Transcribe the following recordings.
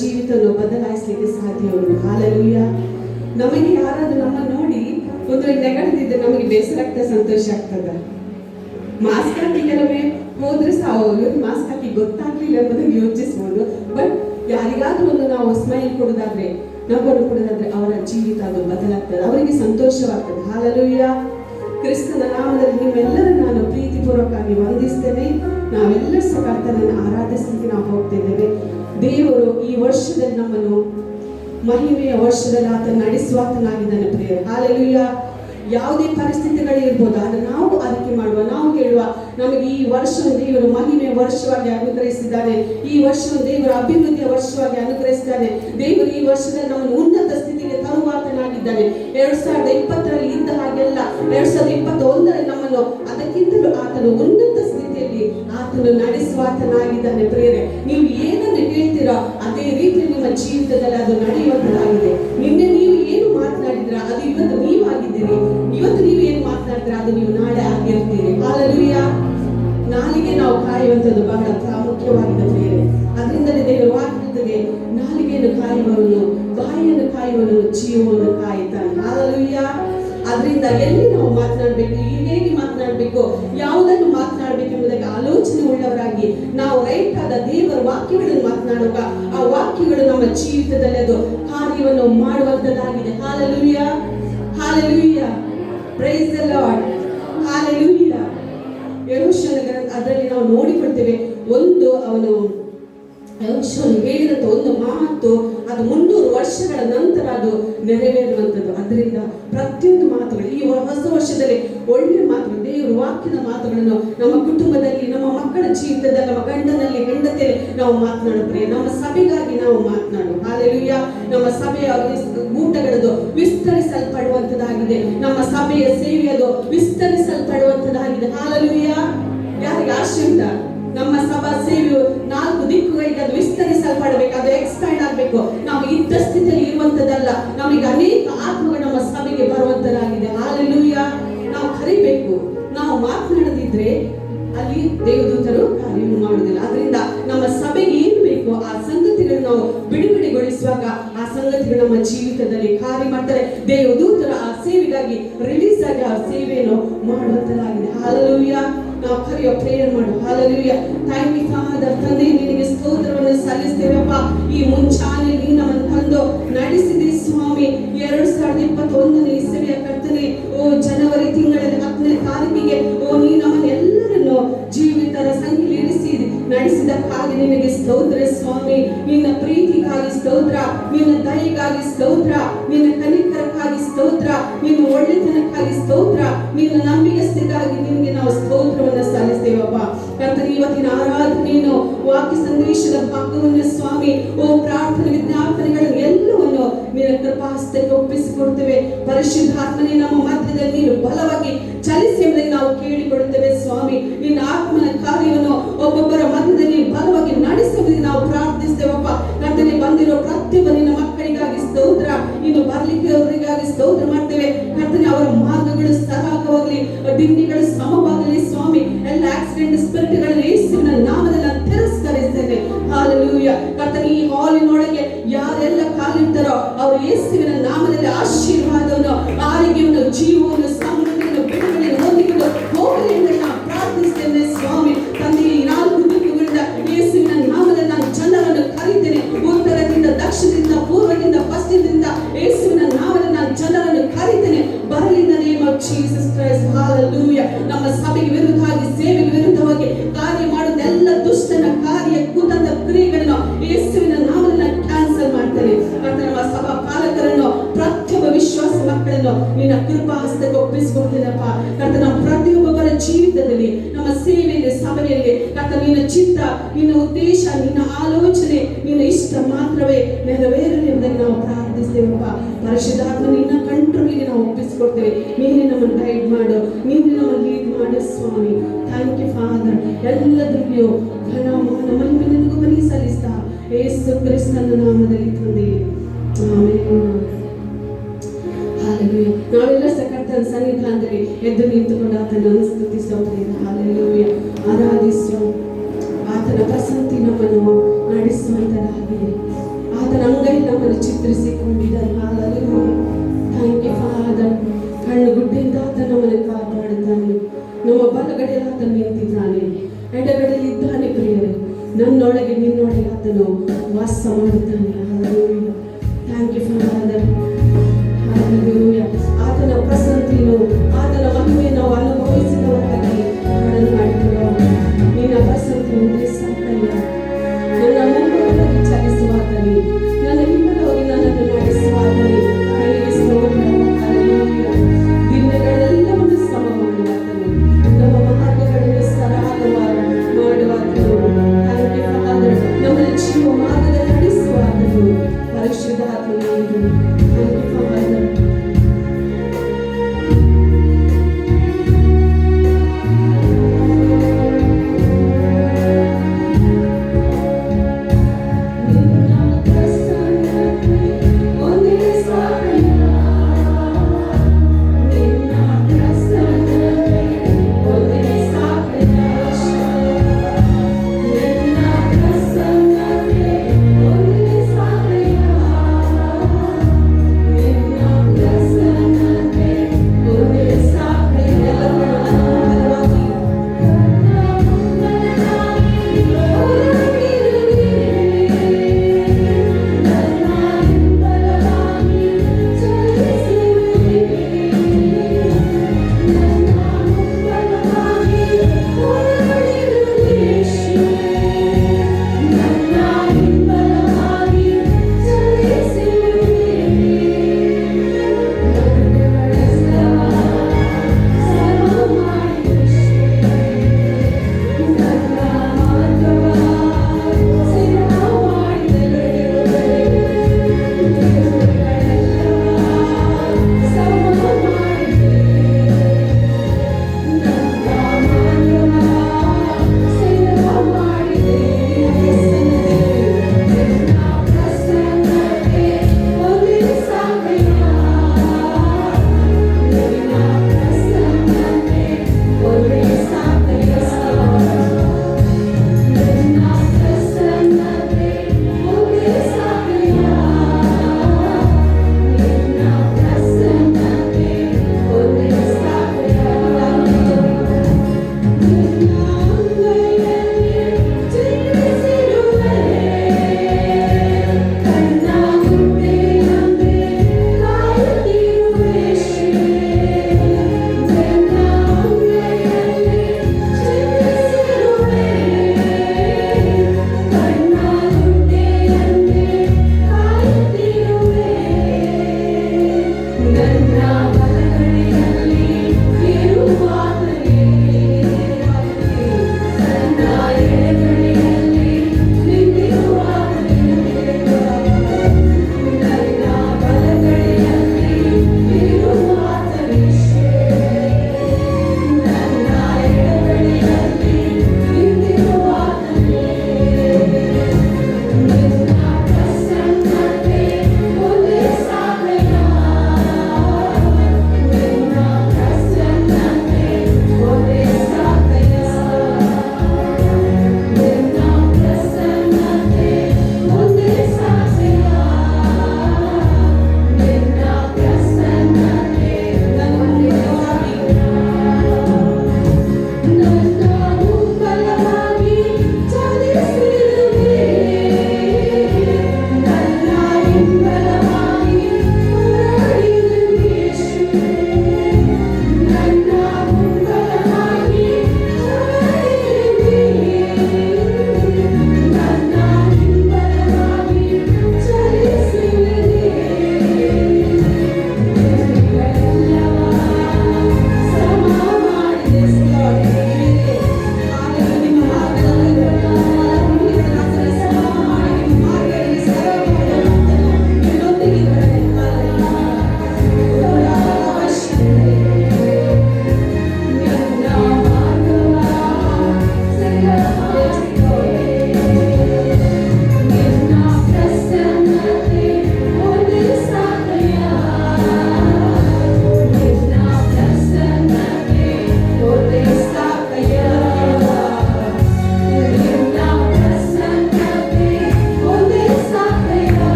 ಜೀವಿತವನ್ನು ಬದಲಾಯಿಸಲಿಕ್ಕೆ ಸಾಧ್ಯ ಉಂಟು. ಹಾಲೆಲೂಯ. ನಮಗೆ ಯಾರಾದ್ರೂ ನಮ್ಮನ್ನು ನೋಡಿ ಒಂದು ನೆಗಡದಿದ್ದರೆ ನಮಗೆ ಬೇಸರ ಆಗ್ತದೆ, ಸಂತೋಷ ಆಗ್ತದ. ಮಾಸ್ಕ್ ಹಾಕಿ ಕೆಲವೇ ಹೋದ್ರೆ ಮಾಸ್ಕ್ ಹಾಕಿ ಗೊತ್ತಾಗ್ಲಿಲ್ಲ ಎಂಬುದಾಗಿ ಯೋಚಿಸಬಹುದು. ಬಟ್ ಯಾರಿಗಾದ್ರೂ ಒಂದು ನಾವು ಸ್ಮೈಲ್ ಕೊಡೋದಾದ್ರೆ, ನಗೋಡು ಕೊಡೋದಾದ್ರೆ ಅವರ ಜೀವಿತ ಅದು ಬದಲಾಗ್ತದೆ, ಅವರಿಗೆ ಸಂತೋಷವಾಗ್ತದೆ. ಹಾಲೆಲೂಯ. ಕ್ರಿಸ್ತನ ನಾಮದಲ್ಲಿ ನಿಮ್ಮೆಲ್ಲರೂ ನಾನು ಪ್ರೀತಿಪೂರ್ವಕವಾಗಿ ವಂದಿಸ್ತೇನೆ. ನಾವೆಲ್ಲರೂ ಸಹ ಕರ್ತನನ್ನು ಆರಾಧಿಸಲಿಕ್ಕೆ ನಾವು ಹೋಗ್ತಿದ್ದೇವೆ. ದೇವರು ಈ ವರ್ಷದಲ್ಲಿ ನಮ್ಮನ್ನು ಮಹಿಮೆಯ ವರ್ಷದಲ್ಲಿ ಆತನ ನಡೆಸುವಾತನಾಗಿದ್ದಾನೆ ಪ್ರಿಯರೇ. ಹಾಲೆಲೂಯ. ಯಾವುದೇ ಪರಿಸ್ಥಿತಿಗಳಿರ್ಬೋದು, ಅದು ನಾವು ಅದಕ್ಕೆ ಮಾಡುವ, ನಾವು ಹೇಳುವ ನಮಗೆ ಈ ವರ್ಷವನ್ನು ದೇವರು ಮಹಿಮೆಯ ವರ್ಷವಾಗಿ ಅನುಗ್ರಹಿಸಿದ್ದಾನೆ, ಈ ವರ್ಷವನ್ನು ದೇವರು ಅಭಿವೃದ್ಧಿಯ ವರ್ಷವಾಗಿ ಅನುಗ್ರಹಿಸಿದ್ದಾನೆ, ದೇವರು ಈ ವರ್ಷದಲ್ಲಿ ನಮ್ಮನ್ನು ಉನ್ನತ ಸ್ಥಿತಿಗೆ ತರುವಾತನಾಗಿದ್ದಾನೆ. 2020ರಲ್ಲಿ ಇದ್ದ ಹಾಗೆಲ್ಲ 2021ರಲ್ಲಿ ನಮ್ಮನ್ನು ಅದಕ್ಕಿಂತಲೂ ಆತನು ಉನ್ನತ ಸ್ಥಿತಿಯಲ್ಲಿ ಆತನು ನಡೆಸುವಾತನಾಗಿದ್ದಾನೆ ಪ್ರಿಯರೇ. ನೀವು ಏನನ್ನು ಹೇಳ್ತೀರೋ ಅದೇ ರೀತಿ ನಿಮ್ಮ ಜೀವಿತದಲ್ಲಿ ಅದು ನಡೆಯುವಂತದಾಗಿದೆ. ನಿನ್ನೆ ನೀವು ಏನು ಮಾತನಾಡಿದ್ರ ಅದು ಇವತ್ತು ನೀವು ಆಗಿದ್ದೀರಿ, ಇವತ್ತು ನೀವು ಏನು ಮಾತನಾಡಿದ್ರೆ ಅದು ನೀವು ನಾಳೆ ಆಗಿರ್ತೀರಿ. ಹಾಲೆಲೂಯ. ನಾಲಿಗೆ ನಾವು ಕಾಯುವಂಥದ್ದು ಬಹಳ ಪ್ರಾಮುಖ್ಯವಾಗಿದೆ ಪ್ರಿಯರೇ. ಅದರಿಂದಲೇ ದೇವರು ವಾಕ್ಯದಲ್ಲಿ ನಾಲಿಗೆಯನ್ನು ಕಾಯುವವನು, ಬಾಯಿಯನ್ನು ಕಾಯುವವನು ಜೀವವನ್ನು ಕಾಯುತ್ತಾನೆ. ಹಾಲೆಲೂಯ. ಅದರಿಂದ ಎಲ್ಲಿ ನಾವು ಮಾತನಾಡಬೇಕು, ಹೇಗೆ ಮಾತನಾಡಬೇಕು, ಯಾವುದನ್ನು ಮಾತನಾಡಬೇಕು ಎಂಬುದಕ್ಕೆ ಆಲೋಚನೆ ಉಳ್ಳವರಾಗಿ ನಾವು ರೈಟ್ ಆದ ದೇವರ ವಾಕ್ಯಗಳನ್ನು ಮಾತನಾಡುವಾಗ ಆ ವಾಕ್ಯಗಳು ನಮ್ಮ ಜೀವಿತದಲ್ಲಿ ಅದು ಕಾರ್ಯವನ್ನು ಮಾಡುವಂತದ್ದಾಗಿದೆ. Hallelujah. Hallelujah. Praise the Lord. Hallelujah. ಯೆಹೋಶುವನ ಗ್ರಂಥ ಅದರಲ್ಲಿ ನಾವು ನೋಡಿಕೊಳ್ತೇವೆ, ಒಂದು ಅವನು ಯೆಹೋಶುವನು ಹೇಳಿದಂತ ಒಂದು ಮಾತು ಅದು 300 ವರ್ಷಗಳ ನಂತರ ಅದು ನೆರವೇರುವಂಥದ್ದು. ಅದರಿಂದ ಪ್ರತಿಯೊಂದು ಮಾತುಗಳು ಈ ಹೊಸ ವರ್ಷದಲ್ಲಿ ಒಳ್ಳೆ ಮಾತುಗಳು, ದೇವರ ವಾಕ್ಯದ ಮಾತುಗಳನ್ನು ನಮ್ಮ ಕುಟುಂಬದಲ್ಲಿ, ನಮ್ಮ ಮಕ್ಕಳ ಜೀವಿತದಲ್ಲಿ, ನಮ್ಮ ಗಂಡನಲ್ಲಿ, ಹೆಂಡತಿಯಲ್ಲಿ ನಾವು ಮಾತನಾಡುತ್ತೇವೆ. ನಮ್ಮ ಸಭೆಗಾಗಿ ನಾವು ಮಾತನಾಡು. ಹಾಲೆಲೂಯ. ನಮ್ಮ ಸಭೆಯ ಊಟಗಳದು ವಿಸ್ತರಿಸಲ್ಪಡುವಂತದ್ದಾಗಿದೆ, ನಮ್ಮ ಸಭೆಯ ಸೇವೆಯದು ವಿಸ್ತರಿಸಲ್ಪಡುವಂತದ್ದಾಗಿದೆ. ಹಾಲೆಲೂಯ. ಯಾರಿಗೆ ಆಶೆ ಉಂಟ? ನಮ್ಮ ಸಭಾ ಸೇವೆಯು 4 ದಿಕ್ಕುಗಳಿಗೆ ಅದು ವಿಸ್ತರಿಸಲ್ಪಡಬೇಕು, ಅದು ಎಕ್ಸ್ಪ್ಯಾಂಡ್ ಆಗಬೇಕು. ನಾವು ಇದ್ದ ಸ್ಥಿತಿಯಲ್ಲಿ ಇರುವಂತದ್ದಲ್ಲ, ನಮಗೆ ಅನೇಕ ಆತ್ಮಗಳು ನಮ್ಮ ಸಭೆಗೆ ಬರುವಂತದ್ದಾಗಿದೆ. ಹಾಲೆಲೂಯ. ನಾವು ಕರಿಬೇಕು. ನಾವು ಮಾತನಾಡದಿದ್ರೆ ಅಲ್ಲಿ ದೇವದೂತರು ಕಾರ್ಯವನ್ನು ಮಾಡುವುದಿಲ್ಲ. ಅದರಿಂದ ನಮ್ಮ ಸಭೆಗೆ ಏನು ಬೇಕು ಆ ಸಂಗತಿಗಳು ನಾವು ಬಿಡುಗಡೆಗೊಳಿಸುವಾಗ ಆ ಸಂಗತಿಗಳು ನಮ್ಮ ಜೀವಿತದಲ್ಲಿ ಕಾರ್ಯ ಮಾಡ್ತಾರೆ. ದೇವದೂತರು ಆ ಸೇವೆಗಾಗಿ ರಿಲೀಸ್ ಆಗಿ ಆ ಸೇವೆಯನ್ನು ಮಾಡುವಂತದ್ದಾಗಿದೆ. ಹಾಲೆಲೂಯ. ನಾವು ಕರೆಯೋ ಪ್ರೇಯರ್ ಮಾಡು. ಹಾಲೆಲೂಯ. Thank you father. ತಂದೆ, ನಿನಗೆ ಸ್ತೋತ್ರವನ್ನು ಸಲ್ಲಿಸ್ತೇವಪ್ಪ. ಈ ಮುಂಚಾನೆ ನೀನು ನಮ್ಮನ್ನು ತಂದು ನಡೆಸಿದೆ ಸ್ವಾಮಿ. 2021ನೇ ಇಸವಿಯ ಕರ್ತನೆ, ಜನವರಿ ತಿಂಗಳಲ್ಲಿ 10ನೇ ತಾರೀಕಿಗೆ ನೀ ನಮ್ಮನ್ನು ಎಲ್ಲರನ್ನು ಜೀವಿತರ ಸಂಖ್ಯೆಯಲ್ಲಿ ಇರಿಸಿ ನಡೆಸಿದಕ್ಕಾಗಿ ನಿನಗೆ ಸ್ತೋತ್ರ ಸ್ವಾಮಿ. ನಿನ್ನ ಪ್ರೀತಿಗಾಗಿ ಸ್ತೋತ್ರ, ನಿನ್ನ ದಯೆಗಾಗಿ ಸ್ತೋತ್ರ, ನಿನ್ನ ಕನಿಕರಕ್ಕಾಗಿ ಸ್ತೋತ್ರ, ನಿನ್ನ ಒಳ್ಳೆತನಕ್ಕಾಗಿ ಸ್ತೋತ್ರ, ನಿನ್ನ ನಂಬಿಕಸ್ತಿಗಾಗಿ ನಿನಗೆ ನಾವು ಸ್ತೋತ್ರವನ್ನು ಸಲ್ಲಿಸ್ತೇವಪ್ಪ. ಕರ್ತನೆ, ಇವತ್ತಿನ ಆರಾಧನೆಯನ್ನು, ವಾಕ್ಯ ಸಂದೇಶದ ಭಾಗವನ್ನು ಸ್ವಾಮಿ, ಪ್ರಾರ್ಥನೆ ವಿಜ್ಞಾಪನೆಗಳನ್ನು ಎಲ್ಲವನ್ನು ನಿನ್ನ ಕೃಪಾಹಸ್ತಕ್ಕೆ ಒಪ್ಪಿಸಿಕೊಡ್ತೇವೆ. ಪರಿಶುದ್ಧಾತ್ಮನೇ, ನಮ್ಮ ಮಧ್ಯದಲ್ಲಿ ನೀನು ಬಲವಾಗಿ ಚಲಿಸಿ ಎಂಬುದಾಗಿ ನಾವು ಕೇಳಿಕೊಡುತ್ತೇವೆ ಸ್ವಾಮಿ. ನಿನ್ನ ಆತ್ಮನ ಕಾರ್ಯವನ್ನು ಒಬ್ಬೊಬ್ಬರ ಮಧ್ಯದಲ್ಲಿ ಬಲವಾಗಿ ನಡೆಸುವುದಕ್ಕೆ ನಾವು ಪ್ರಾರ್ಥಿಸ್ತೇವಪ್ಪ. ಕರ್ತನೆ, ಬಂದಿರೋ ಪ್ರತಿಯೊಬ್ಬ ನಿನ್ನ ಮಕ್ಕಳಿಗಾಗಿ ಸ್ತೋತ್ರ, ಇನ್ನು ಬರ್ಲಿಕ್ಕೆ ಅವರಿಗಾಗಿ ಸ್ತೋತ್ರ ಮಾಡ್ತೇವೆ. ಕರ್ತನೆ, ಅವರ ಮಾರ್ಗಗಳು ಸರಾಗವಾಗಲಿ, ದಿಗ್ನಿಗಳು ಸಮವಾಗಲಿ ಸ್ವಾಮಿ. ಎಲ್ಲ ಆಕ್ಸಿಡೆಂಟ್ ಸ್ಪಿರಿಟ್ಗಳನ್ನು ಯೇಸುವಿನ ನಾಮದಲ್ಲಿ ನಾನು ತಿರಸ್ಕರಿಸ್ತೇನೆ. ಹಾಲೆಲೂಯ. ಕರ್ತನೆ, ಈ ಹಾಲಿನೊಳಗೆ ಯಾರೆಲ್ಲ ಕಾಲಿಡ್ತಾರೋ ಅವರು ಯೇಸುವಿನ ನಾಮದಲ್ಲಿ ಆಶೀರ್ವಾದವನ್ನು, ಆರೋಗ್ಯವನ್ನು, ಜೀವವನ್ನು, ಸಮೃದ್ಧಿಯನ್ನು, ಬಿಡುಗಡೆ ಹೊಂದಿಕೊಂಡು ಹೋಗಲಿ ಎಂದು ನಾನು ಪ್ರಾರ್ಥಿಸ್ತೇನೆ ಸ್ವಾಮಿ. ತಂದೆ, ಈ 4 ದಿಕ್ಕುಗಳಿಂದ ಯೇಸುವಿನ ನಾಮದಲ್ಲಿ ನಾನು ಜನರನ್ನು ಕರೀತೇನೆ. ಉತ್ತರದಿಂದ, ದಕ್ಷಿಣದಿಂದ, ಪೂರ್ವದಿಂದ, ಪಶ್ಚಿಮದಿಂದ ಯೇಸುವಿನ ನಾಮದಲ್ಲಿ ನಾನು ಜನರನ್ನು ಕರೀತೇನೆ. ಬರಲಿಂದ name of Jesus Christ. Hallelujah. ನಮ್ಮ ಸಭೆಗೆ ವಿರುದ್ಧವಾಗಿ, ಸೇವೆಗೆ ವಿರುದ್ಧವಾಗಿ ಕಾರ್ಯ ಮಾಡುವ ಎಲ್ಲ ದುಷ್ಟನ ಕಾರ್ಯ, ಕುತಂತ್ರ ಕ್ರಿಯೆಗಳನ್ನು ಯೇಸುವಿನ ನಾಮದಲ್ಲಿ ನಾನು ಕ್ಯಾನ್ಸಲ್ ಮಾಡ್ತೇನೆ. ನಮ್ಮ ಸಭಾ ಪಾಲಕರನ್ನು, ಪ್ರತಿಯೊಬ್ಬ ವಿಶ್ವಾಸ ಮಕ್ಕಳನ್ನು ನಿನ್ನ ಕೃಪಾ ಹಸ್ತಕ್ಕೆ ಒಪ್ಪಿಸಿಕೊಡ್ತೇನಪ್ಪ. ಕರ್ತ, ನಮ್ಮ ಪ್ರತಿಯೊಬ್ಬರ ಜೀವಿತದಲ್ಲಿ, ನಮ್ಮ ಸೇವೆಯಲ್ಲಿ, ಸಭೆಯಲ್ಲಿ ಕರ್ತ, ನಿನ್ನ ಚಿತ್ತ, ನಿನ್ನ ಉದ್ದೇಶ, ನಿನ್ನ ಆಲೋಚನೆ, ನಿನ್ನ ಇಷ್ಟ ಮಾತ್ರವೇ ನೆರವೇರಲಿ ಎಂಬುದಾಗಿ ನಾವು ಪ್ರಾರ್ಥಿಸ್ತೇವಪ್ಪ. ಪರಿಶುದ್ಧಾತ್ಮ, ನಿನ್ನ ಕಂಟ್ರೋಲ್ಗೆ ನಾವು ಒಪ್ಪಿಸಿಕೊಡ್ತೇವೆ. ನೀನೇ ನಮ್ಮನ್ನು ಗೈಡ್ ಮಾಡು, ನೀನೇ ನಮ್ಮನ್ನು ಲೀಡ್ ಮಾಡು ಸ್ವಾಮಿ. Thank you father. ಎಲ್ಲದರಲ್ಲಿಯೂ ಘನ ಮಾನ ಮಹಿಮೆ ನಿನಗೂ ಬಲಿ ಸಲ್ಲಿಸ್ತಾ ಯೇಸು ಕ್ರಿಸ್ತನ ನಾಮದಲ್ಲಿ ತಂದೆ, ಆಮೆನ್. ಹಾಲೆಲೂಯ. ನಾವೆಲ್ಲ ಕರ್ತನ ಸನ್ನಿಧಾನದಲ್ಲಿ ಎದ್ದು ನಿಂತುಕೊಂಡು ಆತನನ್ನು ಸ್ತುತಿಸೋಣ. ಹಾಲೆಲೂಯ. ಆರಾಧಿಸೋ. ಆತನ ಪ್ರಸನ್ನತೆ ನಮ್ಮನ್ನು ನಡೆಸುವಂತದಾಗಿದೆ. ಚಿತ್ರಿಸಿಕೊಂಡಿದ್ದಾನೆ. Hallelujah. Thank you, Father. ಕಣ್ಣು ಗುಡ್ಡೆಯಿಂದ ಆತ ನಮ್ಮನ್ನು ಕಾಪಾಡುತ್ತಾನೆ. ನಮ್ಮ ಬಲಗಡೆ ಆತ ನಿಂತಿದ್ದಾನೆ, ಎಡಗಡೆಯಲ್ಲಿ ಇದ್ದಾನೆ. ಪ್ರಿಯರೇ, ನನ್ನೊಳಗೆ ನಿನ್ನೊಳಗೆ ಆತನು ವಾಸ ಮಾಡುತ್ತಾನೆ. Hallelujah. Thank you, Father. Hallelujah. ಆತನ ಪ್ರಸನ್ನತೆಯನ್ನು, ಆತನ ಮಹಿಮೆಯನ್ನು ನಾವು ಅನುಭವಿಸಿದವರಾಗಿ ಹಾಡನ್ನು ಮಾಡಿಕೊಳ್ಳೋಣ. ನಿನ್ನ ಪ್ರಸನ್ನತೆ ಒಂದೇ ಸಾಕಯ್ಯ. ನನ್ನ ಮುಂಬಲವಾಗಿ ಚಲಿಸುವಾತನೇ, ನನ್ನ ಹಿಂಬಲವಾಗಿ ನನ್ನನ್ನು ನಡೆಸುವಾತನೇ, ನಿನಗೆ ಸ್ತೋತ್ರ. Hallelujah. ದಿನಗಳೆಲ್ಲವನ್ನು ಸಮ ಮಾಡುವಾತನು, ನಮ್ಮ ಮಾರ್ಗಗಳನ್ನು ಸರಾಗವಾತನು. Thank you, Father. ನಮ್ಮನ್ನು ಜೀವ ಮಾರ್ಗದಲ್ಲಿ ನಡೆಸುವಾತನು ಪರಿಶುದ್ಧಾತ್ಮನಾಗಿದ್ದಾನೆ. Thank you, Father.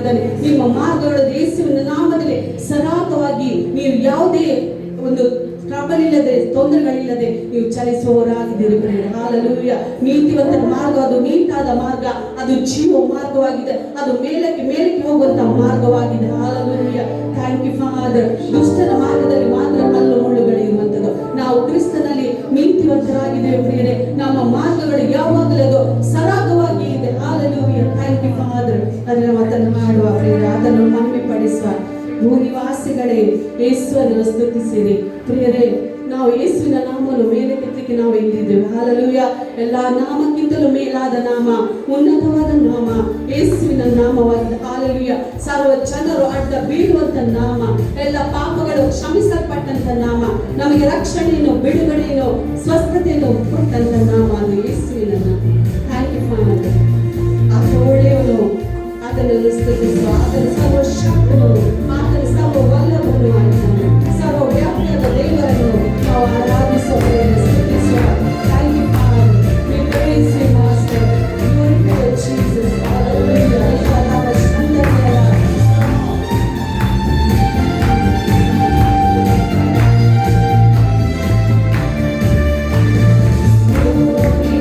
ಮಾಡಿದ್ದಾನೆ. ನಿಮ್ಮ ಮಾರ್ಗಗಳು ಯೇಸುವಿನ ನಾಮದಲ್ಲಿ ಸರಾಗವಾಗಿ ನೀವು ಯಾವುದೇ ಒಂದು ಟ್ರಬಲ್ ಇಲ್ಲದೆ, ತೊಂದರೆಗಳಿಲ್ಲದೆ ನೀವು ಚಲಿಸುವವರಾಗಿದ್ದೀರಿ ಪ್ರಿಯರೇ. ಹಾಲೆಲೂಯಾ. ನೀತಿವಂತರ ಮಾರ್ಗ ಅದು ನೀಟಾದ ಮಾರ್ಗ, ಅದು ಜೀವ ಮಾರ್ಗವಾಗಿದೆ, ಅದು ಮೇಲಕ್ಕೆ ಹೋಗುವಂತ ಮಾರ್ಗವಾಗಿದೆ. ಹಾಲೆಲೂಯಾ. Thank you father. ದುಷ್ಟನ ಮಾರ್ಗದಲ್ಲಿ ಮಾತ್ರ ಕಲ್ಲು ಮುಳ್ಳುಗಳಿರುವಂಥದ್ದು. ನಾವು ಕ್ರಿಸ್ತನಲ್ಲಿ ನೀತಿವಂತರಾಗಿದ್ದೇವೆ ಪ್ರಿಯರೇ. ನಮ್ಮ ಮಾರ್ಗಗಳು ಯಾವಾಗಲೂ ಅದು ಸರಾಗವಾಗಿ ಇದೆ. ಹಾಲೆಲೂಯಾ. Thank you father. ಅದನ್ನ ಮಾತನಾಡುವ ಪ್ರಿಯರೇ, ಅದನ್ನು ಮಹಿಮೆ ಪಡಿಸುವ ಭೂನಿವಾಸಿಗಳೇ ಯೇಸುವನ್ನು ಸ್ತುತಿಸಿರಿ ಪ್ರಿಯರೇ. ನಾವು ಯೇಸುವಿನ ನಾಮವನ್ನು ಮೇಲೆ ಕೆತ್ತಲಿಕ್ಕೆ ನಾವು ಇಲ್ಲಿದ್ದೇವೆ. ಹಾಲೆಲೂಯಾ. ಎಲ್ಲಾ ನಾಮಕ್ಕಿಂತಲೂ ಮೇಲಾದ ನಾಮ, ಉನ್ನತವಾದ ನಾಮ ಯೇಸುವಿನ ನಾಮವಾಗಿದೆ. ಹಾಲೆಲೂಯಾ. ಸರ್ವ ಜನರು ಅಡ್ಡ ಬೀಳುವಂತ ನಾಮ, ಎಲ್ಲ ಪಾಪಗಳು ಕ್ಷಮಿಸಲ್ಪಟ್ಟಂತ ನಾಮ, ನಮಗೆ ರಕ್ಷಣೆಯನ್ನು, ಬಿಡುಗಡೆಯನ್ನು, ಸ್ವಸ್ಥತೆಯನ್ನು ಕೊಟ್ಟಂತ ನಾಮ ಅದು ಯೇಸುವಿನ ನಾಮ. Thank you father. ಆತ ಒಳ್ಳೆಯವನು, ಆತನನ್ನು ಸ್ತುತಿಸುವ, ಆತನ ಸರ್ವಶಕ್ತನು, ಆತನ ಸರ್ವವಲ್ಲಭನು ಆಗಿದ್ದಾನೆ. ಸರ್ವವ್ಯಾಪಿಯಾದ ದೇವರನ್ನು ನಾವು ಆರಾಧಿಸುವ, ಸ್ತುತಿಸುವ. Thank you father. We praise you, Master. Glorify you, Jesus. Hallelujah. Glory,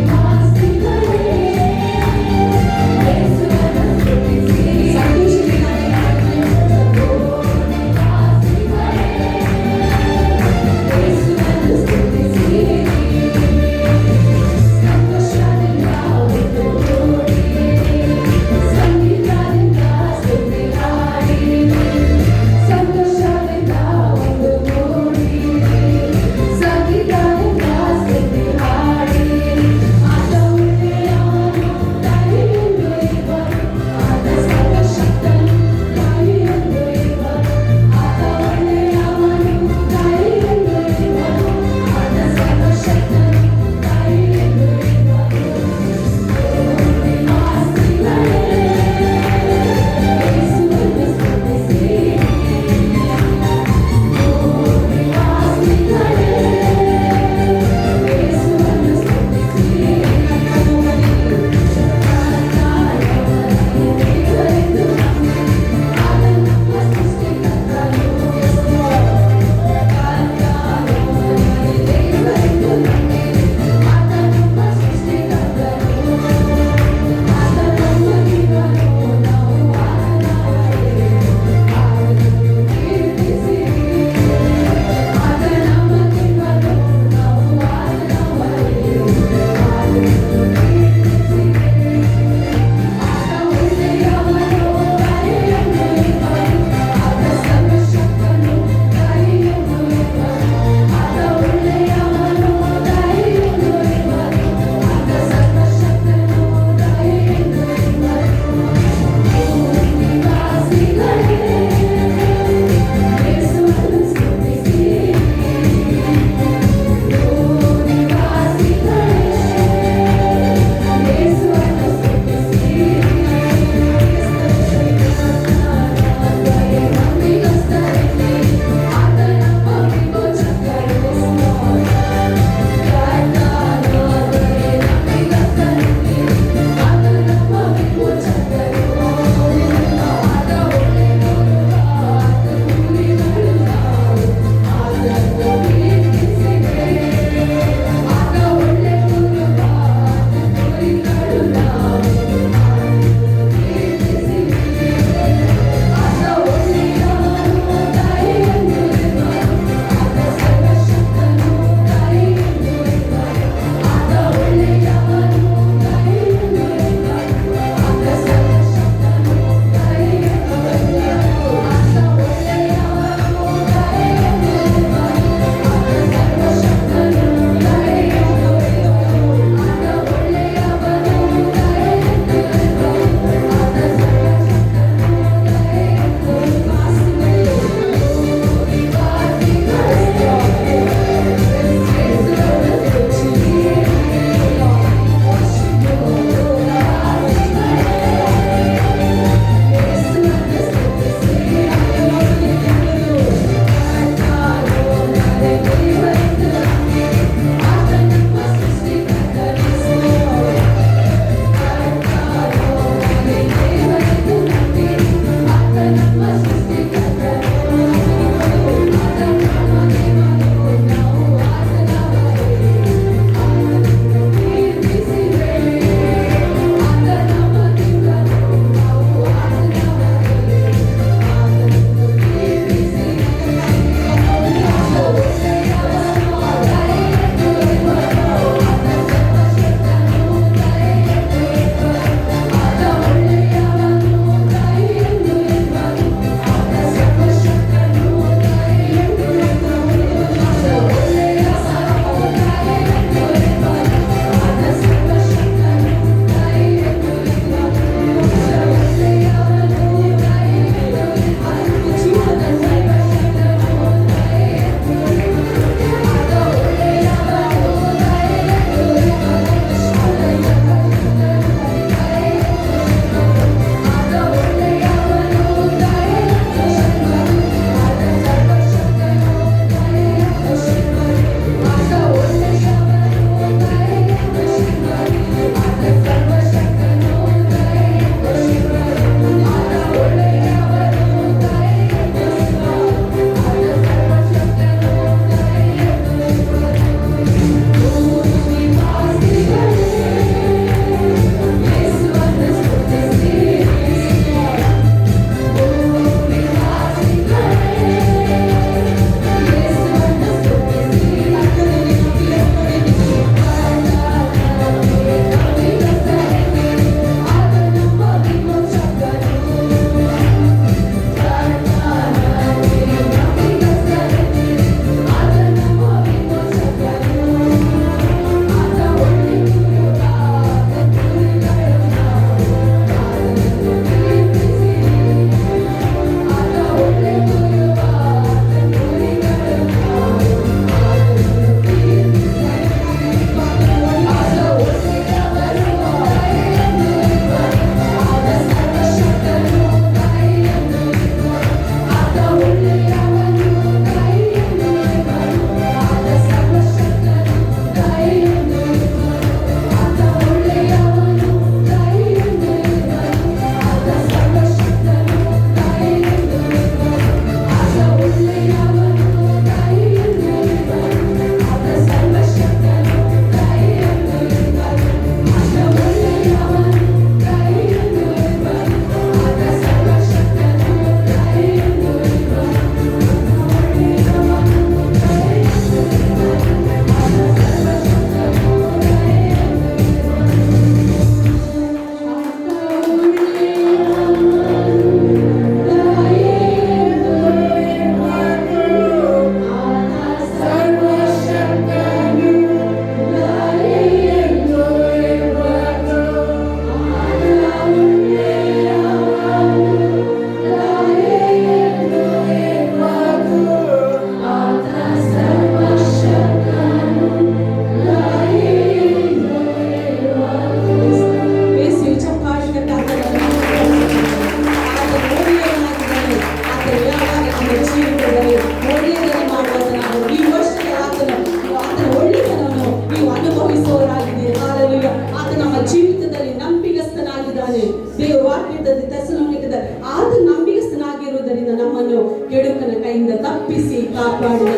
ಕೆಡುಕನ ಕೈಯಿಂದ ತಪ್ಪಿಸಿ ಕಾಪಾಡಿದ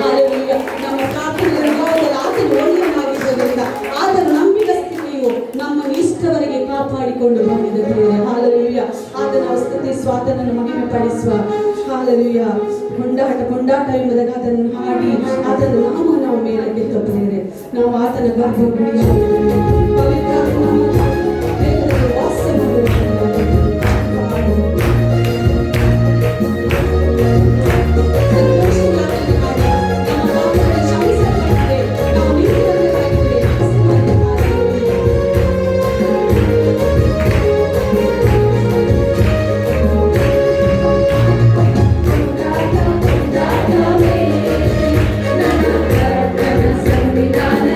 ಹಾಲೆಲೂಯ. ನಮ್ಮ ಪ್ರಾರ್ಥನೆ ಆತನು ಒಳ್ಳೆಯನಾಗಿದ್ದರಿಂದ ಆತನ ನಂಬಿಗಸ್ತಿಕೆಯು ನಮ್ಮನ್ನು ಇಷ್ಟವರೆಗೆ ಕಾಪಾಡಿಕೊಂಡು ಬಂದಿದೆ. ಹಾಲೆಲೂಯ. ಆತನ ಸ್ತುತಿ ಸ್ವಾತನನ್ನು ಮಹಿಮೆ ಪಡಿಸುವ ಹಾಲೆಲೂಯ. ಕೊಂಡಾಟ ಎಂಬುದಾಗಿ ಅದನ್ನು ಹಾಡಿ ಆತನ ನಾಮ ನಾವು ಮೇಲಕ್ಕೆ ತಪ್ಪಲಿದೆ. ನಾವು ಆತನ ಗರ್ಭಗುಡಿಯಲ್ಲಿ ಪವಿತ್ರ ದೇವರಲ್ಲಿ ವಾಸ ಸಂವಿಧಾನ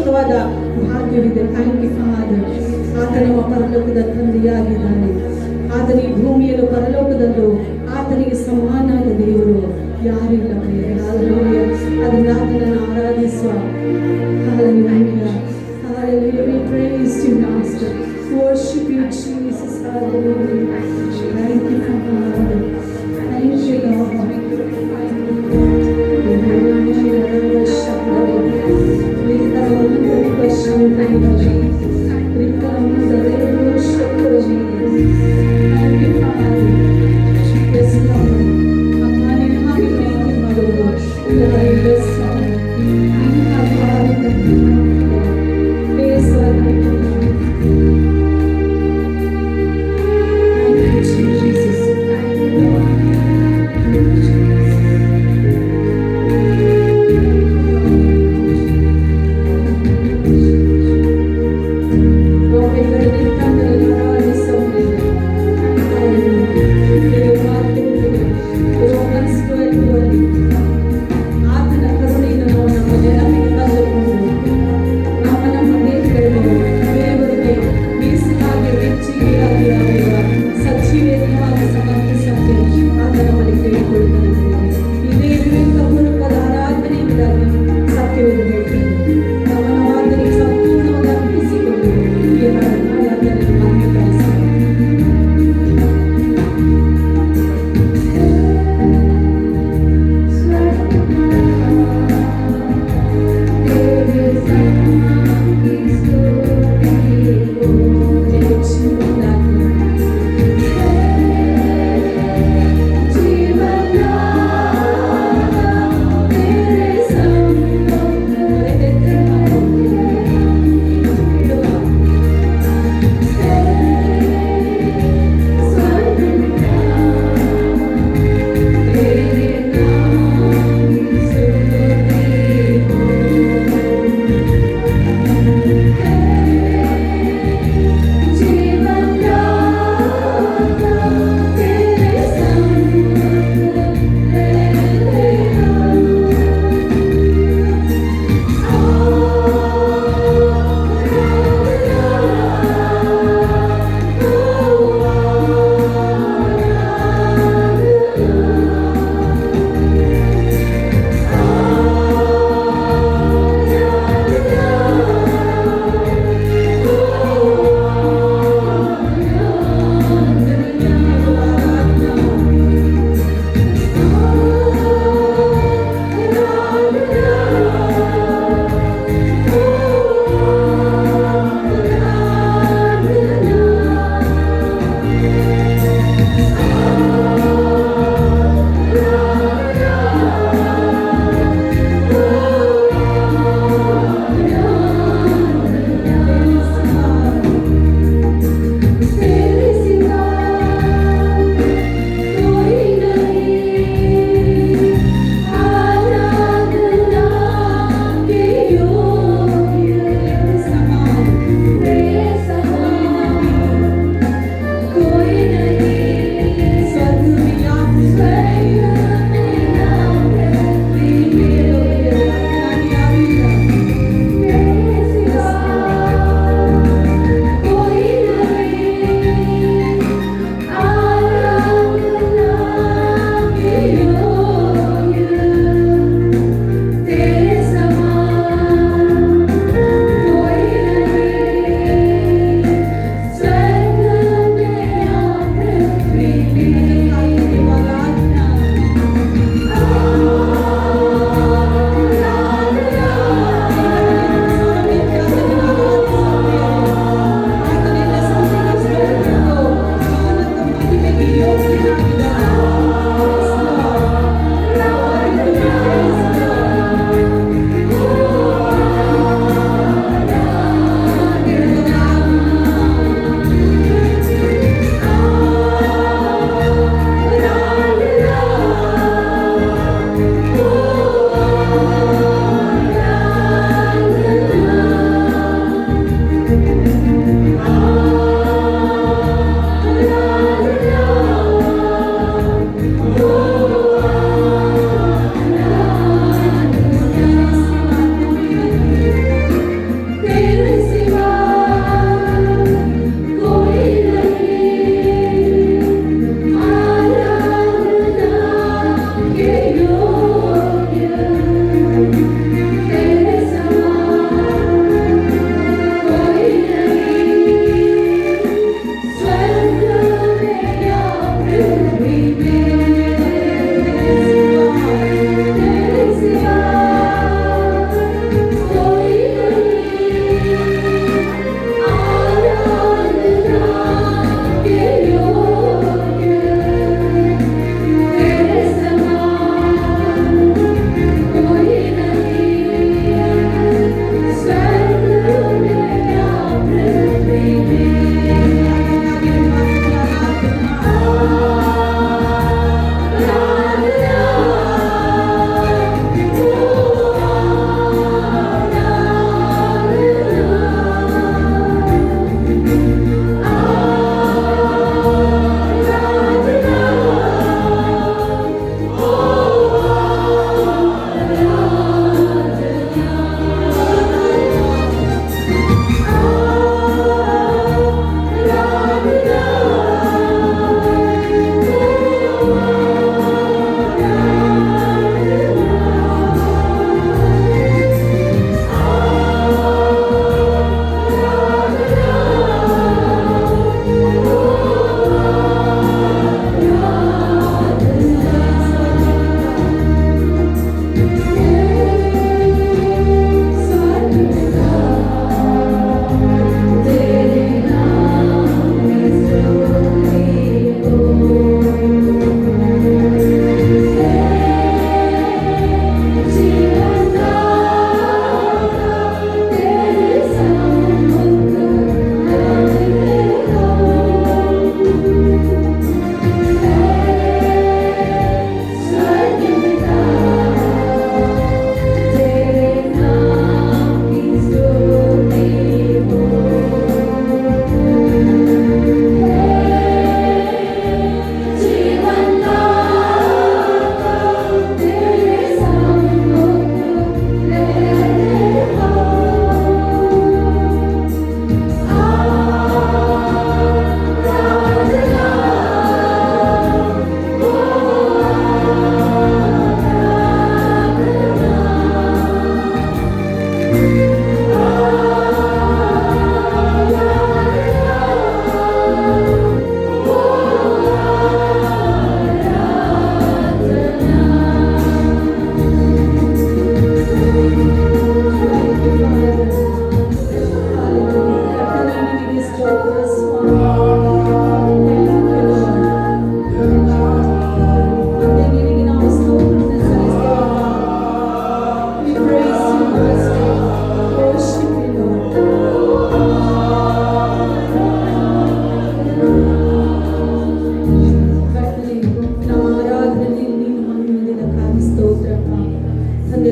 ಶಾಶ್ವತವಾದ ಭಾಗ್ಯವಿದೆ. Thank you father. ಆತ ನಮ್ಮ ಪರಲೋಕದ ತಂದೆಯಾಗಿದ್ದಾನೆ. ಆತನ ಈ ಭೂಮಿಯಲ್ಲೂ ಪರಲೋಕದಲ್ಲೂ ಆತನಿಗೆ ಸಮಾನಾದ ದೇವರು ಯಾರಿಲ್ಲ ಪ್ರಿಯರೇ. ಹಲ್ಲೆಲೂಯಾ. ಅದನ್ನ ಆತನನ್ನು ಆರಾಧಿಸುವ. Hallelujah. Hallelujah. We praise you, Master. Worship you, Jesus. Hallelujah. Thank you, Father. Thank you, Lord. ಆತನ ಕರುಣೆಯನ್ನು ನಾವು ನಮ್ಮ ನೆನಪಿಗೆ ತಂದುಕೊಂಡು ನಮ್ಮ ದೇಹಗಳನ್ನು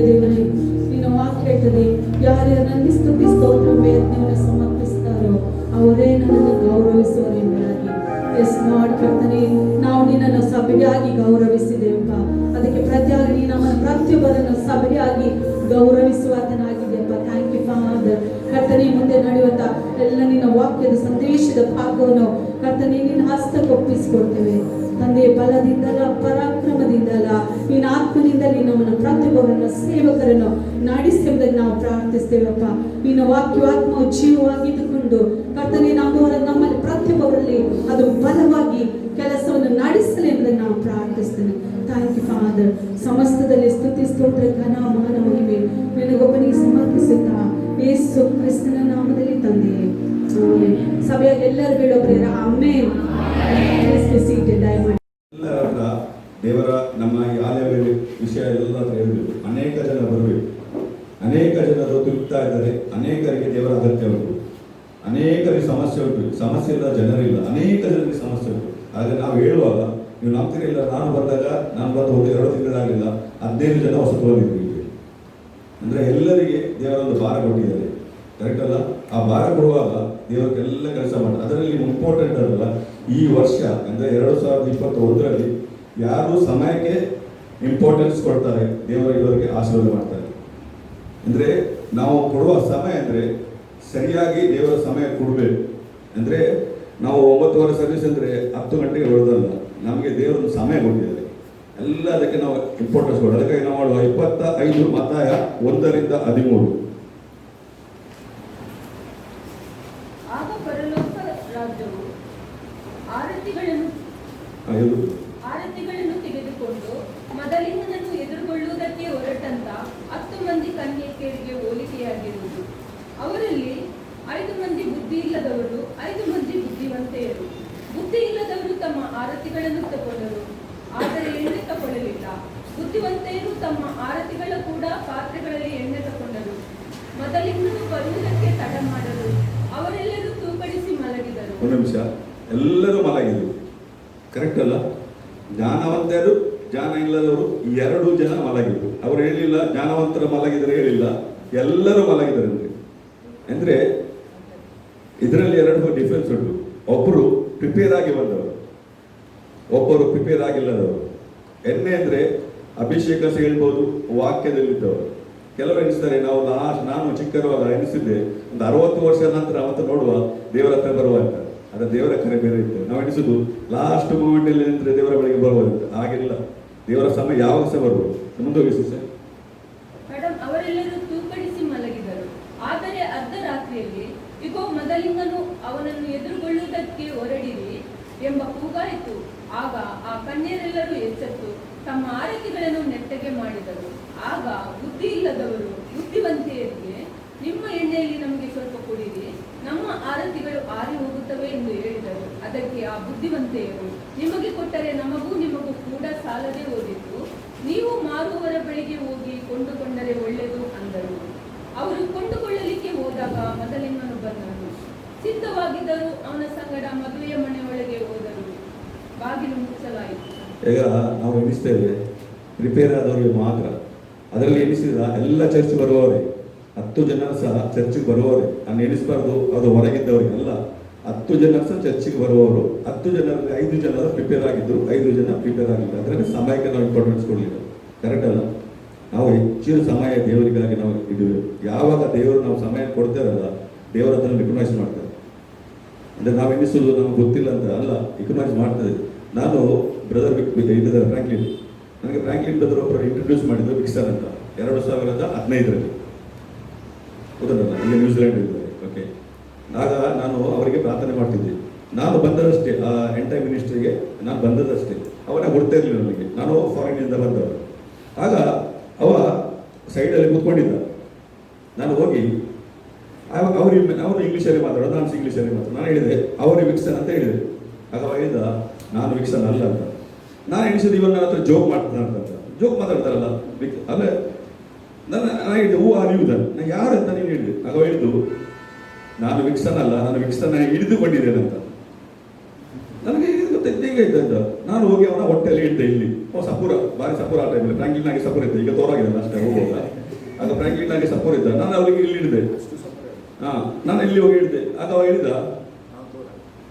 ದೇವರೇ, ನಿನ್ನ ವಾಕ್ಯ ಹೇಳ್ತದೆ, ಯಾರ್ಯಾರು ನನಗೆ ಸ್ತುತಿ ಸ್ತೋತ್ರ ಯಜ್ಞವನ್ನು ಸಮರ್ಪಿಸ್ತಾರೋ ಅವರೇ ನನ್ನನ್ನು ಗೌರವಿಸುವರು ಎಂಬುದಾಗಿ. ಎಸ್ ಲಾರ್ಡ್ ಕರ್ತನೇ, ನಾವು ನಿನ್ನನ್ನು ಸಭೆಯಾಗಿ ಗೌರವಿಸಿದೆವಪ್ಪ. ಅದಕ್ಕೆ ಪ್ರತಿಯಾಗಿ ನೀನು ನಮ್ಮನ್ನು ಪ್ರತಿಯೊಬ್ಬರನ್ನು ಸಭೆಯಾಗಿ ಗೌರವಿಸುವಾತನಾಗಿದೆಯಪ್ಪ. Thank you father. ಕರ್ತನೇ, ಮುಂದೆ ನಡೆಯುವಂತ ಎಲ್ಲ ನಿನ್ನ ವಾಕ್ಯದ ಸಂದೇಶದ ಭಾಗವನ್ನು ಕರ್ತನೇ ನಿನ್ನ ಹಸ್ತಕ್ಕೊಪ್ಪಿಸಿಕೊಡ್ತೇವೆ ತಂದೆ. ಬಲದಿಂದಲ್ಲ, ಪರಾಕ್ರಮದಿಂದಲ್ಲ, ನಿನ್ನ ಆತ್ಮನಿಂದಲೇ ನಮ್ಮನ್ನು ಪ್ರತಿಯೊಬ್ಬರನ್ನು ಸೇವಕರನ್ನು ನಡೆಸುವುದಕ್ಕೆ ನಾವು ಪ್ರಾರ್ಥಿಸ್ತೇವಪ್ಪ. ನಿನ್ನ ವಾಕ್ಯವಾತ್ಮವು ಜೀವವಾಗಿದ್ದುಕೊಂಡು ಕರ್ತನೇ ನಮ್ಮಲ್ಲಿ ಪ್ರತಿಯೊಬ್ಬರಲ್ಲಿ ಅದು ಬಲವಾಗಿ ಕೆಲಸವನ್ನು ನಡೆಸಲಿ ಎಂಬುದನ್ನು ನಾವು ಪ್ರಾರ್ಥಿಸ್ತೇನೆ. Thank you father. ಸಮಸ್ತದಲ್ಲಿ ಸ್ತುತಿ ಸ್ತೋತ್ರ ಘನ ಮಾನ ಮಹಿಮೆ ನಿನಗೊಬ್ಬನಿಗೆ ಸಮರ್ಪಿಸುತ್ತಾ ಯೇಸು ಕ್ರಿಸ್ತನ ನಾಮದಲ್ಲಿ ತಂದೆ. ಸಭೆಯ ಎಲ್ಲರೂ ಬೇಡೊಬ್ಬರೇ ಆಮೆನ್. ಎಲ್ಲರ ದೇವರ ನಮ್ಮ ಈ ಆಲಯದಲ್ಲಿ ವಿಷಯ ಎಲ್ಲ ಹೇಳಬೇಕು. ಅನೇಕ ಜನ ಬರಬೇಕು. ಅನೇಕ ಜನರು ತುರುಕ್ತಾ ಇದ್ದಾರೆ. ಅನೇಕರಿಗೆ ದೇವರ ಅಗತ್ಯ ಉಂಟು. ಅನೇಕರಿಗೆ ಸಮಸ್ಯೆ ಉಂಟು. ಸಮಸ್ಯೆ ಇಲ್ಲ ಜನರಿಲ್ಲ, ಅನೇಕ ಜನರಿಗೆ ಸಮಸ್ಯೆ ಉಂಟು. ಆದರೆ ನಾವು ಹೇಳುವಾಗ ನೀವು ನಂಬ್ತಿರಿಲ್ಲ. ನಾನು ಬಂದಾಗ ನಾನು ಬಂದು 2 ತಿಂಗಳಾಗಲಿಲ್ಲ, 15 ಜನ ಹೊಸತು ಬಂದಿದ್ರು. ಅಂದರೆ ಎಲ್ಲರಿಗೆ ದೇವರೊಂದು ಭಾರ ಕೊಟ್ಟಿದ್ದಾರೆ. ಕರೆಕ್ಟ್ ಅಲ್ಲ? ಆ ಭಾರ ಕೊಡುವಾಗ ದೇವರಿಗೆಲ್ಲ ಕೆಲಸ ಮಾಡ್ತಾರೆ. ಅದರಲ್ಲಿ ಇಂಪಾರ್ಟೆಂಟ್ ಅಲ್ಲ, ಈ ವರ್ಷ ಅಂದರೆ 2021ರಲ್ಲಿ ಯಾರು ಸಮಯಕ್ಕೆ ಇಂಪಾರ್ಟೆನ್ಸ್ ಕೊಡ್ತಾರೆ ಇವರಿಗೆ ಆಶೀರ್ವಾದ ಮಾಡ್ತಾರೆ. ಅಂದರೆ ನಾವು ಕೊಡುವ ಸಮಯ ಅಂದರೆ ಸರಿಯಾಗಿ ದೇವರ ಸಮಯ ಕೊಡಬೇಕು. ಅಂದರೆ ನಾವು 9 ಸರ್ವಿಸ್ ಅಂದರೆ 10 ಗಂಟೆಗೆ ಹೊಡೆದಲ್ಲ, ನಮಗೆ ದೇವರೊಂದು ಸಮಯ ಕೊಟ್ಟಿದ್ದಾರೆ. ಎಲ್ಲ ಅದಕ್ಕೆ ನಾವು ಇಂಪಾರ್ಟೆನ್ಸ್ ಕೊಡೋದು. ಅದಕ್ಕಾಗಿ ನಾವು ಮಾಡುವ 25 ಮತ್ತಾಯ 1-13. ಆರತಿಗಳನ್ನು ತೆಗೆದುಕೊಂಡು ಮೊದಲಿನದನ್ನು ಎದುರುಗೊಳ್ಳುವುದಕ್ಕೆ ಹೊರಟಂತ 10 ಮಂದಿ ಕನ್ಯಕೆಯರಿಗೆ ಹೋಲಿಕೆಯಾಗಿರುವುದು. ಅವರಲ್ಲಿ 5 ಮಂದಿ ಬುದ್ಧಿ ಇಲ್ಲದವರು, 5 ಮಂದಿ ಬುದ್ಧಿವಂತೆಯರು. ಬುದ್ಧಿ ಇಲ್ಲದವರು ತಮ್ಮ ಆರತಿಗಳನ್ನು ತಗೊಂಡರು, ಆದರೆ ಎಣ್ಣೆ ತಗೊಳ್ಳಲಿಲ್ಲ. ಬುದ್ಧಿವಂತೆಯರು ತಮ್ಮ ಆರತಿಗಳ ಕೂಡ ಪಾತ್ರೆಗಳಲ್ಲಿ ಎಣ್ಣೆ ತಗೊಂಡರು. ಮೊದಲಿಂದಲೂ ಬರುವುದಕ್ಕೆ ತಡ ಮಾಡಲು ಅವರೆಲ್ಲರೂ ತೂಕಡಿಸಿ ಮಲಗಿದರು. ಒಂದು ನಿಮಿಷ, ಎಲ್ಲರೂ ಮಲಗಿದರು. ಕರೆಕ್ಟ್ ಅಲ್ಲ? ಜ್ಞಾನವಂತರು, ಜ್ಞಾನ ಇಲ್ಲದವರು 2 ಜನ ಮಲಗಿದ್ರು. ಅವರು ಹೇಳಿಲ್ಲ ಜ್ಞಾನವಂತರ ಮಲಗಿದರೆ, ಹೇಳಿಲ್ಲ ಎಲ್ಲರೂ ಮಲಗಿದ್ದಾರೆ. ಅಂದರೆ ಇದರಲ್ಲಿ 2 ಡಿಫ್ರೆನ್ಸ್ ಉಂಟು. ಒಬ್ಬರು ಪ್ರಿಪೇರ್ ಆಗಿ ಬಂದವರು, ಒಬ್ಬರು ಪ್ರಿಪೇರ್ ಆಗಿಲ್ಲದವರು. ಎಣ್ಣೆ ಅಂದರೆ ಅಭಿಷೇಕ ಸಹ ಹೇಳ್ಬೋದು, ವಾಕ್ಯದಲ್ಲಿದ್ದವರು. ಕೆಲವರು ಎಣಿಸ್ತಾರೆ, ನಾನು ಚಿಕ್ಕರುವಾಗ ಎಣಿಸಿದ್ದೆ ಒಂದು 60 ವರ್ಷ ನಂತರ ಅವತ್ತು ನೋಡುವ ದೇವರ ಹತ್ರ ಬರುವ ಅಂತ. ಆದರೆ ದೇವರ ಕರೆ ಬೇರೆ ಇತ್ತು. ನಾವು ಎಣಿಸೋದು ಲಾಸ್ಟ್ ಮೂಮೆಂಟಲ್ಲಿ ನಿಂತರೆ ದೇವರ ಬಳಿಗೆ ಬರ್ಬೋದಂತ. ಹಾಗಿಲ್ಲ, ದೇವರ ಸಮಯ ಯಾವಾಗ ಸಹ ಬರ್ಬೋದು. ಮುಂದೋಗಿ ಸರ್. ಮೇಡಮ್, ಅವರೆಲ್ಲರೂ ತೂಕಡಿಸಿ ಮಲಗಿದರು. ಆದರೆ ಅರ್ಧರಾತ್ರಿಯಲ್ಲಿ ಇಗೋ ಮೊದಲಿಂಗನು ಅವನನ್ನು ಎದುರುಗೊಳ್ಳುವುದಕ್ಕೆ ಹೊರಡಿರಿ ಎಂಬ ಕೂಗಾಯಿತು. ಆಗ ಆ ಕನ್ಯರೆಲ್ಲರೂ ಎಚ್ಚೆತ್ತು ತಮ್ಮ ಆರತಿಗಳನ್ನು ನೆಟ್ಟಗೆ ಮಾಡಿದರು. ಆಗ ಬುದ್ಧಿ ಇಲ್ಲದವರು ಬುದ್ಧಿವಂತೆಯರಿಗೆ, ನಿಮ್ಮ ಎಣ್ಣೆಯಲ್ಲಿ ನಮಗೆ ಸ್ವಲ್ಪ ಕೊಡಿರಿ, ನಮ್ಮ ಆರತಿಗಳು ಆರಿ ಹೋಗುತ್ತವೆ ಎಂದು ಹೇಳಿದರು. ಅದಕ್ಕೆ ಆ ಬುದ್ಧಿವಂತೆಯರು, ನಿಮಗೆ ಕೊಟ್ಟರೆ ನಮಗೂ ನಿಮಗೂ ಕೂಡ ಸಾಲದೆ ಹೋದಿತ್ತು. ನೀವು ಮಾರುವವರ ಬಳಿಗೆ ಹೋಗಿ ಕೊಂಡುಕೊಂಡರೆ ಒಳ್ಳೆಯದು ಅಂದರು. ಅವರು ಕೊಂಡುಕೊಳ್ಳಲಿಕ್ಕೆ ಹೋದಾಗ ಮೊದಲಿಂಗನು ಬಂದನು. ಸಿದ್ಧವಾಗಿದ್ದರು. ಅವನ ಸಂಗಡ ಮದುವೆಯ ಮನೆಯೊಳಗೆ ಹೋದರು. ಬಾಗಿಲು ಮುಚ್ಚಲಾಯಿತು. ಈಗ ನಾವು ಎಣಿಸ್ತೇವೆ ಪ್ರಿಪೇರ್ ಆದವರಿಗೆ ಮಾತ್ರ. ಅದರಲ್ಲಿ ಎಣಿಸಿದ ಎಲ್ಲ ಚರ್ಚ್ ಬರುವವರೇ, 10 ಜನ ಸಹ ಚರ್ಚಿಗೆ ಬರುವವರೇ. ನಾನು ಎಣಿಸಬಾರ್ದು ಅದು ಹೊರಗಿದ್ದವರಿಗೆ ಅಲ್ಲ. 10 ಜನ ಸಹ ಚರ್ಚಿಗೆ ಬರುವವರು. 10 ಜನರಲ್ಲಿ 5 ಜನ ಪ್ರಿಪೇರ್ ಆಗಿದ್ದರು, 5 ಜನ ಪ್ರಿಪೇರ್ ಆಗಿಲ್ಲ. ಅದರಲ್ಲಿ ಸಮಯಕ್ಕೆ ನಾವು ಇಂಪಾರ್ಟೆನ್ಸ್ ಕೊಡಲಿಲ್ಲ. ಕರೆಕ್ಟ್ ಅಲ್ಲ? ನಾವು ಹೆಚ್ಚಿನ ಸಮಯ ದೇವರಿಗಾಗಿ ನಾವು ಇಡುವೆ. ಯಾವಾಗ ದೇವರು ನಾವು ಸಮಯ ಕೊಡ್ತೇವಲ್ಲ, ದೇವರ ಅದನ್ನು ರಿಕಗ್ನೈಸ್ ಮಾಡ್ತಾರೆ. ಅಂದರೆ ನಾವು ಎಣಿಸೋದು ನಮ್ಗೆ ಗೊತ್ತಿಲ್ಲ ಅಂತ ಅಲ್ಲ, ರಿಕಗ್ನೈಸ್ ಮಾಡ್ತದೆ. ನಾನು ಬ್ರದರ್ ಇಟ್ಟಿದ್ದಾರೆ ಫ್ರ್ಯಾಂಕ್ಲಿನ್. ನನಗೆ ಫ್ರ್ಯಾಂಕ್ಲಿನ್ ಬ್ರದರ್ ಒಬ್ಬರು ಇಂಟ್ರೊಡ್ಯೂಸ್ ಮಾಡಿದ್ರು, ವಿಕ್ಸನ್ ಅಂತ, 2015ರಲ್ಲಿ. ಗೊತ್ತಲ್ಲ, ಈಗ ನ್ಯೂಜಿಲೆಂಡ್ ಇದ್ದಾರೆ. ಓಕೆ, ಆಗ ನಾನು ಅವರಿಗೆ ಪ್ರಾರ್ಥನೆ ಮಾಡ್ತಿದ್ದೆ. ನಾನು ಬಂದದಷ್ಟೇ, ಆ ಎಂಟೈರ್ ಮಿನಿಸ್ಟ್ರಿಗೆ ನಾನು ಬಂದದಷ್ಟೇ. ಅವನ ಗೊತ್ತೇ ಇರಲಿಲ್ಲ ನನಗೆ, ನಾನು ಫಾರಿನ್ನಿಂದ ಬಂದವರು. ಆಗ ಅವ ಸೈಡಲ್ಲಿ ಕೂತ್ಕೊಂಡಿದ್ದ. ನಾನು ಹೋಗಿ ಅವರು ಇಂಗ್ಲೀಷಲ್ಲಿ ಮಾತಾಡೋದು, ನಾನು ಇಂಗ್ಲೀಷಲ್ಲಿ ಮಾತಾಡೋದು. ನಾನು ಹೇಳಿದೆ ಅವರು ವಿಕ್ಸನ್ ಅಂತ ಹೇಳಿದೆ. ಆಗ ಅವ ಹೇಳಿದ, ನಾನು ವಿಕ್ಸನ್ ಅಲ್ಲ ಅಂತ. ನಾನು ಎಣಿಸಿದ ಇವನ್ನ ನನ್ನ ಹತ್ರ ಜೋಕ್ ಮಾಡ್ತಾನೆ ಅಂತ. ಜೋಕ್ ಮಾತಾಡ್ತಾರಲ್ಲ ಅಲ್ಲ. ನಾನು ಹೇಳಿದೆ, ಹೂ ಆ ನೀವು ನಾನು ಯಾರಂತ ನೀನು ಹೇಳಿದೆ. ಆಗ ಹೇಳಿದ್ದು, ನಾನು ವಿಕ್ಸನ್ ಅಲ್ಲ, ನಾನು ವಿಕ್ಸನ್ ಹಿಡಿದುಕೊಂಡಿದ್ದೇನೆ ಅಂತ. ನನಗೆ ಗೊತ್ತಾಯ್ತು ಹೇಗಾಯ್ತು ಅಂತ. ನಾನು ಹೋಗಿ ಅವನ ಹೊಟ್ಟೆಯಲ್ಲಿ ಇದ್ದೆ ಇಲ್ಲಿ. ಸಪೂರ, ಭಾರಿ ಸಪೂರ ಆ ಟೈಮಲ್ಲಿ. ಫ್ರ್ಯಾಂಕ್ಲಿನ್ ಆಗಿ ಸಪೂರ ಇದ್ದೆ. ಈಗ ತೋರಾಗಿದೆ ಅಷ್ಟೇ, ಹೋಗುವಾಗ ಫ್ರಾಂಕ್ಲಿನ್ ಸಪೋರ್ ಇದ್ದ, ನಾನು ಅವರಿಗೆ ಇಲ್ಲಿ ಹಿಡಿದೆ. ನಾನು ಇಲ್ಲಿ ಹೋಗಿ ಹೇಳಿದೆ. ಆಗ ಅವ ಹೇಳಿದ,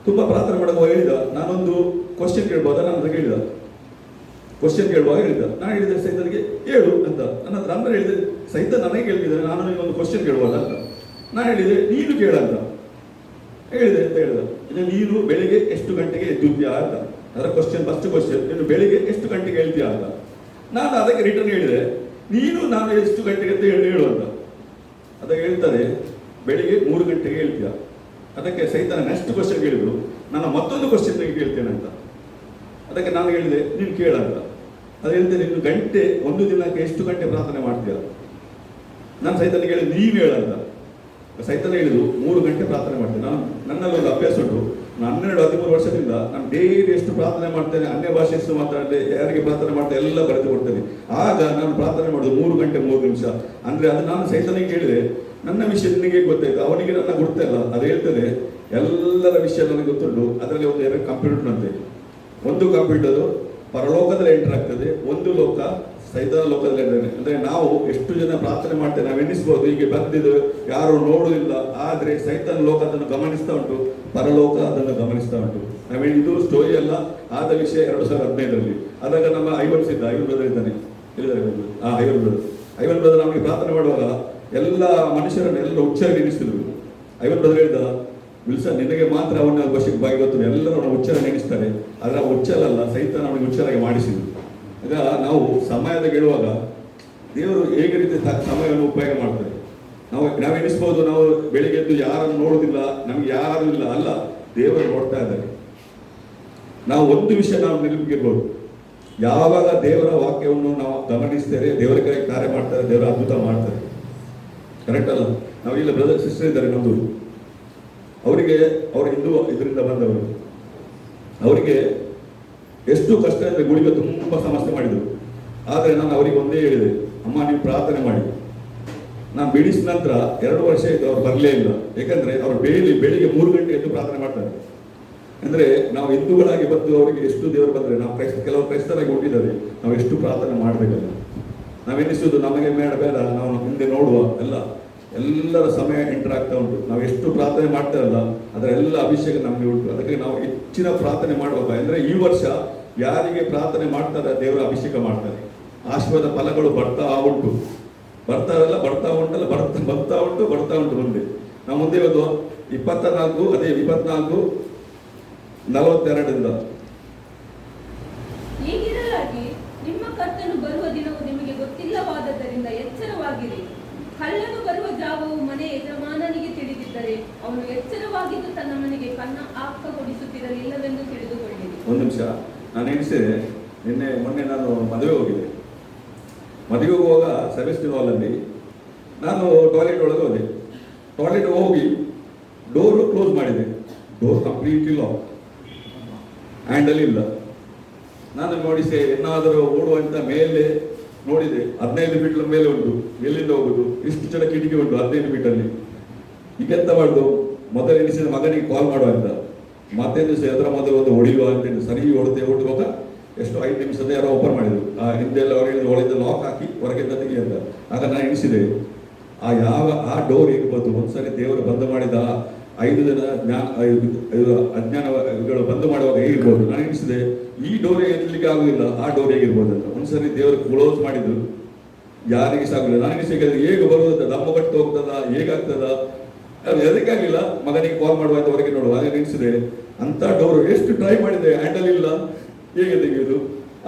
ತುಂಬಾ ಪ್ರಾರ್ಥನೆ ಮಾಡುವಾಗ ಹೇಳಿದ, ನಾನೊಂದು ಕ್ವಶನ್ ಕೇಳ್ಬೋದಾ? ನಾನು ಅದಕ್ಕೆ ಹೇಳಿದ, ಕ್ವಶನ್ ಕೇಳುವಾಗ ಹೇಳಿದ. ನಾನು ಹೇಳಿದೆ ಸೈತನಿಗೆ ಹೇಳು ಅಂತ. ನನ್ನ ಹೇಳಿದೆ, ಸೈತ ನನಗೆ ಕೇಳ್ತಿದ್ದಾನೆ, ನಾನು ಒಂದು ಕ್ವಶನ್ ಕೇಳುವಲ್ಲ ಅಂತ. ನಾನು ಹೇಳಿದೆ, ನೀನು ಕೇಳಂತ ಹೇಳಿದೆ ಅಂತ ಹೇಳಿದ. ನೀನು ಬೆಳಿಗ್ಗೆ ಎಷ್ಟು ಗಂಟೆಗೆ ಎದ್ದುತ್ತೀಯಾ ಅಂತ. ಅದರ ಕ್ವಶನ್, ಫಸ್ಟ್ ಕ್ವಶನ್, ನೀನು ಬೆಳಿಗ್ಗೆ ಎಷ್ಟು ಗಂಟೆಗೆ ಹೇಳ್ತೀಯಾ ಅಂತ. ನಾನು ಅದಕ್ಕೆ ರಿಟರ್ನ್ ಹೇಳಿದೆ, ನೀನು ನಾನು ಎಷ್ಟು ಗಂಟೆಗೆ ಅಂತ ಹೇಳು ಅಂತ. ಅದಕ್ಕೆ ಹೇಳ್ತಾರೆ, ಬೆಳಿಗ್ಗೆ 3 ಗಂಟೆಗೆ ಹೇಳ್ತೀಯಾ. ಅದಕ್ಕೆ ಸೈತನ ನೆಕ್ಸ್ಟ್ ಕ್ವಶನ್ ಕೇಳಿದ್ರು, ನಾನು ಮತ್ತೊಂದು ಕ್ವಶನ್ ಕೇಳ್ತೇನೆ ಅಂತ. ಅದಕ್ಕೆ ನಾನು ಹೇಳಿದೆ, ನೀನು ಕೇಳಂತ. ಅದು ಹೇಳ್ತೇನೆ, ನೀನು ಗಂಟೆ ಒಂದು ದಿನಕ್ಕೆ ಎಷ್ಟು ಗಂಟೆ ಪ್ರಾರ್ಥನೆ ಮಾಡ್ತೀಯ? ನಾನು ಸೈತನಿಗೆ ಹೇಳಿದೆ, ನೀನು ಹೇಳಂತ. ಸೈತನ ಹೇಳಿದ್ರು, 3 ಗಂಟೆ ಪ್ರಾರ್ಥನೆ ಮಾಡ್ತೇನೆ. ನಾನು ನನ್ನಲ್ಲಿ ಒಂದು ಅಭ್ಯಾಸ ಉಂಟು, ನಾನು 12-13 ವರ್ಷದಿಂದ ನಾನು ಡೈಲಿ ಎಷ್ಟು ಪ್ರಾರ್ಥನೆ ಮಾಡ್ತೇನೆ, ಅನ್ಯ ಭಾಷೆ ಎಷ್ಟು ಮಾತಾಡಿದೆ, ಯಾರಿಗೆ ಪ್ರಾರ್ಥನೆ ಮಾಡ್ತೇನೆ ಎಲ್ಲ ಬರೆದು ಕೊಡ್ತೇನೆ. ಆಗ ನಾನು ಪ್ರಾರ್ಥನೆ ಮಾಡೋದು 3 ಗಂಟೆ 3 ನಿಮಿಷ. ಅಂದರೆ ಅದು ನಾನು ಸೈತನಿಗೆ ಹೇಳಿದೆ, ನನ್ನ ವಿಷಯ ನಿನಗೆ ಗೊತ್ತಾಯ್ತು, ಅವನಿಗೆ ನನ್ನ ಗೊತ್ತಿಲ್ಲ. ಅದು ಹೇಳ್ತದೆ, ಎಲ್ಲರ ವಿಷಯ ನನಗೆ ಗೊತ್ತುಂಟು. ಅದರಲ್ಲಿ ಒಂದು 2 ಕಂಪ್ಯೂಟರ್ ಅಂತೆ. ಒಂದು ಕಂಪ್ಯೂಟರ್ ಪರಲೋಕದಲ್ಲಿ ಎಂಟರ್ ಆಗ್ತದೆ, ಒಂದು ಲೋಕ ಸೈತಾನ ಲೋಕದಲ್ಲಿ ಎಂಟರ್. ಅಂದರೆ ನಾವು ಎಷ್ಟು ಜನ ಪ್ರಾರ್ಥನೆ ಮಾಡ್ತೇವೆ ನಾವು ಎಣಿಸ್ಬೋದು, ಹೀಗೆ ಬಂದಿದ್ದು ಯಾರು ನೋಡುವುದಿಲ್ಲ. ಆದರೆ ಸೈತಾನ ಲೋಕ ಅದನ್ನು ಗಮನಿಸ್ತಾ ಉಂಟು, ಪರಲೋಕ ಅದನ್ನು ಗಮನಿಸ್ತಾ ಉಂಟು. ಇದು ಸ್ಟೋರಿ ಅಲ್ಲ, ಆದ ವಿಷಯ 2015ರಲ್ಲಿ. ಅದಾಗ ನಮ್ಮ ಐವನ್ ಬ್ರದರ್ ಇದ್ದಾನೆ, ಐವನ್ ಬ್ರದರ್ ನಮಗೆ ಪ್ರಾರ್ಥನೆ ಮಾಡುವಾಗ ಎಲ್ಲ ಮನುಷ್ಯರನ್ನು ಎಲ್ಲ ಉಚ್ಚಾರಣೆ ಎಣಿಸ್ತಿದ್ರು. ಐವನ್ ಬ್ರದರ್ ಹೇಳಿದ, ವಿಲ್ಸನ್ ನಿನಗೆ ಮಾತ್ರ ಅವನ ಭಾಷೆಗೆ ಬಾಯಿ ಗೊತ್ತು, ಎಲ್ಲರೂ ಅವನ ಉಚ್ಚಾರ ಎಣಿಸ್ತಾರೆ, ಆದರೆ ಅವ ಉಚ್ಚಾರ ಅಲ್ಲ, ಸೈತಾನ ಅವನಿಗೆ ಉಚ್ಚಾರಕ್ಕೆ ಮಾಡಿಸಿದ್ರು. ಈಗ ನಾವು ಸಮಯದ ಹೇಳುವಾಗ ದೇವರು ಹೇಗೆ ರೀತಿ ಸಮಯವನ್ನು ಉಪಯೋಗ ಮಾಡ್ತಾರೆ. ನಾವು ಎಣಿಸ್ಬೋದು, ನಾವು ಬೆಳಿಗ್ಗೆ ಎದ್ದು ಯಾರನ್ನು ನೋಡುವುದಿಲ್ಲ, ನಮ್ಗೆ ಯಾರು ಇಲ್ಲ, ಅಲ್ಲ, ದೇವರು ನೋಡ್ತಾ ಇದ್ದಾರೆ. ನಾವು ಒಂದು ವಿಷಯ ನಾವು ನೆನಪಿಗಿರ್ಬೋದು, ಯಾವಾಗ ದೇವರ ವಾಕ್ಯವನ್ನು ನಾವು ಗಮನಿಸ್ತೇವೆ, ದೇವರ ಕೈ ಕಾರ್ಯ ಮಾಡ್ತಾರೆ, ದೇವರ ಅದ್ಭುತ ಮಾಡ್ತಾರೆ. ಕರೆಕ್ಟ್ ಅಲ್ಲ? ನಾವು ಇಲ್ಲ ಬ್ರದರ್ ಸಿಸ್ಟರ್ ಇದ್ದಾರೆ ನಮ್ಮದು, ಅವರಿಗೆ ಅವರು ಹಿಂದೂ ಇದರಿಂದ ಬಂದವರು, ಅವರಿಗೆ ಎಷ್ಟು ಕಷ್ಟ ಅಂದರೆ ಗುಳಿಗೆ ತುಂಬ ಸಮಸ್ಯೆ ಮಾಡಿದರು. ಆದರೆ ನಾನು ಅವರಿಗೆ ಒಂದೇ ಹೇಳಿದೆ, ಅಮ್ಮ ನೀವು ಪ್ರಾರ್ಥನೆ ಮಾಡಿ. ನಾನು ಬಿಡಿಸಿದ ನಂತರ 2 ವರ್ಷ ಆಯಿತು, ಅವ್ರು ಬರಲೇ ಇಲ್ಲ. ಯಾಕಂದರೆ ಅವರು ಬೆಳಿಗ್ಗೆ 3 ಗಂಟೆ ಎದ್ದು ಪ್ರಾರ್ಥನೆ ಮಾಡ್ತಾರೆ. ಅಂದರೆ ನಾವು ಹಿಂದೂಗಳಾಗಿ ಬಂದು ಅವರಿಗೆ ಎಷ್ಟು ದೇವರು ಬಂದರೆ, ನಾವು ಕೆಲವು ಕ್ರೈಸ್ತರಾಗಿ ಹುಟ್ಟಿದ್ದಾರೆ, ನಾವು ಎಷ್ಟು ಪ್ರಾರ್ಥನೆ ಮಾಡಬೇಕಲ್ಲ. ನಾವೆನಿಸೋದು ನಮಗೆ ಬೇಡ, ನಾವು ಹಿಂದೆ ನೋಡುವ ಎಲ್ಲರ ಸಮಯ ಎಂಟರ್ ಆಗ್ತಾ ಉಂಟು. ನಾವು ಎಷ್ಟು ಪ್ರಾರ್ಥನೆ ಮಾಡ್ತಾರಲ್ಲ, ಅದರ ಎಲ್ಲ ಅಭಿಷೇಕ ನಮಗೆ ಉಂಟು. ಅದಕ್ಕೆ ನಾವು ಹೆಚ್ಚಿನ ಪ್ರಾರ್ಥನೆ ಮಾಡುವಾಗ, ಅಂದರೆ ಈ ವರ್ಷ ಯಾರಿಗೆ ಪ್ರಾರ್ಥನೆ ಮಾಡ್ತಾರೆ ದೇವರ ಅಭಿಷೇಕ ಮಾಡ್ತಾರೆ. ಆಶೀರ್ವಾದ ಫಲಗಳು ಬರ್ತಾ ಉಂಟು ಮುಂದೆ. ನಾವು ಮುಂದೆ ಒಂದು 24:42 ಹೀಗಿರಲಾಗಿ ನಿಮ್ಮ ಕರ್ತನು ಬರುವ ದಿನವು ನಿಮಗೆ ಗೊತ್ತಿಲ್ಲವಾದದ್ದರಿಂದ ಎಚ್ಚರವಾಗಿರಿ. ಕಳ್ಳನು ಬರುವ ಜಾವವು ಮನೆ ಯಜಮಾನನಿಗೆ ತಿಳಿದಿದ್ದರೆ ಅವನು ಎಚ್ಚರವಾಗಿದ್ದು ತನ್ನ ಮನೆಗೆ ಕನ್ನ ಹಾಕಗೊಡಿಸುತ್ತಿರಲಿಲ್ಲವೆಂದು ತಿಳಿದುಕೊಳ್ಳಿರಿ. ಒಂದು ನಿಮಿಷ, ನಾನು ಎಣಿಸಿದೆ, ಮೊನ್ನೆ ನಾನು ಮದುವೆ ಹೋಗುವಾಗ ಸೆಬೆಸ್ಟಿನ್ ಹಾಲಲ್ಲಿ ನಾನು ಟಾಯ್ಲೆಟ್ ಒಳಗೆ ಹೋದೆ. ಟಾಯ್ಲೆಟ್ ಹೋಗಿ ಡೋರು ಕ್ಲೋಸ್ ಮಾಡಿದೆ, ಡೋರ್ ಕಂಪ್ಲೀಟ್ಲಿ ಲಾಕ್, ಹ್ಯಾಂಡಲ್ ಇಲ್ಲ. ನಾನು ನೋಡಿಸಿ ಏನಾದರೂ ಓಡುವಂತ ಮೇಲೆ ನೋಡಿದೆ, 15 ಫೀಟ್ ಮೇಲೆ ಉಂಟು, ಎಲ್ಲಿಂದ ಹೋಗುದು, ಇಷ್ಟು ಜನ ಕಿಟಕಿ ಉಂಟು 15 ಫೀಟಲ್ಲಿ. ಈಗೆಂತ ಮಾಡುದು, ಮೊದಲು ಎನಿಸಿದ ಮಗನಿಗೆ ಕಾಲ್ ಮಾಡುವ ಅಂತ, ಮತ್ತೆ ದಿವಸ ಅದರ ಮೊದಲು ಒಂದು ಹೊಡೆಯುವ ಅಂತೇಳಿ ಸರಿ ಹೊಡೆಯುವಾಗ ಎಷ್ಟು 5 ನಿಮಿಷದ ಯಾರೋ ಓಪನ್ ಮಾಡಿದ್ರು. ಆ ಹಿಂದೆಲ್ಲ ಹೊರಗೆ ಒಳಗಿಂದ ಲಾಕ್ ಹಾಕಿ ಹೊರಗಿಂದ ತೆಗಿ ಅಂತ. ಆಗ ನಾನು ಎಣಿಸಿದೆ, ಆ ಡೋರ್ ಇರ್ಬೋದು. ಒಂದ್ಸರಿ ದೇವರು ಬಂದ್ ಮಾಡಿದ 5 ಜನ ಅಜ್ಞಾನಗಳು ಬಂದ್ ಮಾಡುವಾಗ ಹೇಗಿರ್ಬೋದು. ನಾನು ಎಣಿಸಿದೆ, ಈ ಡೋರ್ ಇರ್ಲಿಕ್ಕೆ ಆಗುದಿಲ್ಲ, ಆ ಡೋರ್ ಹೇಗಿರ್ಬೋದು ಅಂತ. ಒಂದ್ಸರಿ ದೇವರು ಕ್ಲೋಸ್ ಮಾಡಿದ್ರು, ಯಾರಿಗೆ ಸಾಗುದಿಲ್ಲ. ನನಗೆ ಸಿಗಲಿಲ್ಲ, ಹೇಗೆ ಬರುವುದಂತ, ದಮ್ಮ ಕಟ್ಟು ಹೋಗ್ತದ, ಹೇಗಾಗ್ತದ, ಅದು ಎದಕ್ಕಾಗಿಲ್ಲ. ಮಗನಿಗೆ ಕಾಲ್ ಮಾಡುವ ಅಂತ ಹೊರಗೆ ನೋಡುವ. ಹಾಗೆ ಎಣಿಸಿದೆ, ಅಂತ ಡೋರ್ ಎಷ್ಟು ಟ್ರೈ ಮಾಡಿದೆ, ಹ್ಯಾಂಡಲ್ ಇಲ್ಲ, ಹೇಗೆ ತೆಗೆಯುವುದು.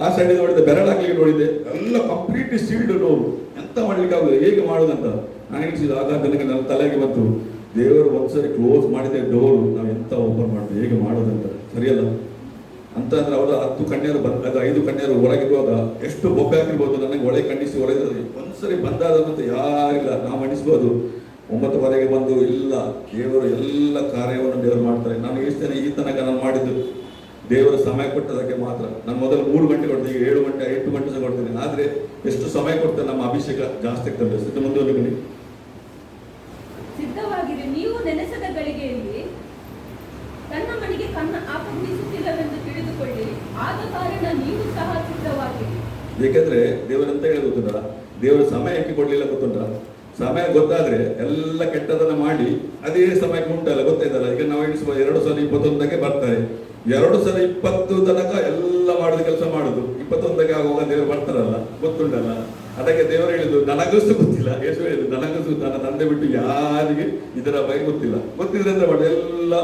ಆ ಸೈಡ್ ನೋಡಿದೆ, ಬೆರಳಾಗ್ಲಿಕ್ಕೆ ನೋಡಿದೆ, ಎಲ್ಲ ಕಂಪ್ಲೀಟ್ ಸೀಲ್ಡ್ ಡೋರು, ಎಂತ ಮಾಡ್ಲಿಕ್ಕೆ ಆಗುದು, ಹೇಗೆ ಮಾಡುದಂತ ನಾನು ಎಣಿಸಿದ. ಆಗ ನನಗೆ ನನ್ನ ತಲೆಗೆ ಬಂತು, ದೇವರು ಒಂದ್ಸರಿ ಕ್ಲೋಸ್ ಮಾಡಿದೆ ಡೋರು, ನಾವು ಎಂತ ಓಪನ್ ಮಾಡಿದೆ, ಹೇಗೆ ಮಾಡೋದಂತ. ಸರಿಯಲ್ಲ ಅಂತ ಅಂದ್ರೆ ಅವರ 10 ಕನ್ಯರು 5 ಕನ್ಯರು ಹೊರಗಿರುವಾಗ ಎಷ್ಟು ಬೊಬ್ಬೆ ಹಾಕಿರ್ಬೋದು. ನನಗೆ ಒಳಗೆ ಖಂಡಿಸಿ ಹೊರಗೆ ಒಂದ್ಸರಿ ಬಂದಾದ ಮತ್ತೆ ಯಾರಿಲ್ಲ. ನಾವು ಅನಿಸ್ಬೋದು 9 ಬಂದು ಇಲ್ಲ, ದೇವರು ಎಲ್ಲ ಕಾರ್ಯವನ್ನು ದೇವರು ಮಾಡ್ತಾರೆ. ನಾನು ಎಷ್ಟೇನೆ ಈ ತನಕ ನಾನು ಮಾಡಿದ್ದು ದೇವರ ಸಮಯ ಕೊಟ್ಟದಕ್ಕೆ ಮಾತ್ರ. ನಾನು ಮೊದಲು 3 ಗಂಟೆ ಕೊಡ್ತೀನಿ, ಈಗ 7 ಗಂಟೆ 8 ಗಂಟೆ ಸಹ ಕೊಡ್ತೀನಿ. ಆದರೆ ಎಷ್ಟು ಸಮಯ ಕೊಡ್ತೇನೆ, ನಮ್ಮ ಅಭಿಷೇಕ ಜಾಸ್ತಿ ಆಗ್ತದೆ. ಮುಂದೆ ಸಿದ್ಧವಾಗಿರಿ, ನೀವು ನೆನೆಸದ ಗಳಿಗೆಯಲ್ಲಿ ತನ್ನ ಮನೆಗೆ ಕನ್ನ ಹಾಕಗೊಡಿಸುತ್ತಿಲ್ಲವೆಂದು ತಿಳಿದುಕೊಳ್ಳಿರಿ. ಆದ ಕಾರಣ ನೀವು ಸಹ ಸಿದ್ಧವಾಗಿರಿ. ಏಕೆಂದ್ರೆ ದೇವರಂತ ಹೇಳೋದಿಲ್ಲ, ದೇವರು ಸಮಯಕ್ಕೆ ಕೊಡ್ಲಿಲ್ಲ ಗೊತ್ತುಂಟ. ಸಮಯ ಗೊತ್ತಾದ್ರೆ ಎಲ್ಲ ಕೆಟ್ಟದನ್ನ ಮಾಡಿ ಅದೇ ಸಮಯಕ್ಕೆ ಉಂಟಲ್ಲ, ಗೊತ್ತಾಯ್ತಲ್ಲ. ಈಗ ನಾವು ಎಣಿಸ್ಬೋದು 2021ಕ್ಕೆ ಬರ್ತಾರೆ, 2020 ತನಕ ಎಲ್ಲ ಮಾಡುದು ಕೆಲಸ ಮಾಡುದು, 21ಕ್ಕೆ ಆಗುವಾಗ ದೇವರು ಬರ್ತಾರಲ್ಲ, ಗೊತ್ತುಂಟಲ್ಲ. ಅದಕ್ಕೆ ದೇವರು ಹೇಳಿದ್ದು ನನಗಷ್ಟು ಗೊತ್ತಿಲ್ಲ, ಯೇಸು ಹೇಳಿದ್ದು ನನಗಷ್ಟು ನನ್ನ ತಂದೆ ಬಿಟ್ಟು ಯಾರಿಗೆ ಇದರ ಬಗ್ಗೆ ಗೊತ್ತಿಲ್ಲ. ಗೊತ್ತಿದ್ರೆ ಅಂದ್ರೆ ಮಾಡಿ ಎಲ್ಲ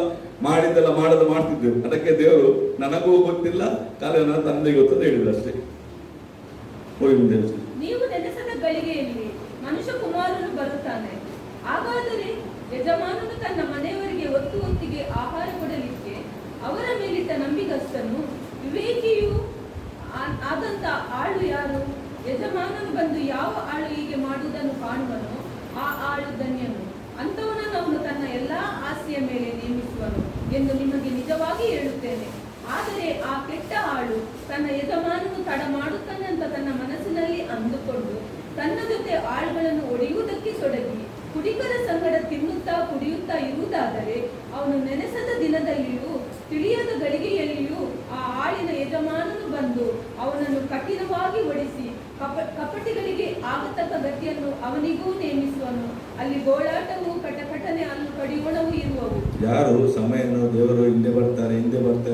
ಮಾಡಿದ್ದೆಲ್ಲ ಮಾಡದು ಮಾಡ್ತಿದ್ದೇವೆ. ಅದಕ್ಕೆ ದೇವರು ನನಗೂ ಗೊತ್ತಿಲ್ಲ, ಕಾಲ ನನ್ನ ತಂದೆಗೆ ಗೊತ್ತಂತ ಹೇಳಿದ್ರು ಅಷ್ಟೇ. ಹೋಗಿ ಮುಂದೆ. ನೀವು ನೆನೆಸದ ಗಳಿಗೆಯಲ್ಲಿ ಮನುಷ್ಯ ಕುಮಾರನು ಬರುತ್ತಾನೆ. ಹಾಗಾದರೆ ಯಜಮಾನನು ತನ್ನ ಮನೆಯವರಿಗೆ ಒತ್ತಿಗೆ ಆಹಾರ ಕೊಡಲಿಕ್ಕೆ ಅವರ ಮೇಲಿಟ್ಟ ನಂಬಿಗಸ್ತನು ವಿವೇಕಿಯೂ ಆದಂತ ಆಳು ಯಾರು? ಯಜಮಾನನು ಬಂದು ಯಾವ ಆಳು ಹೀಗೆ ಮಾಡುವುದನ್ನು ಕಾಣುವನು, ಆ ಆಳು ಧನ್ಯನು. ಅಂಥವನನ್ನು ಅವನು ತನ್ನ ಎಲ್ಲಾ ಆಸ್ತಿಯ ಮೇಲೆ ನೇಮಿಸುವನು ಎಂದು ನಿಮಗೆ ನಿಜವಾಗಿ ಹೇಳುತ್ತೇನೆ. ಆದರೆ ಆ ಕೆಟ್ಟ ಆಳು ತನ್ನ ಯಜಮಾನನು ತಡ ಮಾಡುತ್ತಾನೆ ಅಂತ ತನ್ನ ಮನಸ್ಸಿನಲ್ಲಿ ಅಂದುಕೊಂಡು ತನ್ನ ಜೊತೆ ಆಳುಗಳನ್ನು ಒಡೆಯುವುದಕ್ಕೆ ತೊಡಗಿ ಕುಡಿಕರ ಸಂಗಡ ತಿನ್ನುತ್ತಾ ಕುಡಿಯುತ್ತಾ ಇರುವುದಾದರೆ ಅವನು ನೆನೆಸದ ದಿನದಲ್ಲಿಯೂ ತಿಳಿಯದ ಗಳಿಗೆಯಲ್ಲಿಯೂ ಆ ಆಳಿನ ಯಜಮಾನನು ಬಂದು ಅವನನ್ನು ಕಠಿಣವಾಗಿ ಒಡಿಸಿ ಕಪಟಿಗಳಿಗೆ ಆಗತಕ್ಕ ಗತಿಯನ್ನು ಅವನಿಗೂ ನೇಮಿಸುವನು. ಅಲ್ಲಿ ಗೋಳಾಟವು ಕಟಕಟನೆ ಹಲ್ಲು ಕಡಿಯೋಣವು ಇರುವವು. ಯಾರು ಸಮಯವನ್ನು ದೇವರು ಹಿಂದೆ ಬರ್ತಾರೆ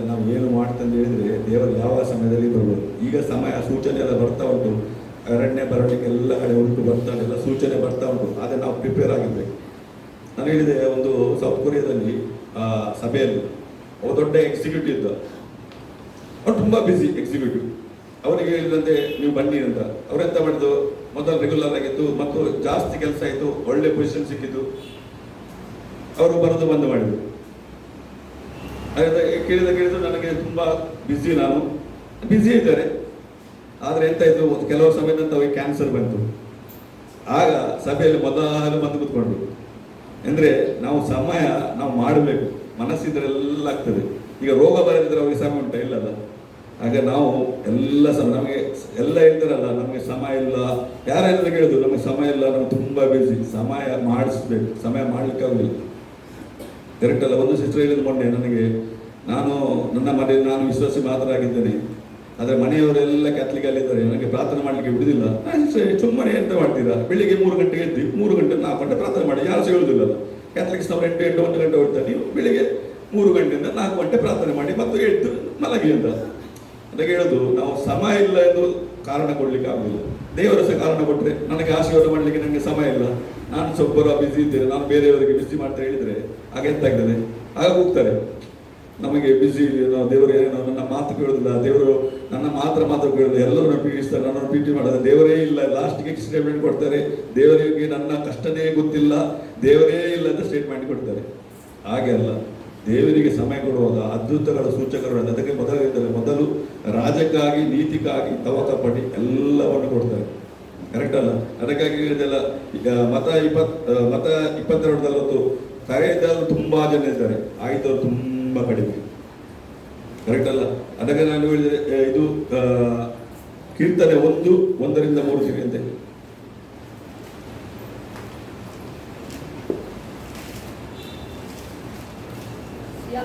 ನಾವು ಏನು ಮಾಡ್ತಂತ ಹೇಳಿದ್ರೆ ದೇವರು ಯಾವ ಸಮಯದಲ್ಲಿ ಬರ್ಬೋದು. ಈಗ ಸಮಯ ಸೂಚನೆ ಎಲ್ಲ ಬರ್ತಾ ಉಂಟು, ಅರಣ್ಯ ಬರಲಿಕ್ಕೆ ಎಲ್ಲ ಕಡೆ ಉಂಟು, ಬರ್ತಾ ಎಲ್ಲ ಸೂಚನೆ ಬರ್ತಾ ಉಂಟು. ಆದರೆ ನಾವು ಪ್ರಿಪೇರ್ ಆಗಿರ್ಬೇಕು. ನಾನು ಹೇಳಿದೆ, ಒಂದು ಸೌತ್ ಕೊರಿಯಾದಲ್ಲಿ ಸಭೆಯಲ್ಲಿ ಒಬ್ಬ ದೊಡ್ಡ ಎಕ್ಸಿಕ್ಯೂಟಿವ್ ಇದ್ದ. ಅವ್ರು ತುಂಬ ಬ್ಯುಸಿ ಎಕ್ಸಿಕ್ಯೂಟಿವ್. ಅವರಿಗೆ ಹೇಳಿದಂತೆ ನೀವು ಬನ್ನಿ ಅಂತ. ಅವರೆಂತ ಮಾಡಿದ್ದು, ಮೊದಲು ರೆಗ್ಯುಲರ್ ಆಗಿತ್ತು ಮತ್ತು ಜಾಸ್ತಿ ಕೆಲಸ ಆಯಿತು, ಒಳ್ಳೆ ಪೊಸಿಷನ್ ಸಿಕ್ಕಿದ್ದು, ಅವರು ಬರೋದು ಬಂದ್ ಮಾಡಿದ್ರು. ಅದೇ ಕೇಳಿದ್ರು ನನಗೆ ತುಂಬ ಬ್ಯುಸಿ, ನಾನು ಬ್ಯುಸಿ ಇದ್ದಾರೆ. ಆದರೆ ಎಂತ ಇತ್ತು, ಕೆಲವು ಸಮಯದಂತ ಅವರಿಗೆ ಕ್ಯಾನ್ಸರ್ ಬಂತು. ಆಗ ಸಭೆಯಲ್ಲಿ ಮೊದಲು ಬಂದು ಕೂತ್ಕೊಂಡು, ಅಂದರೆ ನಾವು ಸಮಯ ನಾವು ಮಾಡಬೇಕು, ಮನಸ್ಸಿದ್ರೆಲ್ಲ ಆಗ್ತದೆ. ಈಗ ರೋಗ ಬರದಿದ್ರೆ ಅವರಿಗೆ ಸಮಯ ಉಂಟ ಇಲ್ಲಲ್ಲ. ಹಾಗೆ ನಾವು ಎಲ್ಲ ನಮಗೆ ಎಲ್ಲ ಹೇಳ್ತಾರಲ್ಲ, ನಮಗೆ ಸಮಯ ಇಲ್ಲ, ಯಾರೆಲ್ಲ ಕೇಳಿದ್ರು ನಮಗೆ ಸಮಯ ಇಲ್ಲ, ನಮ್ಗೆ ತುಂಬ ಬ್ಯುಸಿ. ಸಮಯ ಮಾಡಿಸ್ಬೇಕು, ಸಮಯ ಮಾಡಲಿಕ್ಕಾಗಲಿಲ್ಲ. ಕರೆಕ್ಟ್ ಅಲ್ಲ. ಒಂದು ಸಿಸ್ಟರ್ ಹೇಳಿದ ಮೊನ್ನೆ ನನಗೆ, ನನ್ನ ಮನೆಯಲ್ಲಿ ನಾನು ವಿಶ್ವಾಸಿ ಮಾತ್ರ ಆಗಿದ್ದೇನೆ, ಆದರೆ ಮನೆಯವರೆಲ್ಲ ಕ್ಯಾಥಲಿಕಲ್ಲಿದ್ದಾರೆ, ನನಗೆ ಪ್ರಾರ್ಥನೆ ಮಾಡಲಿಕ್ಕೆ ಬಿಡುದಿಲ್ಲ. ಸುಮ್ಮನೆ ಎಂತ ಮಾಡ್ತೀರಾ, ಬೆಳಿಗ್ಗೆ 3 ಗಂಟೆಗೆ ಎದ್ದು 3 ಗಂಟೆ 4 ಗಂಟೆ ಪ್ರಾರ್ಥನೆ ಮಾಡಿ, ಯಾರು ಹೇಳುದಿಲ್ಲ. ಕ್ಯಾಥಲಿಕ್ಸ್ನವ್ರು 8 1 ಗಂಟೆ ಹೊಡ್ತಾರೆ, ನೀವು ಬೆಳಿಗ್ಗೆ 3 ಗಂಟೆಯಿಂದ 4 ಗಂಟೆ ಪ್ರಾರ್ಥನೆ ಮಾಡಿ ಮತ್ತು ಎದ್ದು ಮಲಗಿ ಅಂತ. ಅದಕ್ಕೆ ಹೇಳೋದು, ನಾವು ಸಮಯ ಇಲ್ಲ ಎಂದು ಕಾರಣ ಕೊಡ್ಲಿಕ್ಕೆ ಆಗುದಿಲ್ಲ. ದೇವರ ಸಹ ಕಾರಣ ಕೊಟ್ಟರೆ, ನನಗೆ ಆಶೀರ್ವಾದ ಮಾಡಲಿಕ್ಕೆ ನನಗೆ ಸಮಯ ಇಲ್ಲ, ನಾನು ಸ್ವಲ್ಪ ಬಿಸಿ ಇದ್ದೇನೆ, ನಾನು ಬೇರೆಯವರಿಗೆ ಬಿಸಿ ಮಾಡ್ತಾ ಹೇಳಿದರೆ ಹಾಗೆ ಎಂತಾಗ್ತದೆ, ಆಗ ಹೋಗ್ತಾರೆ. ನಮಗೆ ಬಿಸಿ, ದೇವರು ಏನೋ ನನ್ನ ಮಾತು ಕೇಳೋದಿಲ್ಲ, ದೇವರು ನನ್ನ ಮಾತು ಕೇಳೋದು, ಎಲ್ಲರನ್ನು ಪೀಡಿಸ್ತಾರೆ, ನನ್ನನ್ನು ಪೀಟಿ ಮಾಡೋದು, ದೇವರೇ ಇಲ್ಲ, ಲಾಸ್ಟ್ಗೆ ಸ್ಟೇಟ್ಮೆಂಟ್ ಕೊಡ್ತಾರೆ, ದೇವರಿಗೆ ನನ್ನ ಕಷ್ಟನೇ ಗೊತ್ತಿಲ್ಲ, ದೇವರೇ ಇಲ್ಲ ಅಂತ ಸ್ಟೇಟ್ಮೆಂಟ್ ಕೊಡ್ತಾರೆ. ಹಾಗೆ ಅಲ್ಲ, ದೇವರಿಗೆ ಸಮಯ ಕೊಡುವಾಗ ಅದ್ಭುತಗಳ ಸೂಚಕಗಳು. ಅದಕ್ಕೆ ಮೊದಲು ರಾಜಕ್ಕಾಗಿ ನೀತಿಗಾಗಿ ತವಕ ಪಡಿ ಎಲ್ಲವನ್ನು ಕೊಡ್ತಾರೆ. ಕರೆಕ್ಟ್ ಅಲ್ಲ. ಅದಕ್ಕಾಗಿ ಹೇಳಿದೆಲ್ಲ. ಈಗ ಮತ 22 ಕರೆದವರು ತುಂಬಾ ಜನ ಇದ್ದಾರೆ, ಆಯ್ದವರು ತುಂಬಾ ಕಡಿಮೆ. ಕರೆಕ್ಟ್ ಅಲ್ಲ. ಅದಕ್ಕೆ ನಾನು ಹೇಳಿದೆ, ಇದು ಕೀರ್ತನೆ 1:1-3 ಸಿಗುತ್ತೆ.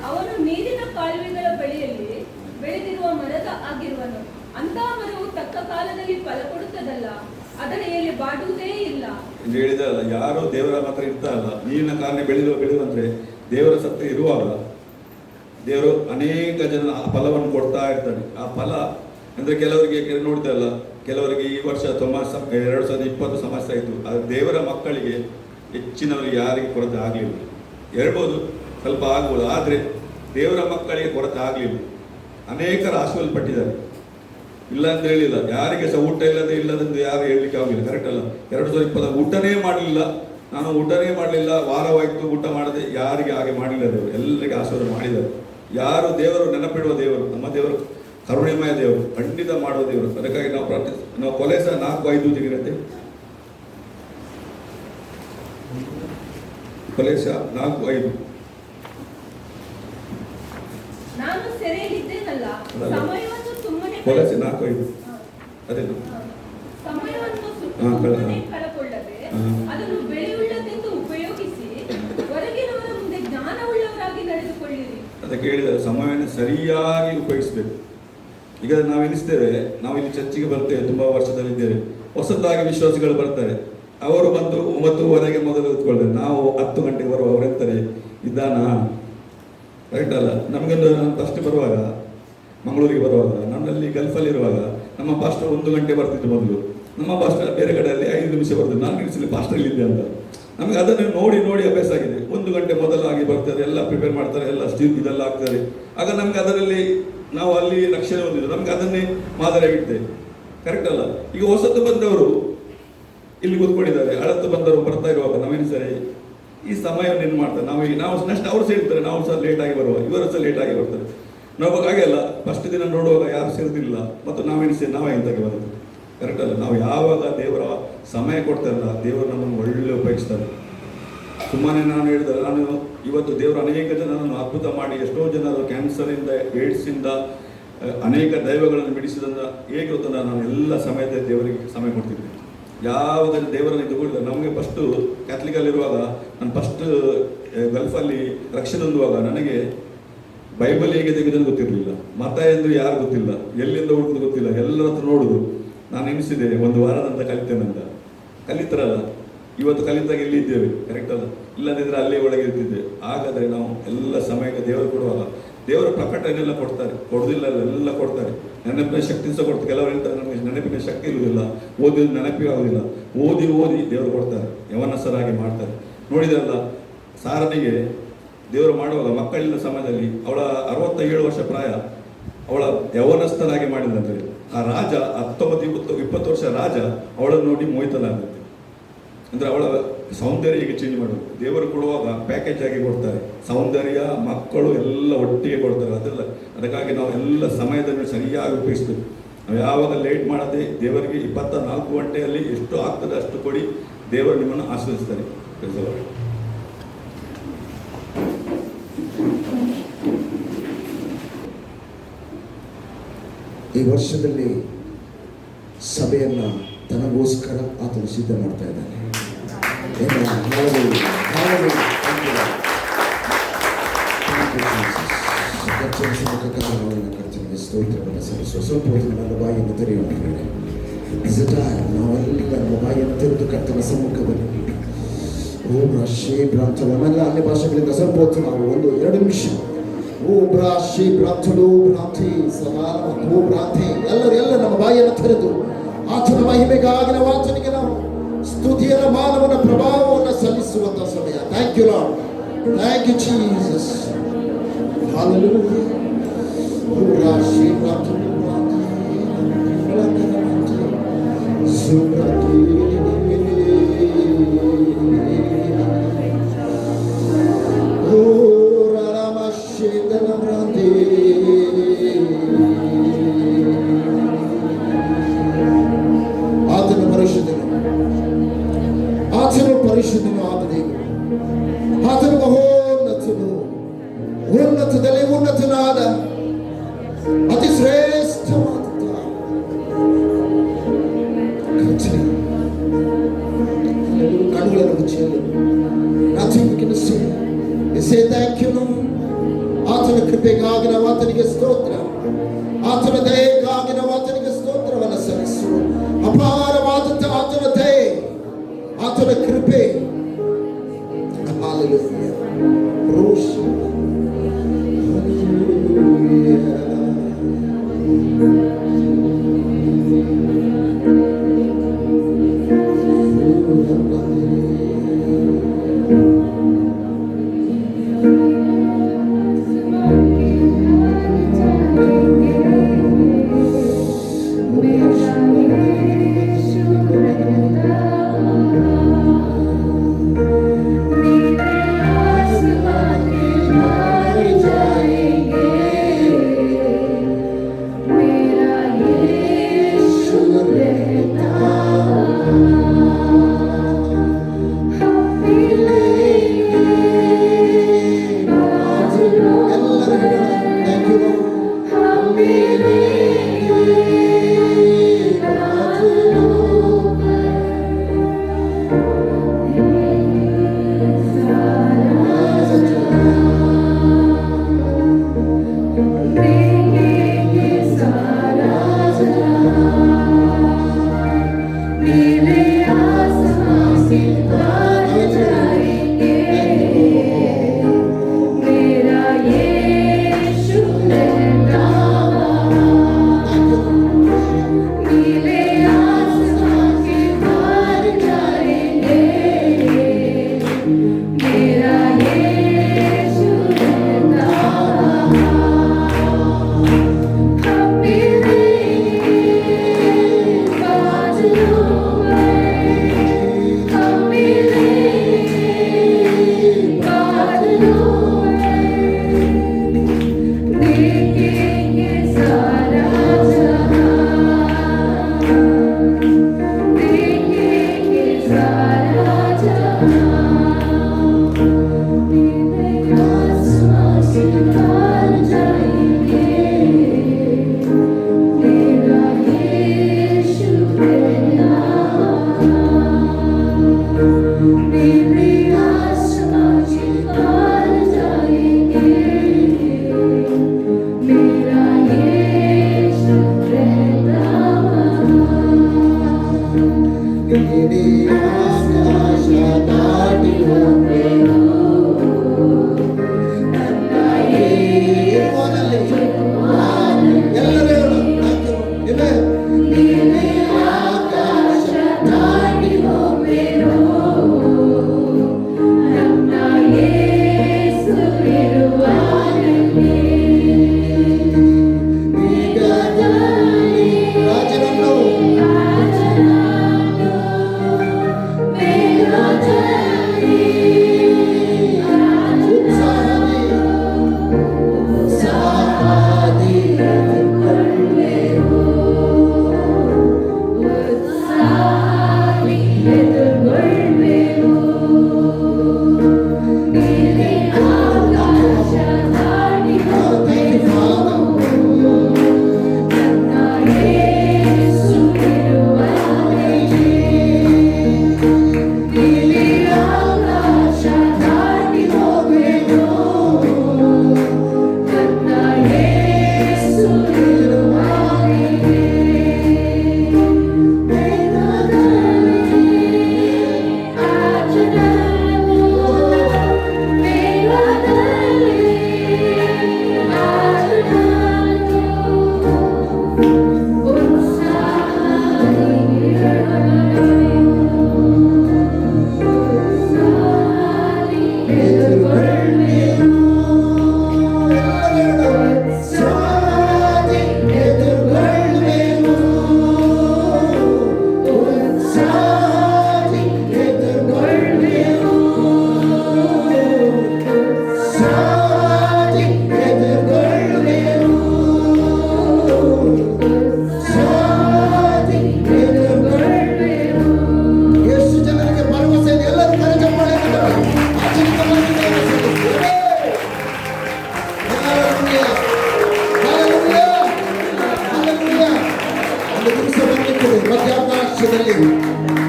ಅವನು ನೀರಿನ ಕಾಲುವೆಗಳ ಬಳಿಯಲ್ಲಿ ಬೆಳೆದಿರುವ ಮರದ ಆಗಿರುವನು. ಅಂತಹ ಮರವು ತಕ್ಕ ಕಾಲದಲ್ಲಿ ಫಲ ಕೊಡುತ್ತದಲ್ಲ, ಅದರಲ್ಲಿ ಬಾಡುವುದೇ ಇಲ್ಲ. ಹೇಳಿದಲ್ಲ, ಯಾರೋ ದೇವರ ಮಾತ್ರ ಇರ್ತಾರಲ್ಲ, ನೀರಿನ ಕಾರಣ ಬೆಳೆಯುವಂದ್ರೆ ದೇವರ ಸತ್ಯ ಇರುವಾಗ ದೇವರು ಅನೇಕ ಜನ ಆ ಫಲವನ್ನು ಕೊಡ್ತಾ ಇರ್ತಾನೆ. ಆ ಫಲ ಅಂದ್ರೆ ಕೆಲವರಿಗೆ ನೋಡ್ತಲ್ಲ, ಕೆಲವರಿಗೆ ಈ ವರ್ಷ 2020 ಸಮಸ್ಯೆ ಆಯಿತು. ಆದರೆ ದೇವರ ಮಕ್ಕಳಿಗೆ ಹೆಚ್ಚಿನವರಿಗೆ ಯಾರಿಗೆ ಕೊರತೆ ಆಗಲಿಲ್ಲ. ಹೇಳ್ಬೋದು, ಸ್ವಲ್ಪ ಆಗ್ಬೋದು, ಆದರೆ ದೇವರ ಮಕ್ಕಳಿಗೆ ಕೊರತೆ ಆಗಲಿಲ್ಲ. ಅನೇಕರು ಆಶೀರ್ವಲ್ಪಟ್ಟಿದ್ದಾರೆ, ಇಲ್ಲ ಅಂತ ಹೇಳಿಲ್ಲ. ಯಾರಿಗೆ ಸಹ ಊಟ ಇಲ್ಲದಂದು ಯಾರು ಹೇಳಲಿಕ್ಕೆ ಆಗಲಿಲ್ಲ. ಕರೆಕ್ಟ್ ಅಲ್ಲ. 2020 ಊಟನೇ ಮಾಡಲಿಲ್ಲ, ನಾನು ಊಟನೇ ಮಾಡಲಿಲ್ಲ, ವಾರವಾಯಿತು ಊಟ ಮಾಡದೆ, ಯಾರಿಗೆ ಹಾಗೆ ಮಾಡಲಿಲ್ಲ. ದೇವರು ಎಲ್ಲರಿಗೆ ಆಶೀರ್ವಾದ ಮಾಡಿದ್ದಾರೆ. ಯಾರು ದೇವರು ನೆನಪಿಡುವ ದೇವರು, ನಮ್ಮ ದೇವರು ಕರುಣೆಮಯ ದೇವರು, ಖಂಡಿತ ಮಾಡುವ ದೇವರು. ಅದಕ್ಕಾಗಿ ನಾವು ನಾವು ಕೊಲೆಸ 4:5 ಸಿಗಿರುತ್ತೆ. ಕೊಲೆಸ 4:5. ನಾನು ಸೆರೆಯಲ್ಲಿದ್ದೇನಲ್ಲ, ಸಮಯವನ್ನು ಸುಮ್ಮನೆ ಕೊಲೆಸ 4:5 ಅದೇ ಸಮಯವನ್ನು ಸುಮ್ಮನೆ ಕಳಕೊಳ್ಳದೆ ಅದನ್ನು ಬೆಳೆಯುಳ್ಳದೆಂದು ಉಪಯೋಗಿಸಿ ಹೊರಗಿನವರ ಮುಂದೆ ಜ್ಞಾನವುಳ್ಳವರಾಗಿ ನಡೆದುಕೊಳ್ಳಿರಿ. ಅದಕ್ಕೆ ಹೇಳಿದರೆ ಸಮಯವನ್ನು ಸರಿಯಾಗಿ ಉಪಯೋಗಿಸಬೇಕು. ಈಗ ನಾವು ಎನಿಸ್ತೇವೆ, ನಾವು ಇಲ್ಲಿ ಚರ್ಚಿಗೆ ಬರ್ತೇವೆ, ತುಂಬ ವರ್ಷದಲ್ಲಿದ್ದೇವೆ, ಹೊಸದಾಗಿ ವಿಶ್ವಾಸಿಗಳು ಬರ್ತಾರೆ. ಅವರು ಬಂದು 9:30 ಮೊದಲು ಕೂತ್ಕೊಳ್ತಾರೆ. ನಾವು 10 ಗಂಟೆಗೆ ಬರುವ ಅವರೆಂತಾರೆ ಇದ್ದಾನಾ, ಕರೆಕ್ಟ್ ಅಲ್ಲ? ನಮಗೊಂದು ಫಸ್ಟ್ ಬರುವಾಗ, ಮಂಗಳೂರಿಗೆ ಬರುವಾಗ, ನನ್ನಲ್ಲಿ ಗಲ್ಫಲ್ಲಿ ಇರುವಾಗ ನಮ್ಮ ಪಾಸ್ಟರ್ 1 ಗಂಟೆ ಬರ್ತಿದ್ದು ಮೊದಲು. ನಮ್ಮ ಪಾಸ್ಟರ್ ಬೇರೆ ಕಡೆಯಲ್ಲಿ 5 ನಿಮಿಷ ಬರ್ತಿದ್ದು. ನಾನು ನಿಲ್ಲಿಸಲಿ ಪಾಸ್ಟರ್ ಇಲ್ಲಿದ್ದೆ ಅಂತ. ನಮಗೆ ಅದನ್ನು ನೋಡಿ ನೋಡಿ ಅಭ್ಯಾಸ ಆಗಿದೆ. 1 ಗಂಟೆ ಮೊದಲಾಗಿ ಬರ್ತಾರೆ, ಎಲ್ಲ ಪ್ರಿಪೇರ್ ಮಾಡ್ತಾರೆ, ಎಲ್ಲ ಸ್ಟೀಲ್ ಇದೆಲ್ಲ ಆಗ್ತಾರೆ. ಆಗ ನಮ್ಗೆ ಅದರಲ್ಲಿ ನಾವು ಅಲ್ಲಿ ರಕ್ಷಣೆ ಹೊಂದಿದ್ದು, ನಮ್ಗೆ ಅದನ್ನೇ ಮಾದರಿಯಾಗಿರ್ತೇವೆ, ಕರೆಕ್ಟ್ ಅಲ್ಲ? ಈಗ ಹೊಸತು ಬಂದವರು ಇಲ್ಲಿ ಕೂತ್ಕೊಂಡಿದ್ದಾರೆ, ಹಳತ್ತು ಬಂದವರು ಬರ್ತಾ ಇರುವಾಗ ನಾವೇನು ಸರಿ ಈ ಸಮಯವನ್ನು ಏನು ಮಾಡ್ತಾರೆ, ನಾವು ನೆಕ್ಸ್ಟ್ ಅವ್ರು ಸೇರ್ತಾರೆ, ನಾವು ಸಹ ಲೇಟಾಗಿ ಬರುವ, ಇವರು ಸಹ ಲೇಟಾಗಿ ಬರ್ತಾರೆ. ನಾವು ಹಾಗೆ ಅಲ್ಲ, ಫಸ್ಟ್ ದಿನ ನೋಡುವಾಗ ಯಾರು ಸೇರಿದಿಲ್ಲ ಮತ್ತು ನಾವೇನು ಸೇರಿ ನಾವೇ ಇಂತಾಗಿ ಬರುತ್ತೆ, ಕರೆಕ್ಟ್ ಅಲ್ಲ? ನಾವು ಯಾವಾಗ ದೇವರ ಸಮಯ ಕೊಡ್ತಾರಲ್ಲ, ದೇವರು ನಮ್ಮನ್ನು ಒಳ್ಳೆ ಉಪಯೋಗಿಸ್ತಾರೆ. ಸುಮ್ಮನೆ ನಾನು ಹೇಳಿದ್ರೆ, ನಾನು ಇವತ್ತು ದೇವರು ಅನೇಕ ಜನರನ್ನು ಅದ್ಭುತ ಮಾಡಿ, ಎಷ್ಟೋ ಜನರು ಕ್ಯಾನ್ಸರಿಂದ, ಏಡ್ಸಿಂದ ಅನೇಕ ದೈವಗಳನ್ನು ಬಿಡಿಸಿದಂತ ಹೇಗೆ ಗೊತ್ತಂದ್ರೆ, ನಾನು ಎಲ್ಲ ಸಮಯದ ದೇವರಿಗೆ ಸಮಯ ಕೊಡ್ತಿದ್ದೆ. ಯಾವಾಗ ದೇವರನ್ನು ಇದ್ದುಕೊಳ್ಳಿಲ್ಲ. ನಮಗೆ ಫಸ್ಟು ಕ್ಯಾಥಲಿಕಲ್ಲಿರುವಾಗ, ನಾನು ಫಸ್ಟ್ ಗಲ್ಫಲ್ಲಿ ರಕ್ಷಣೆ ಹೊಂದುವಾಗ ನನಗೆ ಬೈಬಲ್ ಹೇಗೆ ತೆಗೆದು ಗೊತ್ತಿರಲಿಲ್ಲ, ಮತ ಎಂದು ಯಾರು ಗೊತ್ತಿಲ್ಲ, ಎಲ್ಲಿಂದ ಹುಡುಕೋದು ಗೊತ್ತಿಲ್ಲ, ಎಲ್ಲರ ಹತ್ರ ನೋಡುದು. ನಾನು ಎನಿಸಿದೆ 1 ವಾರದಂತ ಕಲಿತೇನಂತ. ಕಲಿತಾರಲ್ಲ, ಇವತ್ತು ಕಲಿತಾಗ ಎಲ್ಲಿದ್ದೇವೆ, ಕರೆಕ್ಟ್ ಅಲ್ಲ? ಇಲ್ಲದಿದ್ದರೆ ಅಲ್ಲೇ ಒಳಗೆ ಇರ್ತಿದ್ದೆ. ಹಾಗಾದರೆ ನಾವು ಎಲ್ಲ ಸಮಯಕ್ಕೆ ದೇವರು ಕೊಡುವಾಗ ದೇವರ ಪ್ರಕಟಣೆಲ್ಲ ಕೊಡ್ತಾರೆ, ಕೊಡೋದಿಲ್ಲ ಎಲ್ಲ ಕೊಡ್ತಾರೆ. ನೆನಪಿನ ಶಕ್ತಿ ಸಹ ಕೊಡ್ತಾರೆ. ಕೆಲವರು ಹೇಳ್ತಾರೆ ನಮಗೆ ನೆನಪಿನ ಶಕ್ತಿ ಇರುವುದಿಲ್ಲ, ಓದಿದ ನೆನಪಿಗೆ ಆಗುವುದಿಲ್ಲ. ಓದಿ ದೇವರು ಕೊಡ್ತಾರೆ, ಯವನಸ್ಥರಾಗಿ ಮಾಡ್ತಾರೆ. ನೋಡಿದ್ರಲ್ಲ, ಸಾರನಿಗೆ ದೇವರು ಮಾಡುವಾಗ ಮಕ್ಕಳಿನ ಸಮಯದಲ್ಲಿ ಅವಳ 67 ವರ್ಷ ಪ್ರಾಯ, ಅವಳ ಯವನಸ್ಥನಾಗಿ ಮಾಡಿದಂತೆ. ಆ ರಾಜ 19-20 ವರ್ಷ ರಾಜ ಅವಳನ್ನು ನೋಡಿ ಮೋಹಿತನಾಗುತ್ತೆ. ಅಂದರೆ ಅವಳ ಸೌಂದರ್ಯ ಹೇಗೆ ಚೇಂಜ್ ಮಾಡೋದು. ದೇವರು ಕೊಡುವಾಗ ಪ್ಯಾಕೇಜ್ ಆಗಿ ಕೊಡ್ತಾರೆ, ಸೌಂದರ್ಯ, ಮಕ್ಕಳು ಎಲ್ಲ ಒಟ್ಟಿಗೆ ಕೊಡ್ತಾರೆ. ಅದಕ್ಕಾಗಿ ನಾವು ಎಲ್ಲ ಸಮಯದಲ್ಲಿ ಸರಿಯಾಗಿ ಉಪಯೋಗಿಸ್ಬೇಕು. ನಾವು ಯಾವಾಗ ಲೇಟ್ ಮಾಡದೆ ದೇವರಿಗೆ 24 ಗಂಟೆಯಲ್ಲಿ ಎಷ್ಟು ಆಗ್ತದೆ ಅಷ್ಟು ಕೊಡಿ, ದೇವರು ನಿಮ್ಮನ್ನು ಆಶೀರ್ವದಿಸ್ತಾರೆ. ಈ ವರ್ಷದಲ್ಲಿ ಸಭೆಯನ್ನು ತನಗೋಸ್ಕರ ಆತನು ಸಿದ್ಧ ಮಾಡ್ತಾ ಇದ್ದಾನೆ. ಸ್ತೋತ್ರವನ್ನು ಸಲ್ಲಿಸುವ. ಸ್ವಲ್ಪ ಹೊತ್ತು ನನ್ನ ಬಾಯಿಯನ್ನು ತೆರೆಯೋಣ. ನಾವೆಲ್ಲ ನಮ್ಮ ಬಾಯಿಯನ್ನು ತೆರೆದು ಕರ್ತನ ಸಮ್ಮುಖದಲ್ಲಿ ನಮ್ಮೆಲ್ಲ ಅನ್ಯ ಭಾಷೆಗಳಿಂದ ಸ್ವಲ್ಪ ಹೊತ್ತು ನಾವು 1-2 ನಿಮಿಷ ಎಲ್ಲರೂ ನಮ್ಮ ಬಾಯಿಯನ್ನು ತೆರೆದು ಆತನ ಮಹಿಮೆಗಾಗಿ ನಾವು ಆತನಿಗೆ ನಾವು ಸ್ತುತಿಯನ್ನು, ಮಾನವನ ಪ್ರಭಾವವನ್ನು ಸಲ್ಲಿಸುವಂತ ಸಮಯ. Thank you Lord, thank you Jesus, hallelujah. ಆತನು ಪರಿಶುದ್ಧನು, ಆದ ದೇವರು, ಆತನು ಮಹೋನ್ನತನು, ಉನ್ನತದಲ್ಲಿ ಉನ್ನತನಾದ ಅತಿ ಶ್ರೇಷ್ಠವಾದ ಕಣ್ಣುಗಳನ್ನು ಮುಚ್ಚಲು ಥ್ಯಾಂಕ್ ಯು. ಆತನ ಕೃಪೆಗಾಗಿ ನಾವು ಆತನಿಗೆ ಸ್ತೋತ್ರ, ಆತನ ದಯೆಗಾಗಿ ನಾವು ಆತನಿಗೆ ಸ್ತೋತ್ರವನ್ನು ಸಲ್ಲಿಸುವ. ಅಪಾರವಾದಂಥ ಆತನ ದಯೆ, ಆತನ ಕೃಪೆ. ಹಲ್ಲೆಲೂಯಾ.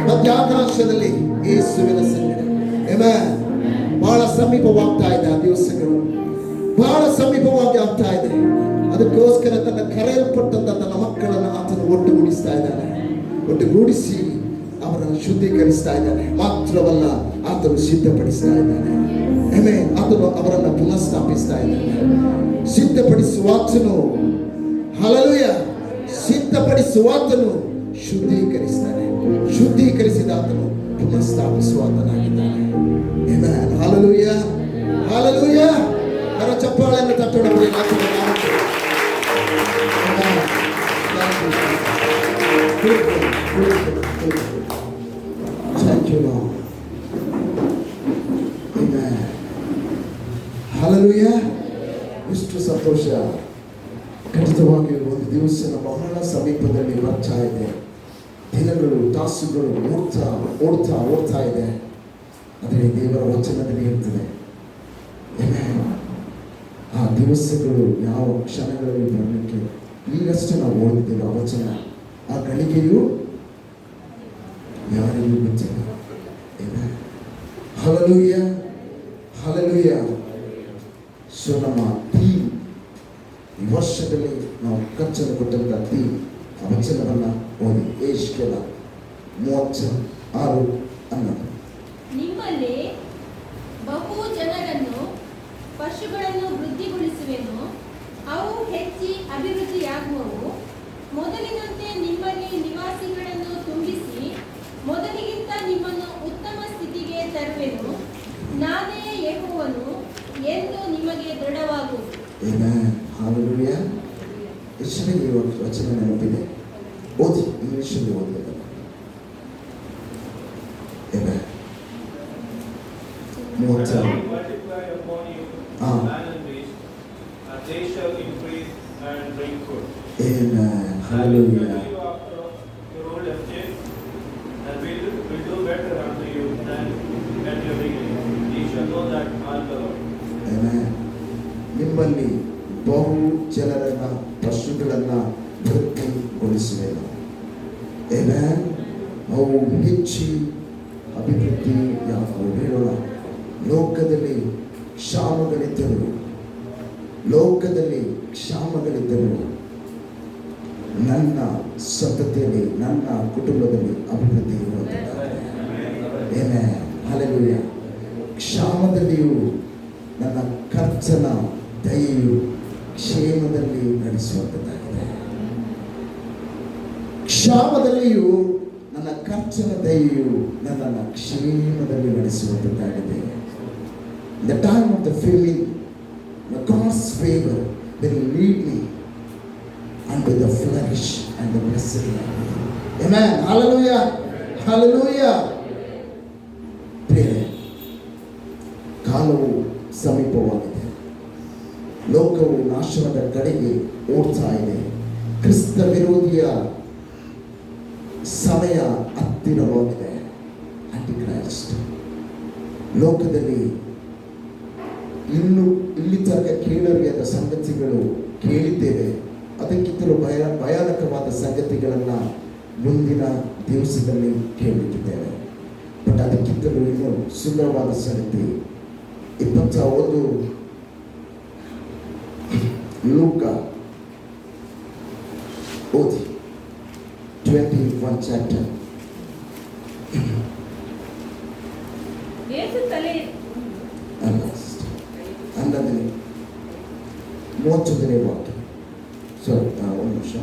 ಮಧ್ಯಾಕಾಶದಲ್ಲಿ ಯೇಸುವಿನ ಸನ್ನಿಧಿ. ಆಮೆನ್. ಬಹಳ ಸಮೀಪವಾಗ್ತಾ ಇದೆ ಆ ದಿವಸಗಳು, ಬಹಳ ಸಮೀಪವಾಗಿ ಆಗ್ತಾ ಇದೆ. ಅದಕ್ಕೋಸ್ಕರ ತನ್ನ ಕರೆಯಲ್ಪಟ್ಟಂತ ತನ್ನ ಮಕ್ಕಳನ್ನು ಆತನು ಒಟ್ಟುಗೂಡಿಸ್ತಾ ಇದ್ದಾನೆ. ಒಟ್ಟುಗೂಡಿಸಿ ಅವರನ್ನು ಶುದ್ಧೀಕರಿಸ್ತಾ ಇದ್ದಾನೆ. ಮಾತ್ರವಲ್ಲ, ಆತನು ಸಿದ್ಧಪಡಿಸ್ತಾ ಇದ್ದಾನೆ. ಆಮೆನ್. ಆತನು ಅವರನ್ನು ಪುನಃಸ್ಥಾಪಿಸ್ತಾ ಇದ್ದಾನೆ. ಸಿದ್ಧಪಡಿಸುವಾತನು, ಹಲ್ಲೆಲೂಯ, ಸಿದ್ಧಪಡಿಸುವಾತನು ಶುದ್ಧೀಕರಿಸ್ತಾನೆ. ಶುದ್ಧೀಕರಿಸಿದ ಆತನು ಪುನಃಸ್ಥಾಪಿಸುವಾತನಾಗಿದ್ದಾನೆ. ಆಮೆನ್. Hallelujah, hallelujah. ಅವರ ಚಪ್ಪಾಳೆಯನ್ನು ತಟ್ಟೋಣ. Thank you, Lord. Amen. Hallelujah. ಎಷ್ಟು ಸಂತೋಷ. ಖಂಡಿತವಾಗಿ ಒಂದು ದಿವಸ ಬಹಳ ಸಮೀಪದಲ್ಲಿ ಬರ್ತಾ ಇದೆ. ದಿನಗಳು, ತಾಸುಗಳು ಓಡ್ತಾ ಇದೆ. ಆದರೆ ದೇವರ ವಚನದಲ್ಲಿ ಇರ್ತದೆ. Amen. ಆ ದಿವಸಗಳು ಯಾವ ಕ್ಷಣಗಳಲ್ಲಿ ಬರಲಿಕ್ಕೆ ಈಗಷ್ಟೇ ನಾವು ಓದಿದ್ದೇವೆ. ಆ ವಚನ, ಆ ಗಳಿಗೆಯು ಯಾರಿಗೂ ಗೊತ್ತಿಲ್ಲ. Amen. Hallelujah. Hallelujah. ಸೊ ನಮ್ಮ ಥೀಮ್ ಈ ವರ್ಷದಲ್ಲಿ ನಾವು ಕಚ್ಚಲು ಕೊಟ್ಟಂತ ಥೀಮ್, ಆ ವಚನವನ್ನು ಓದಿ. ಯೆಶಾಯ 36 ಅನ್ನೋದು, ನಿಮ್ಮಲ್ಲಿ ಬಹು ಜನರನ್ನು ಪಶುಗಳನ್ನು ವೃದ್ಧಿಗೊಳಿಸುವೆನು, ಅವು ಹೆಚ್ಚಿ ಅಭಿವೃದ್ಧಿಯಾಗುವವು. ಮೊದಲಿನಂತೆ ನಿಮ್ಮಲ್ಲಿ ನಿವಾಸಿಗಳನ್ನು ತುಂಬಿಸಿ ಮೊದಲಿಗಿಂತ ನಿಮ್ಮನ್ನು ಉತ್ತಮ ಸ್ಥಿತಿಗೆ ತರುವೆನು. ನಾನೇ ಯೆಹೋವನು ಎಂದು ನಿಮಗೆ ದೃಢವಾಗುವುದು. Amen. Hallelujah. ಯೆಶಾಯನ ಈ ವಚನ ನೆನಪಿದೆ, ಓದಿ. ಇಂಗ್ಲಿಷಲ್ಲಿ ಓದಬೇಕು. Amen. Multiply upon you land and beast, and they shall increase and bring food. Amen. I will Hallelujah. fill you after your old estate, and will do better unto you than at your beginning. Ye shall know that I am the Lord. Amen. ನಿಮ್ಮಲ್ಲಿ ಬಹು ಜನರನ್ನ, ಪಶುಗಳನ್ನ ವೃದ್ಧಿಗೊಳಿಸುವೆನು. Amen. ಅವು ಹೆಚ್ಚಿ ಅಭಿವೃದ್ಧಿ ಪ್ರತಿ ಯಾಕೋ ಹೇಳೋಣ, ಲೋಕದಲ್ಲಿ ಕ್ಷಾಮಗಳಿದ್ದರು, ಲೋಕದಲ್ಲಿ ಕ್ಷಾಮಗಳಿದ್ದರು, ನನ್ನ ಸಂತತಿಯಲ್ಲಿ ನನ್ನ ಕುಟುಂಬದಲ್ಲಿ ಅಭಿವೃದ್ಧಿ ಇರುವಂಥದ್ದಾಗಿದೆ. ಏನೇ ಹಲ್ಲೆಲೂಯ. ಕ್ಷಾಮದಲ್ಲಿಯೂ ನನ್ನ ಕರ್ತನ ದಯೆಯು ಕ್ಷೇಮದಲ್ಲಿ ನಡೆಸುವಂಥದ್ದಾಗಿದೆ. ಕ್ಷಾಮದಲ್ಲಿಯೂ ನನ್ನ ಕರ್ತನ ದಯೆಯು ನನ್ನನ್ನು ಕ್ಷೇಮದಲ್ಲಿ ನಡೆಸುವಂಥದ್ದಾಗಿದೆ. The time of the feeling, the God's favor will lead me unto the flourish and the blessed life. Amen. Hallelujah. Hallelujah. ಪ್ರಿಯರೇ, ಕಾಲವು ಸಮೀಪವಾಗಿದೆ. ಲೋಕವು ನಾಶನದ ಕಡೆಗೆ ಓಡ್ತಾ ಇದೆ. ಕ್ರಿಸ್ತ ವಿರೋಧಿಯ ಸಮಯ ಹತ್ತಿರವಾಗಿದೆ. ಆಂಟಿಕ್ರೈಸ್ಟ್ ಲೋಕದಲ್ಲಿ ಇಲ್ಲಿ ತನಕ ಕೇಳರಿಯಾದ ಸಂಗತಿಗಳು ಕೇಳಿದ್ದೇವೆ. ಅದಕ್ಕಿಂತಲೂ ಭಯಾನಕವಾದ ಸಂಗತಿಗಳನ್ನು ಮುಂದಿನ ದಿವಸದಲ್ಲಿ ಕೇಳಲಿಕ್ಕಿದ್ದೇವೆ. ಬಟ್ ಅದಕ್ಕಿಂತಲೂ ಇನ್ನೂ ಸುಂದರವಾದ ಸಂಗತಿ 21 ಲೂಕ ಓದಿ 21 ಚಾಪ್ಟರ್. ಯೇಸು ತಲೆ 31ನೇ ವಾಕ್ಯ. ಒಂದು ನಿಮಿಷ.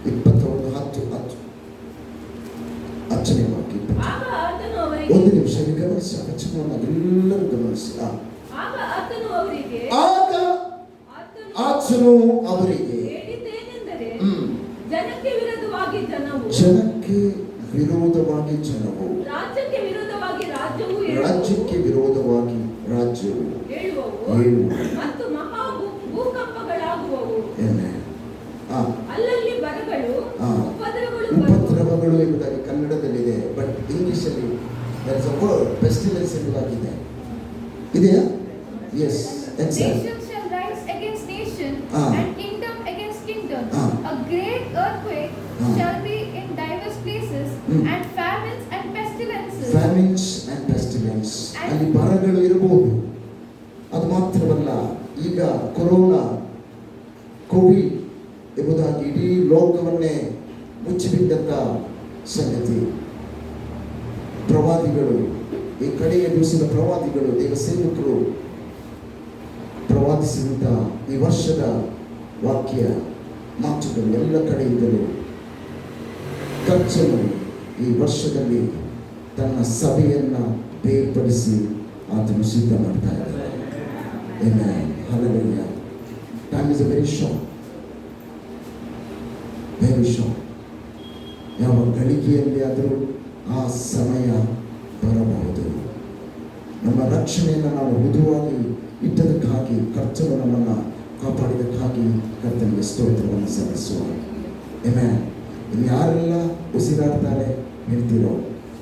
21:10 10ನೇ ವಾಕ್ಯ. ಆಗ ಆತನು ಅವರಿಗೆ, ಒಂದು ನಿಮಿಷ ಗಮನಿಸಿ, ಎಲ್ಲರೂ ಗಮನಿಸಿ. ಆಗ ಆತನು ಅವರಿಗೆ, ಆತನು ಅವರಿಗೆ ಹೇಳಿದ್ದೇನೆಂದರೆ, ಜನಕ್ಕೆ ವಿರೋಧವಾಗಿ ಜನವು, ಜನಕ್ಕೆ ವಿರೋಧವಾಗಿ ಜನವು, ರಾಜ್ಯಕ್ಕೆ ವಿರೋಧವಾಗಿ ರಾಜ್ಯವು ರಾಜ್ಯಕ್ಕೆ ವಿರೋಧವಾಗಿ ರಾಜ್ಯವು ಹೇಳುವವು ಮತ್ತು ಮಹಾ ಭೂಕಂಪಗಳಾಗುವವು. ಅಲ್ಲಲ್ಲಿ ಬರಗಳು, ಉಪದ್ರವಗಳು ಎಂಬುದಾಗಿ ಕನ್ನಡದಲ್ಲಿದೆ. ಬಟ್ ಇಂಗ್ಲಿಷಲ್ಲಿ ಪೆಸ್ಟಿಲೆನ್ಸ್ ಎಂಬುದಾಗಿದೆ. ಇದೆಯಾ? S. Nation shall rise against nation and kingdom against kingdom. A great earthquake shall be in diverse places and famines and pestilences. Famines and pestilence. ಅಲ್ಲಿ ಬರಗಳು ಇರಬಹುದು. ಅದು ಮಾತ್ರವಲ್ಲ, ಈಗ ಕೊರೋನಾ ಕೋವಿಡ್ ಎಂಬುದಾಗಿ ಇಡೀ ಲೋಕವನ್ನೇ ಮುಚ್ಚಿಬಿಟ್ಟಂತ ಸಂಗತಿ. ಪ್ರವಾದಿಗಳು, ಈ ಕಡೆಯ ದಿವಸದ ಪ್ರವಾದಿಗಳು, ದೇವ ಸೇವಕರು ಪ್ರವಾದಿಸಿದಂಥ ಈ ವರ್ಷದ ವಾಕ್ಯ ಮಾತುಗಳು ಎಲ್ಲ ಕಡೆಯಿಂದಲೂ ಕರ್ತನು ಈ ವರ್ಷದಲ್ಲಿ ತನ್ನ ಸಭೆಯನ್ನು ಬೇರ್ಪಡಿಸಿ ಆತನು ಸಿದ್ಧ ಮಾಡ್ತಾ ಇದ್ದಾರೆ. Hallelujah. Time is a very short. Very short. ಯಾವ ಗಳಿಗೆಯಲ್ಲಿ ಆದರೂ ಆ ಸಮಯ ಬರಬಹುದು. ನಮ್ಮ ರಕ್ಷಣೆಯನ್ನು ನಾವು ಮೃದುವಾಗಿ ಇಟ್ಟದಕ್ಕಾಗಿ, ಕರ್ತನು ನಮ್ಮನ್ನು ಕಾಪಾಡಿದಕ್ಕಾಗಿ ಕರ್ತನಿಗೆ ಸ್ತೋತ್ರವನ್ನು ಸಲ್ಲಿಸುವ. ಆಮೆನ್. ಇನ್ನು ಯಾರೆಲ್ಲ ಉಸಿರಾಡ್ತಾರೆ ಹೇಳ್ತೀರೋ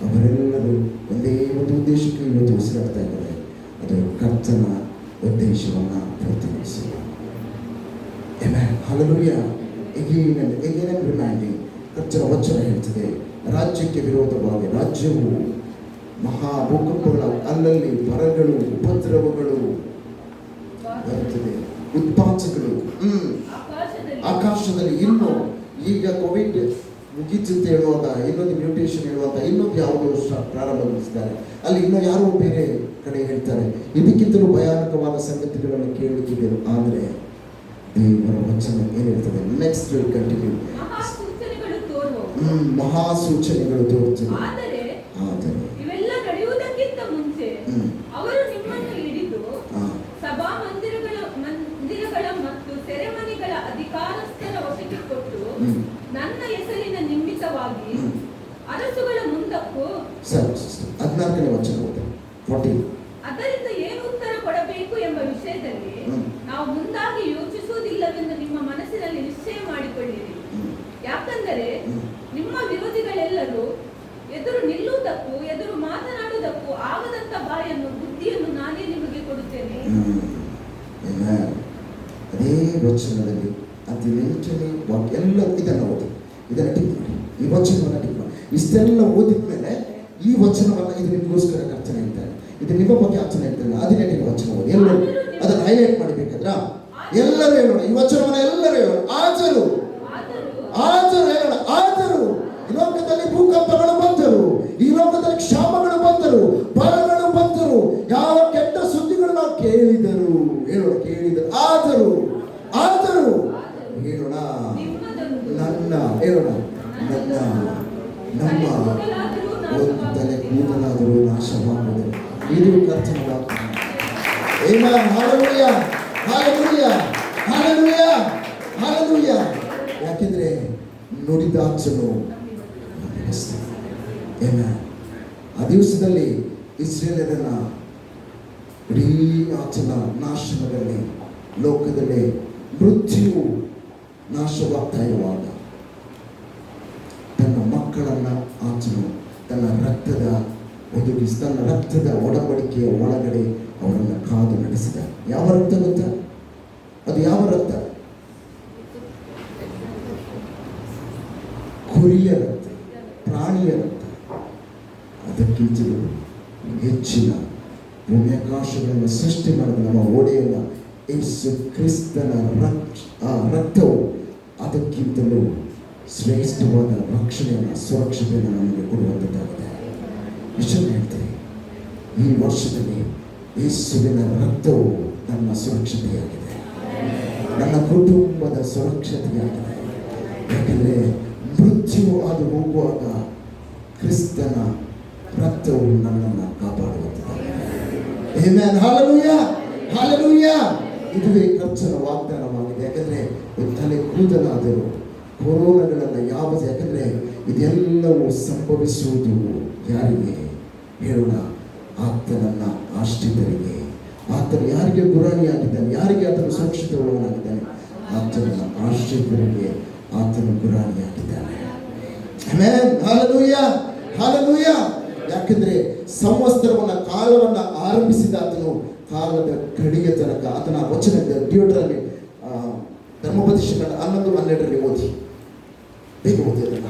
ಅವರೆಲ್ಲರೂ ಒಂದೇ ಒಂದು ಉದ್ದೇಶಕ್ಕೆ ಇವತ್ತು ಉಸಿರಾಡ್ತಾ ಇದ್ದಾರೆ. ಅದು ಕರ್ತನ ಉದ್ದೇಶವನ್ನು ಪೂರ್ತಿಗೊಳಿಸುವ. Amen. Hallelujah. again and reminding, ಕರ್ತನ ವಚನ ಹೇಳ್ತದೆ, ರಾಜ್ಯಕ್ಕೆ ವಿರೋಧವಾಗಿ ರಾಜ್ಯವು ಮಹಾ ಭೂಕಂಪಗಳ, ಅಲ್ಲಲ್ಲಿ ಬರಗಳು, ಉಪದ್ರವಗಳು ಬರುತ್ತದೆ, ಉತ್ಪಾತಗಳು ಆಕಾಶದಲ್ಲಿ. ಇನ್ನು ಈಗ ಕೋವಿಡ್ ಮುಗೀತು ಅಂತ ಹೇಳುವಾಗ ಇನ್ನೊಂದು ಮ್ಯೂಟೇಷನ್ ಹೇಳುವಾಗ ಇನ್ನೊಂದು ಯಾವುದೋ ಪ್ರಾರಂಭಗೊಳಿಸಿದ್ದಾರೆ. ಅಲ್ಲಿ ಇನ್ನೂ ಯಾರೋ ಬೇರೆ ಕಡೆ ಹೇಳ್ತಾರೆ. ಇದಕ್ಕಿಂತಲೂ ಭಯಾನಕವಾದ ಸಂಗತಿಗಳನ್ನು ಕೇಳಲಿಕ್ಕಿದೆ. ಆದರೆ ದೇವರ ವಚನ ಏನಿರ್ತದೆ, ನೆಕ್ಸ್ಟ್ ವಿಲ್ ಕಂಟಿನ್ಯೂ. ಮಹಾ ಸೂಚನೆಗಳು ತೋರುತ್ತದೆ. ಆದರೆ ಇವೆಲ್ಲ ನಡೆಯುವುದಕ್ಕಿಂತ ಮುಂಚೆ ಅವರು ನಿಮ್ಮನ್ನು ಹಿಡಿದು ಸಭಾ ಮಂದಿರಗಳ ಮತ್ತು ಸೆರೆಮನೆಗಳ ಅಧಿಕಾರಸ್ಥರ ವಶಕ್ಕೆ ಕೊಟ್ಟು ನನ್ನ ಹೆಸರಿನ ನಿಮಿತ್ತವಾಗಿ ಅರಸುಗಳ ಮುಂದಕ್ಕೂ 14ನೇ ವಚನ 14. ಅದರಿಂದ ಏನು ಉತ್ತರ ಕೊಡಬೇಕು ಎಂಬ ವಿಷಯದಲ್ಲಿ ನಾವು ಮುಂದಾಗಿ ಯೋಚಿಸುವುದಿಲ್ಲವೆಂದು ನಿಮ್ಮ ಮನಸ್ಸಿನಲ್ಲಿ ನಿಶ್ಚಯ ಮಾಡಿಕೊಳ್ಳಿರಿ. ಯಾಕಂದರೆ ನಿಮ್ಮ ವಿರೋಧಿಗಳೆಲ್ಲರೂ ಎದುರು ನಿಲ್ಲುವುದಕ್ಕೂ ಎದುರು ಮಾತನಾಡುವುದಕ್ಕೂ ಆಗದಂತ ಬಾಯನ್ನು, ಬುದ್ಧಿಯನ್ನು ನಾನೇ ನಿಮಗೆ ಕೊಡುತ್ತೇನೆ. ಅದೇ ವಚನದಲ್ಲಿ 18ನೇ ವಾಕ್ಯ ಎಲ್ಲ ಇದನ್ನು ಓದಿ, ಇದನ್ನು ಟಿಕ್ ಮಾಡಿ, ಈ ವಚನವನ್ನು ಟಿಕ್ ಮಾಡಿ. ಇಷ್ಟೆಲ್ಲ ಓದಿದ ಮೇಲೆ ಈ ವಚನವನ್ನ ಇದು ನಿಮಗೋಸ್ಕರ ಕರ್ತನೆ ಹೇಳ್ತಾರೆ, ಇದು ನಿಮ್ಮ ಬಗ್ಗೆ ಆಚರಣೆ ಹೇಳ್ತಾರೆ. 17ನೇ ವಚನ ಓದಿ ಎಲ್ಲರೂ ಅದನ್ನು ಹೈಲೈಟ್ ಮಾಡಬೇಕಾದ್ರ ಎಲ್ಲರೂ ಹೇಳೋಣ, ಈ ವಚನವನ್ನ ಎಲ್ಲರೂ ಹೇಳೋಣ. ಆದರೂ ಹೇಳೋಣ, ಆದರೂ ಈ ಲೋಕದಲ್ಲಿ ಭೂಕಂಪಗಳು ಬಂದರು, ಈ ಲೋಕದಲ್ಲಿ ಕ್ಷಾಮಗಳು ಬಂದರು, ಬರಗಳು ಬಂದರು, ಯಾವ ಕೆಟ್ಟ ಸುದ್ದಿಗಳು ನಾವು ಕೇಳಿದರು. ಹೇಳೋಣ, ಕೇಳಿದರು. ಆದರೂ ಹೇಳೋಣ, ನನ್ನ ಹೇಳೋಣ, ನಮ್ಮ ಒಂದು ತಲೆ ಕೂದಲಾದರೂ ನಾಶವಾಗುವುದು. ಇದು ಕರ್ತನ ವಾಕ್ಯ. Amen. Hallelujah, hallelujah, hallelujah, hallelujah. ಯಾಕೆಂದ್ರೆ ನುಡಿದಾಚನು ಆ ದಿವಸದಲ್ಲಿ ಇಸ್ರೇಲರನ್ನ ಇಡೀ ಆಚನ ನಾಶನದಲ್ಲಿ ಲೋಕದಲ್ಲಿ ಮೃತ್ಯು ನಾಶವಾಗ್ತಾ ಇರುವಾಗ ತನ್ನ ಮಕ್ಕಳನ್ನ ಆಚನು ತನ್ನ ರಕ್ತದ ಒಡಂಬಡಿಕೆಯ ಒಳಗಡೆ ಅವರನ್ನು ಕಾದು ನಡೆಸಿದ. ಯಾವ ರಕ್ತ ಗೊತ್ತಾ? ಅದು ಯಾವ ರಕ್ತ? ಕುರಿಯ ರಕ್ತ, ಪ್ರಾಣಿಯ ರಕ್ತ. ಅದಕ್ಕಿಂತಲೂ ಹೆಚ್ಚಿನ ಭೂಮ್ಯಾಕಾಶಗಳನ್ನು ಸೃಷ್ಟಿ ಮಾಡಿದ ನಮ್ಮ ಒಡೆಯನ ಯೇಸು ಕ್ರಿಸ್ತನ ರಕ್ತವು ಅದಕ್ಕಿಂತಲೂ ಶ್ರೇಷ್ಠವಾದ ರಕ್ಷಣೆಯನ್ನು, ಸುರಕ್ಷತೆಯನ್ನು ನಮಗೆ ಕೊಡುವಂಥದ್ದಾಗಿದೆ. ಇಷ್ಟನ್ನು ಹೇಳ್ತೇನೆ, ಈ ವರ್ಷದಲ್ಲಿ ಯೇಸುವಿನ ರಕ್ತವು ನನ್ನ ಸುರಕ್ಷತೆಯಾಗಿದೆ, ನನ್ನ ಕುಟುಂಬದ ಸುರಕ್ಷತೆಯಾಗಿದೆ. ಯಾಕೆಂದರೆ ಮೃತ್ಯು ಅದು ಹೋಗುವಾಗ ಕ್ರಿಸ್ತನ ರಕ್ತವು ನನ್ನನ್ನು ಕಾಪಾಡುವಂಥದ್ದಾಗಿದೆ. ಆಮೆನ್. Hallelujah, hallelujah. ಇದುವೇ ಕರ್ತನ ವಾಗ್ದಾನವಾಗಿದೆ. ಯಾಕಂದರೆ ತಲೆ ಕೂದಲಾದರೂ ಕೊರೋನಾಗಳೆಲ್ಲ ಯಾವುದು? ಯಾಕಂದರೆ ಇದೆಲ್ಲವೂ ಸಂಭವಿಸುವುದು ಯಾರಿಗೆ? ಹೇಳೋಣ, ಆತನನ್ನ ಆಶ್ರಿತರಿಗೆ. ಆತನು ಯಾರಿಗೆ ಗುರಾಣಿಯಾಗಿದ್ದಾನೆ, ಯಾರಿಗೆ ಆತನು ಸುರಕ್ಷಿತ ಒಳವನಾಗಿದ್ದಾನೆ? ಆತನನ್ನ ಆಶ್ರಿತರಿಗೆ ಆತನು ಗುರಾಣಿಯಾಗಿದ್ದಾನೆ. ಆಮೆನ್. Hallelujah, hallelujah. ಯಾಕಂದ್ರೆ ಸಂವತ್ಸರವನ್ನ ಕಾಲವನ್ನ ಆರಂಭಿಸಿದ ಆತನು ಕಾಲದ ಕಡೆಗೆ ತನಕ ಆತನ ವಚನ ಡ್ಯೂಟರಲ್ಲಿ ಧರ್ಮೋಪದೇಶಕಾಂಡ 11:12 ಓದಿ, ಬೇಗ ಓದಿ ಅದನ್ನ.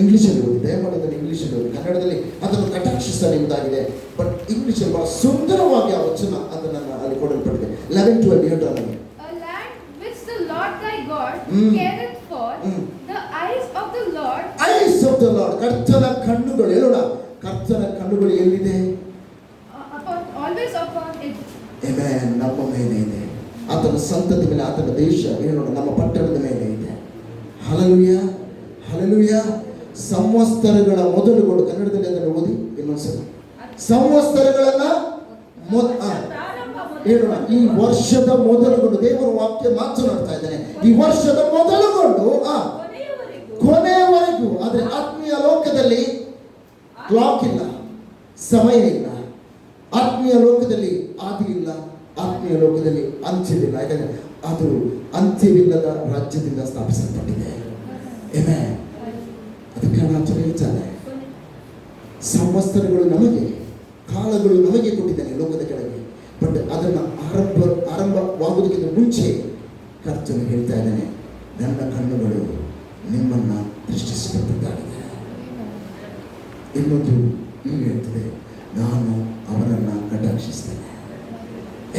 ಇಂಗ್ಲಿಷಲ್ಲಿ ಓದಿ, ದಯಮಾಡಿ ಇಂಗ್ಲಿಷಲ್ಲಿ ಓದಿ. ಕನ್ನಡದಲ್ಲಿ ಅದನ್ನು ಕಟಾಕ್ಷಿಸಲಿದ್ದಾಗಿದೆ, ಬಟ್ ಇಂಗ್ಲಿಷಲ್ಲಿ ಬಹಳ ಸುಂದರವಾಗಿ ಆ ವಚನ ಅದನ್ನು ಅಲ್ಲಿ ಕೊಡಲ್ಪಟ್ಟಿದೆ. 11:12 ಹೇಳ್ತಾರೆ, A land which the Lord thy God careth for, the eyes of the Lord. Eyes of the Lord. ಕರ್ತನ ಕಣ್ಣುಗಳು, ಹೇಳೋಣ, ಕರ್ತನ ಕಣ್ಣುಗಳು ಎಲ್ಲಿದೆ? Always upon it. ಆಮೆನ್. ನಮ್ಮ ಮೇಲೆ ಇದೆ, ಆತನ ಸಂತತಿ ಮೇಲೆ, ಆತನ ದೇಶ, ಹೇಳೋಣ, ನಮ್ಮ ಪಟ್ಟಣದ ಮೇಲೆ ಇದೆ. Hallelujah, hallelujah. ಸಂವತ್ಸರಗಳ ಮೊದಲುಗಳು, ಕನ್ನಡದಲ್ಲಿ ಅದನ್ನು ಓದಿ ಇನ್ನೊಂದ್ಸಲ. ಸಂವತ್ಸರಗಳನ್ನ ಹೇಳೋಣ, ಈ ವರ್ಷದ ಮೊದಲುಗೊಂಡು ದೇವರ ವಾಕ್ಯ ಮಾತನಾಡ್ತಾ ಇದ್ದಾನೆ. ಈ ವರ್ಷದ ಮೊದಲುಗೊಂಡು ಕೊನೆಯವರೆಗೂ. ಆದ್ರೆ ಆತ್ಮೀಯ ಲೋಕದಲ್ಲಿ ಕ್ಲಾಕ್ ಇಲ್ಲ, ಸಮಯ ಇಲ್ಲ. ಆತ್ಮೀಯ ಲೋಕದಲ್ಲಿ ಆದಿ ಇಲ್ಲ, ಆತ್ಮೀಯ ಲೋಕದಲ್ಲಿ ಅಂತ್ಯವಿಲ್ಲ. ಯಾಕಂದ್ರೆ ಅದು ಅಂತ್ಯವಿಲ್ಲದ ರಾಜ್ಯದಿಂದ ಸ್ಥಾಪಿಸಲ್ಪಟ್ಟಿದೆ. ಆಮೆನ್. ಅದಕ್ಕೆ ಆಚರಣೆ ಹೇಳ್ತಾರೆ, ಸಂವತ್ಸರಗಳು ನಮಗೆ, ಕಾಲಗಳು ನಮಗೆ ಕೊಟ್ಟಿದ್ದಾನೆ ಲೋಕದ ಕೆಳಗೆ. ಬಟ್ ಅದನ್ನು ಆರಂಭವಾಗುವುದಕ್ಕಿಂತ ಮುಂಚೆ ಕರ್ತನು ಹೇಳ್ತಾ ಇದ್ದಾನೆ, ನನ್ನ ಕಣ್ಣುಗಳು ನಿಮ್ಮನ್ನ ದೃಷ್ಟಿಸುವಂತದ್ದಾಗಿದೆ. ಇನ್ನೊಂದು ಇಲ್ಲಿ ಹೇಳ್ತದೆ, ನಾನು ಅವರನ್ನು ಕಟಾಕ್ಷಿಸ್ತೇನೆ.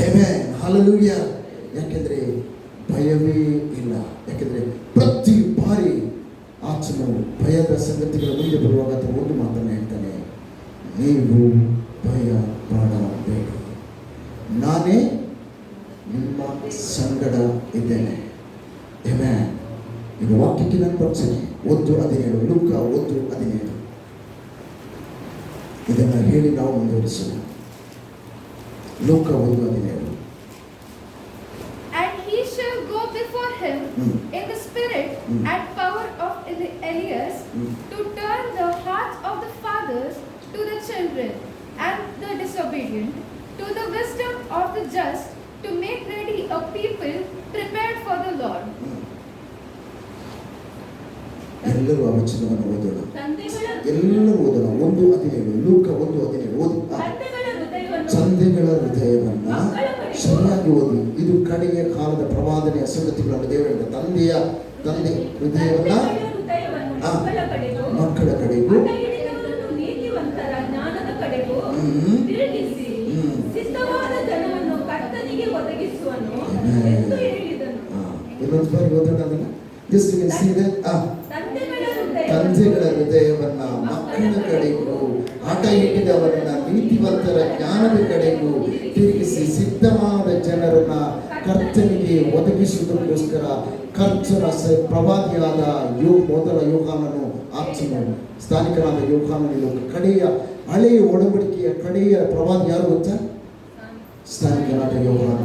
ಆಮೆನ್. ಹಲ್ಲೆಲೂಯಾ. ಯಾಕೆಂದ್ರೆ ಭಯವೇ ಇಲ್ಲ. ಯಾಕೆಂದ್ರೆ ಪ್ರತಿ ಬಾರಿ ಆತನು ಭಯದ ಸಂಗತಿಗಳ ಮುಂದೆ ಬರುವಾಗ ಆತ ಒಂದು ಮಾತನ್ನು ಹೇಳ್ತಾನೆ, ನೀವು ಭಯ ಪಡಬೇಡಿ, ನಾನೇ ನಿಮ್ಮ ಸಂಗಡ ಇದ್ದೇನೆ. ಆಮೆನ್. ಈಗ ವಾಕ್ಯಕ್ಕೆ ನಾನು ಬರ್ತೀನಿ. 1:17, ಲೂಕ 1:17. ಇದನ್ನು ಹೇಳಿ ನಾವು ಮುಂದುವರಿಸೋಣ. ಲೂಕ 1:17. And he shall go before him in the spirit and power of Elias to turn the hearts of the fathers to the children and the disobedient to the wisdom of the just, to make ready a people prepared for the Lord. ಎಲ್ಲರೂ ಆ ವಚನವನ್ನು ಓದೋಣ, ಎಲ್ಲರೂ ಓದೋಣ. 1:17, ಲೂಕ 1:17 ಓದಿ. ತಂದೆಗಳ ಹೃದಯವನ್ನ ಸರಿಯಾಗಿ ಓದಿ. ಇದು ಕಡೆಯ ಕಾಲದ ಪ್ರವಾದನೆಯ ಸಂಗತಿಗಳನ್ನು ದೇವರಿಂದ ತಂದೆ ಹೃದಯವನ್ನ ಮಕ್ಕಳ ಕಡೆಗೂ ತಿರುಗಿಸಿ ಸಿದ್ಧವಾದ ಜನವನ್ನು ಕರ್ತನಿಗೆ ಒದಗಿಸುವನು ಎಂದು ಹೇಳಿದನು. ಇನ್ನೊಂದು ಬಾರಿ ಓದೋಣ ಅದನ್ನ. Just you can see that. ತಂದೆಗಳ ಹೃದಯವನ್ನ ಮಕ್ಕಳ ಕಡೆಗೂ ಆಟ ಹಿಡಿದವರನ್ನ ನೀತಿವಂತರ ಜ್ಞಾನದ ಕಡೆಗೂ ತಿರುಗಿಸಿ ಸಿದ್ಧವಾದ ಜನರನ್ನ ಕರ್ತನಿಗೆ ಒದಗಿಸುವುದಕ್ಕೋಸ್ಕರ ಕರ್ತನ ಪ್ರವಾದಿಯಾದ ಮೊದಲ ಯೋಹಾನನು ಆಚರಣೆ ಸ್ಥಾನಿಕನಾದ ಯೋಹಾನನು ಕಡೆಯ ಹಳೆಯ ಒಡಂಬಡಿಕೆಯ ಕಡೆಯ ಪ್ರವಾದಿ ಯಾರು ಗೊತ್ತಾ? ಸ್ಥಾನಿಕನಾದ ಯೋಹಾನ.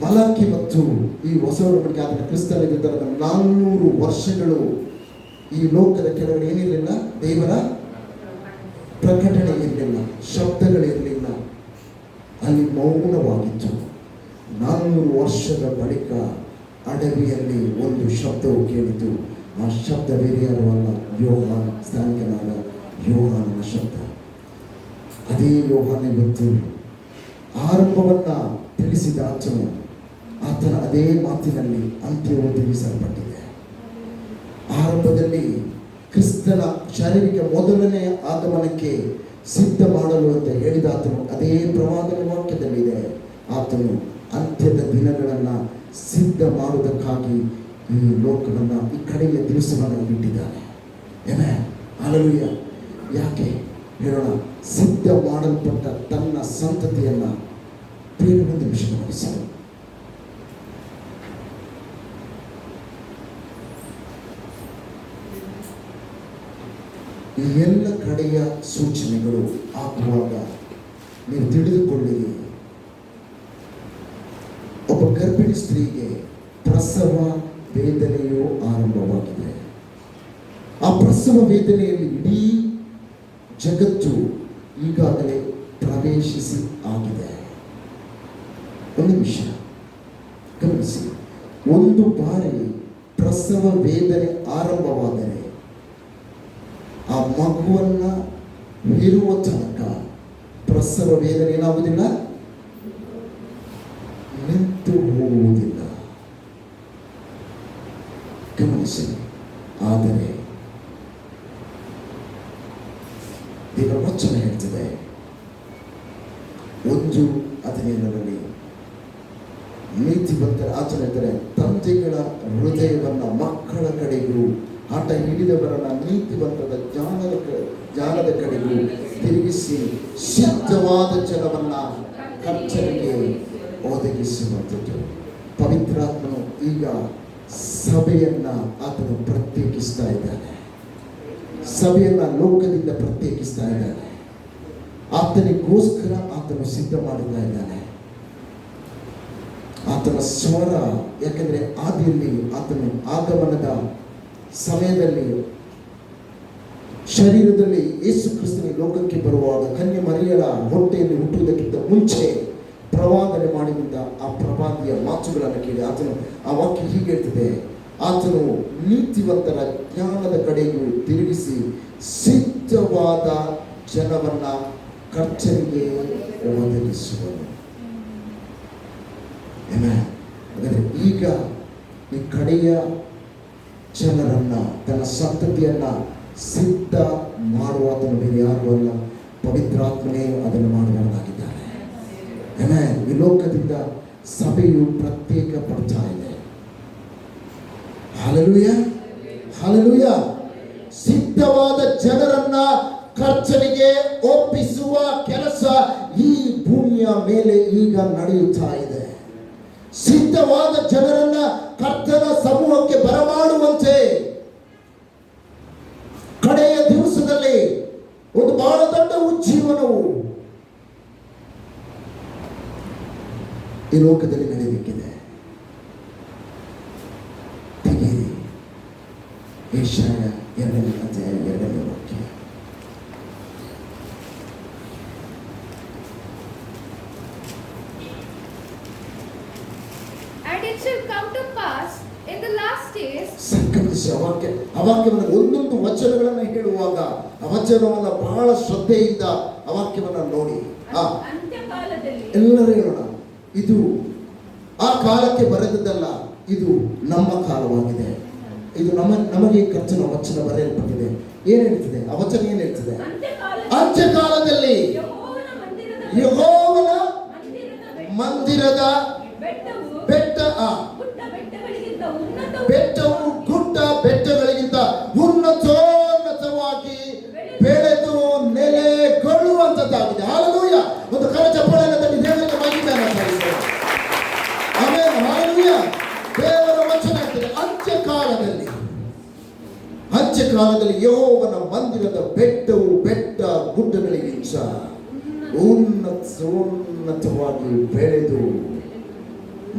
ಮಲಾಕಿ ಮತ್ತು ಈ ಹೊಸ ಒಡಂಬಡಿಕೆ ಆದ ಕ್ರಿಸ್ತನಿಗಿದ್ದ 400 ವರ್ಷಗಳು ಈ ಲೋಕದ ಕೆಳಗಡೆ ಏನಿರಲಿಲ್ಲ, ದೇವರ ಪ್ರಕಟಣೆ ಇರಲಿಲ್ಲ, ಶಬ್ದಗಳಿರಲಿಲ್ಲ, ಅಲ್ಲಿ ಮೌನವಾಗಿತ್ತು. 400 ವರ್ಷದ ಬಳಿಕ ಅಡವಿಯಲ್ಲಿ ಒಂದು ಶಬ್ದವು ಕೇಳಿತು. ಆ ಶಬ್ದ ಬೇರೆ ಯಾರು ಅಲ್ಲ, ಯೋಹಾನ, ಸ್ಥಾನಿಕನಾದ ಯೋಹಾನನ ಶಬ್ದ. ಅದೇ ಯೋಹಾನ ಇವತ್ತು ಆರಂಭವನ್ನ ತಿಳಿಸಿದ ಆತನ ಅದೇ ಮಾತಿನಲ್ಲಿ ಅಂತ್ಯವು ತಿಳಿಸಲ್ಪಟ್ಟಿದೆ. ಆರಂಭದಲ್ಲಿ ಕ್ರಿಸ್ತನ ಶಾರೀರಿಕ ಮೊದಲನೆಯ ಆಗಮನಕ್ಕೆ ಸಿದ್ಧ ಮಾಡಲು ಅಂತ ಹೇಳಿದ ಆತನು ಅದೇ ಪ್ರವಾದನ ವಾಕ್ಯದಲ್ಲಿದೆ. ಆತನು ಅಂತ್ಯದ ದಿನಗಳನ್ನು ಸಿದ್ಧ ಮಾಡುವುದಕ್ಕಾಗಿ ಈ ಲೋಕವನ್ನು ಈ ಕಡೆಯ ದಿವಸವನ್ನು ಇಟ್ಟಿದ್ದಾನೆ. ಹಲ್ಲೆಲೂಯಾ. ಯಾಕೆ ಹೇಳೋಣ? ಸಿದ್ಧ ಮಾಡಲ್ಪಟ್ಟ ತನ್ನ ಸಂತತಿಯನ್ನ ಒಂದು ನಿಮಿಷ ಗಮನಿಸಲು. ಈ ಎಲ್ಲ ಕಡೆಯ ಸೂಚನೆಗಳು ಆಗುವಾಗ ನೀವು ತಿಳಿದುಕೊಳ್ಳಿರಿ, ಒಬ್ಬ ಗರ್ಭಿಣಿ ಸ್ತ್ರೀಗೆ ಪ್ರಸವ ವೇದನೆಯು ಆರಂಭವಾಗಿದೆ. ಆ ಪ್ರಸವ ವೇದನೆಯಲ್ಲಿ ಇಡೀ ಜಗತ್ತು ಈಗಾಗಲೇ ಪ್ರವೇಶಿಸಿ ಆಗಿದೆ. ಒಂದು ನಿಮಿಷ ಗಮನಿಸಿ. ಒಂದು ಬಾರಿ ಪ್ರಸವ ವೇದನೆ ಆರಂಭವಾದರೆ ಆ ಮಗುವನ್ನ ಇರುವ ತನಕ ಪ್ರಸವ ವೇದನೆ ಏನಾಗುವುದಿಲ್ಲ, ನಿಂತು ಹೋಗುವುದಿಲ್ಲ. ಗಮನಿಸಿ. ಆದರೆ ದೇವರ ವಚನ ಹೇಳ್ತದೆ 1:17 ನೀತಿವಂತರ ಆಚರಣೆ ಹೇಳ್ತಾರೆ, ತಂದೆಗಳ ಹೃದಯವನ್ನ ಮಕ್ಕಳ ಕಡೆಗೂ ಆಟ ಹಿಡಿದವರನ್ನ ನೀತಿವಂತದ ಜ್ಞಾನದ ಕಡೆಗೂ ತಿರುಗಿಸಿ ಸಿದ್ಧವಾದ ಜನವನ್ನ ಕರ್ತನಿಗೆ ಒದಗಿಸುವಂಥದ್ದು. ಪವಿತ್ರಾತ್ಮನು ಈಗ ಸಭೆಯನ್ನ ಆತನು ಪ್ರತ್ಯೇಕಿಸ್ತಾ ಇದ್ದಾನೆ. ಸಭೆಯನ್ನ ಲೋಕದಿಂದ ಪ್ರತ್ಯೇಕಿಸ್ತಾ ಇದ್ದಾನೆ. ಆತನಿಗೋಸ್ಕರ ಆತನು ಸಿದ್ಧ ಮಾಡುತ್ತಾ ಇದ್ದಾನೆ. ಆತನ ಸ್ವರ, ಯಾಕಂದ್ರೆ ಆದಿಯಲ್ಲಿ ಆತನು ಆಗಮನದ ಸಮಯದಲ್ಲಿ ಶರೀರದಲ್ಲಿ ಯೇಸು ಕ್ರಿಸ್ತನ ಲೋಕಕ್ಕೆ ಬರುವಾಗ ಕನ್ಯೆ ಮರಿಯಳ ಹೊಟ್ಟೆಯಲ್ಲಿ ಹುಟ್ಟುವುದಕ್ಕಿಂತ ಮುಂಚೆ ಪ್ರವಾದನೆ ಮಾಡಿದಂತ ಆ ಪ್ರವಾದಿಯ ಮಾತುಗಳನ್ನು ಕೇಳಿ ಆತನು ಆ ವಾಕ್ಯ ಹೀಗೆ ಹೇಳ್ತದೆ, ಆತನು ನೀತಿವಂತರ ಜ್ಞಾನದ ಕಡೆಗೂ ತಿರುಗಿಸಿ ಸಿದ್ಧವಾದ ಜನವನ್ನ ಕರ್ತನಿಗೆ ಒದಗಿಸುವನು. ಹಾಗಾದ್ರೆ ಈಗ ಈ ಕಡೆಯ ಜನರನ್ನ, ತನ್ನ ಸಂತತಿಯನ್ನ ಸಿದ್ಧ ಮಾಡುವಾತನು ಬೇರೆ ಯಾರು ಅಲ್ಲ, ಪವಿತ್ರಾತ್ಮನೇ ಅದನ್ನು ಮಾಡುವವನಾಗಿದ್ದಾನೆ. ಈ ಲೋಕದಿಂದ ಸಭೆಯು ಪ್ರತ್ಯೇಕ ಪಡ್ತಾ ಇದೆ. Hallelujah, hallelujah. ಸಿದ್ಧವಾದ ಜನರನ್ನ ಕರ್ತನಿಗೆ ಒಪ್ಪಿಸುವ ಕೆಲಸ ಈ ಭೂಮಿಯ ಮೇಲೆ ಈಗ ನಡೆಯುತ್ತಾ ಇದೆ. ಸಿದ್ಧವಾದ ಜನರನ್ನ ಕರ್ತನ ಸಮೂಹಕ್ಕೆ ಬರಮಾಡುವಂತೆ ಕಡೆಯ ದಿವಸದಲ್ಲಿ ಒಂದು ಬಹಳ ದೊಡ್ಡ ಉಜ್ಜೀವನವು ಈ ಲೋಕದಲ್ಲಿ ನಡೆಯಬೇಕಿದೆ. ತೆಗೆಯಿರಿ ಯೆಶಾಯ 2ನೇ ಅಧ್ಯಾಯ 2ನೇ ವಾಕ್ಯ. And it shall come to pass in the last days. ಸಂಕಲ್ಪಿಸಿ ಆ ವಾಕ್ಯವನ್ನು ಒಂದೊಂದು ವಚನಗಳನ್ನು ಹೇಳುವಾಗ ಆ ವಚನವನ್ನು ಬಹಳ ಶ್ರದ್ಧೆಯಿಂದ ಆ ವಾಕ್ಯವನ್ನು ನೋಡಿ ಎಲ್ಲರೂ ಹೇಳೋಣ, ಇದು ಆ ಕಾಲಕ್ಕೆ ಬರೆದದ್ದಲ್ಲ, ಇದು ನಮ್ಮ ಕಾಲವಾಗಿದೆ. ಇದು ನಮಗೆ ಕರ್ತನ ವಚನ ಬರೆಯಲ್ಪಟ್ಟಿದೆ. ಏನ್ ಹೇಳ್ತದೆ ಆ ವಚನ? ಏನ್ ಹೇಳ್ತದೆ? ಅಂತ್ಯಕಾಲದಲ್ಲಿ ಯೆಹೋವನ ಮಂದಿರದ ಮಂದಿರದ ಬೆಟ್ಟವು ಬೆಟ್ಟ ಗುಡ್ಡ ಬೆಟ್ಟಗಳಿಗಿಂತ ಉನ್ನತವು ಬೆಟ್ಟವು ಗುಡ್ಡ ಬೆಟ್ಟಗಳಿಗಿಂತ ಉನ್ನತೋನ್ನತವಾಗಿ ಬೆಳೆದು ನೆಲೆಗೊಳ್ಳುವಂತದ್ದಾಗಿದೆ. ಹಾಲೆಲೂಯ. ಒಂದು ಕರಚಪ್ಪಳನ್ನು ತಟ್ಟಿ ದೇವರಿಗೆ ಮಹಿಮೆಯನ್ನು ಸಲ್ಲಿಸೋಣ. ಆಮೆನ್. ಹಾಲೆಲೂಯ. ದೇವರ ವಚನ ಹೇಳ್ತದೆ, ಅಂತ್ಯಕಾಲದಲ್ಲಿ ಯೆಹೋವನ ಮಂದಿರದ ಬೆಟ್ಟವು ಬೆಟ್ಟ ಗುಡ್ಡಗಳಿಗಿಂತ ಉನ್ನತವಾಗಿ ಬೆಳೆದು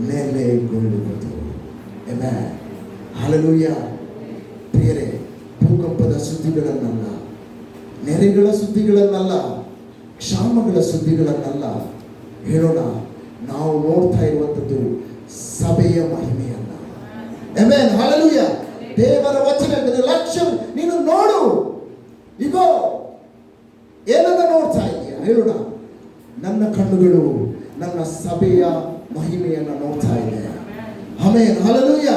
ನೆಲೆಗೊಳ್ಳುವುದು. ಆಮೆನ್. ಹಾಲೆಲೂಯ. ಪ್ರಿಯರೇ, ಭೂಕಂಪದ ಸುದ್ದಿಗಳನ್ನಲ್ಲ, ನೆರೆಗಳ ಸುದ್ದಿಗಳನ್ನಲ್ಲ, ಕ್ಷಾಮಗಳ ಸುದ್ದಿಗಳನ್ನಲ್ಲ ಹೇಳೋಣ. ನಾವು ನೋಡ್ತಾ ಇರುವಂಥದ್ದು ಸಭೆಯ ಮಹಿಮೆಯನ್ನ. ಆಮೆನ್. ಹಾಲೆಲೂಯ. ದೇವರ ವಚನ ಲಕ್ಷ್ಯ ನೀನು ನೋಡು. ಇಗೋ ಏನನ್ನ ನೋಡ್ತಾ ಇದೆಯಾ ಹೇಳೋಣ. ನನ್ನ ಕಣ್ಣುಗಳು ನನ್ನ ಸಭೆಯ ಮಹಿಮೆಯನ್ನ ನೋಡ್ತಾ ಇದೆ. ಆಮೆನ್. ಹಾಲೆಲೂಯ.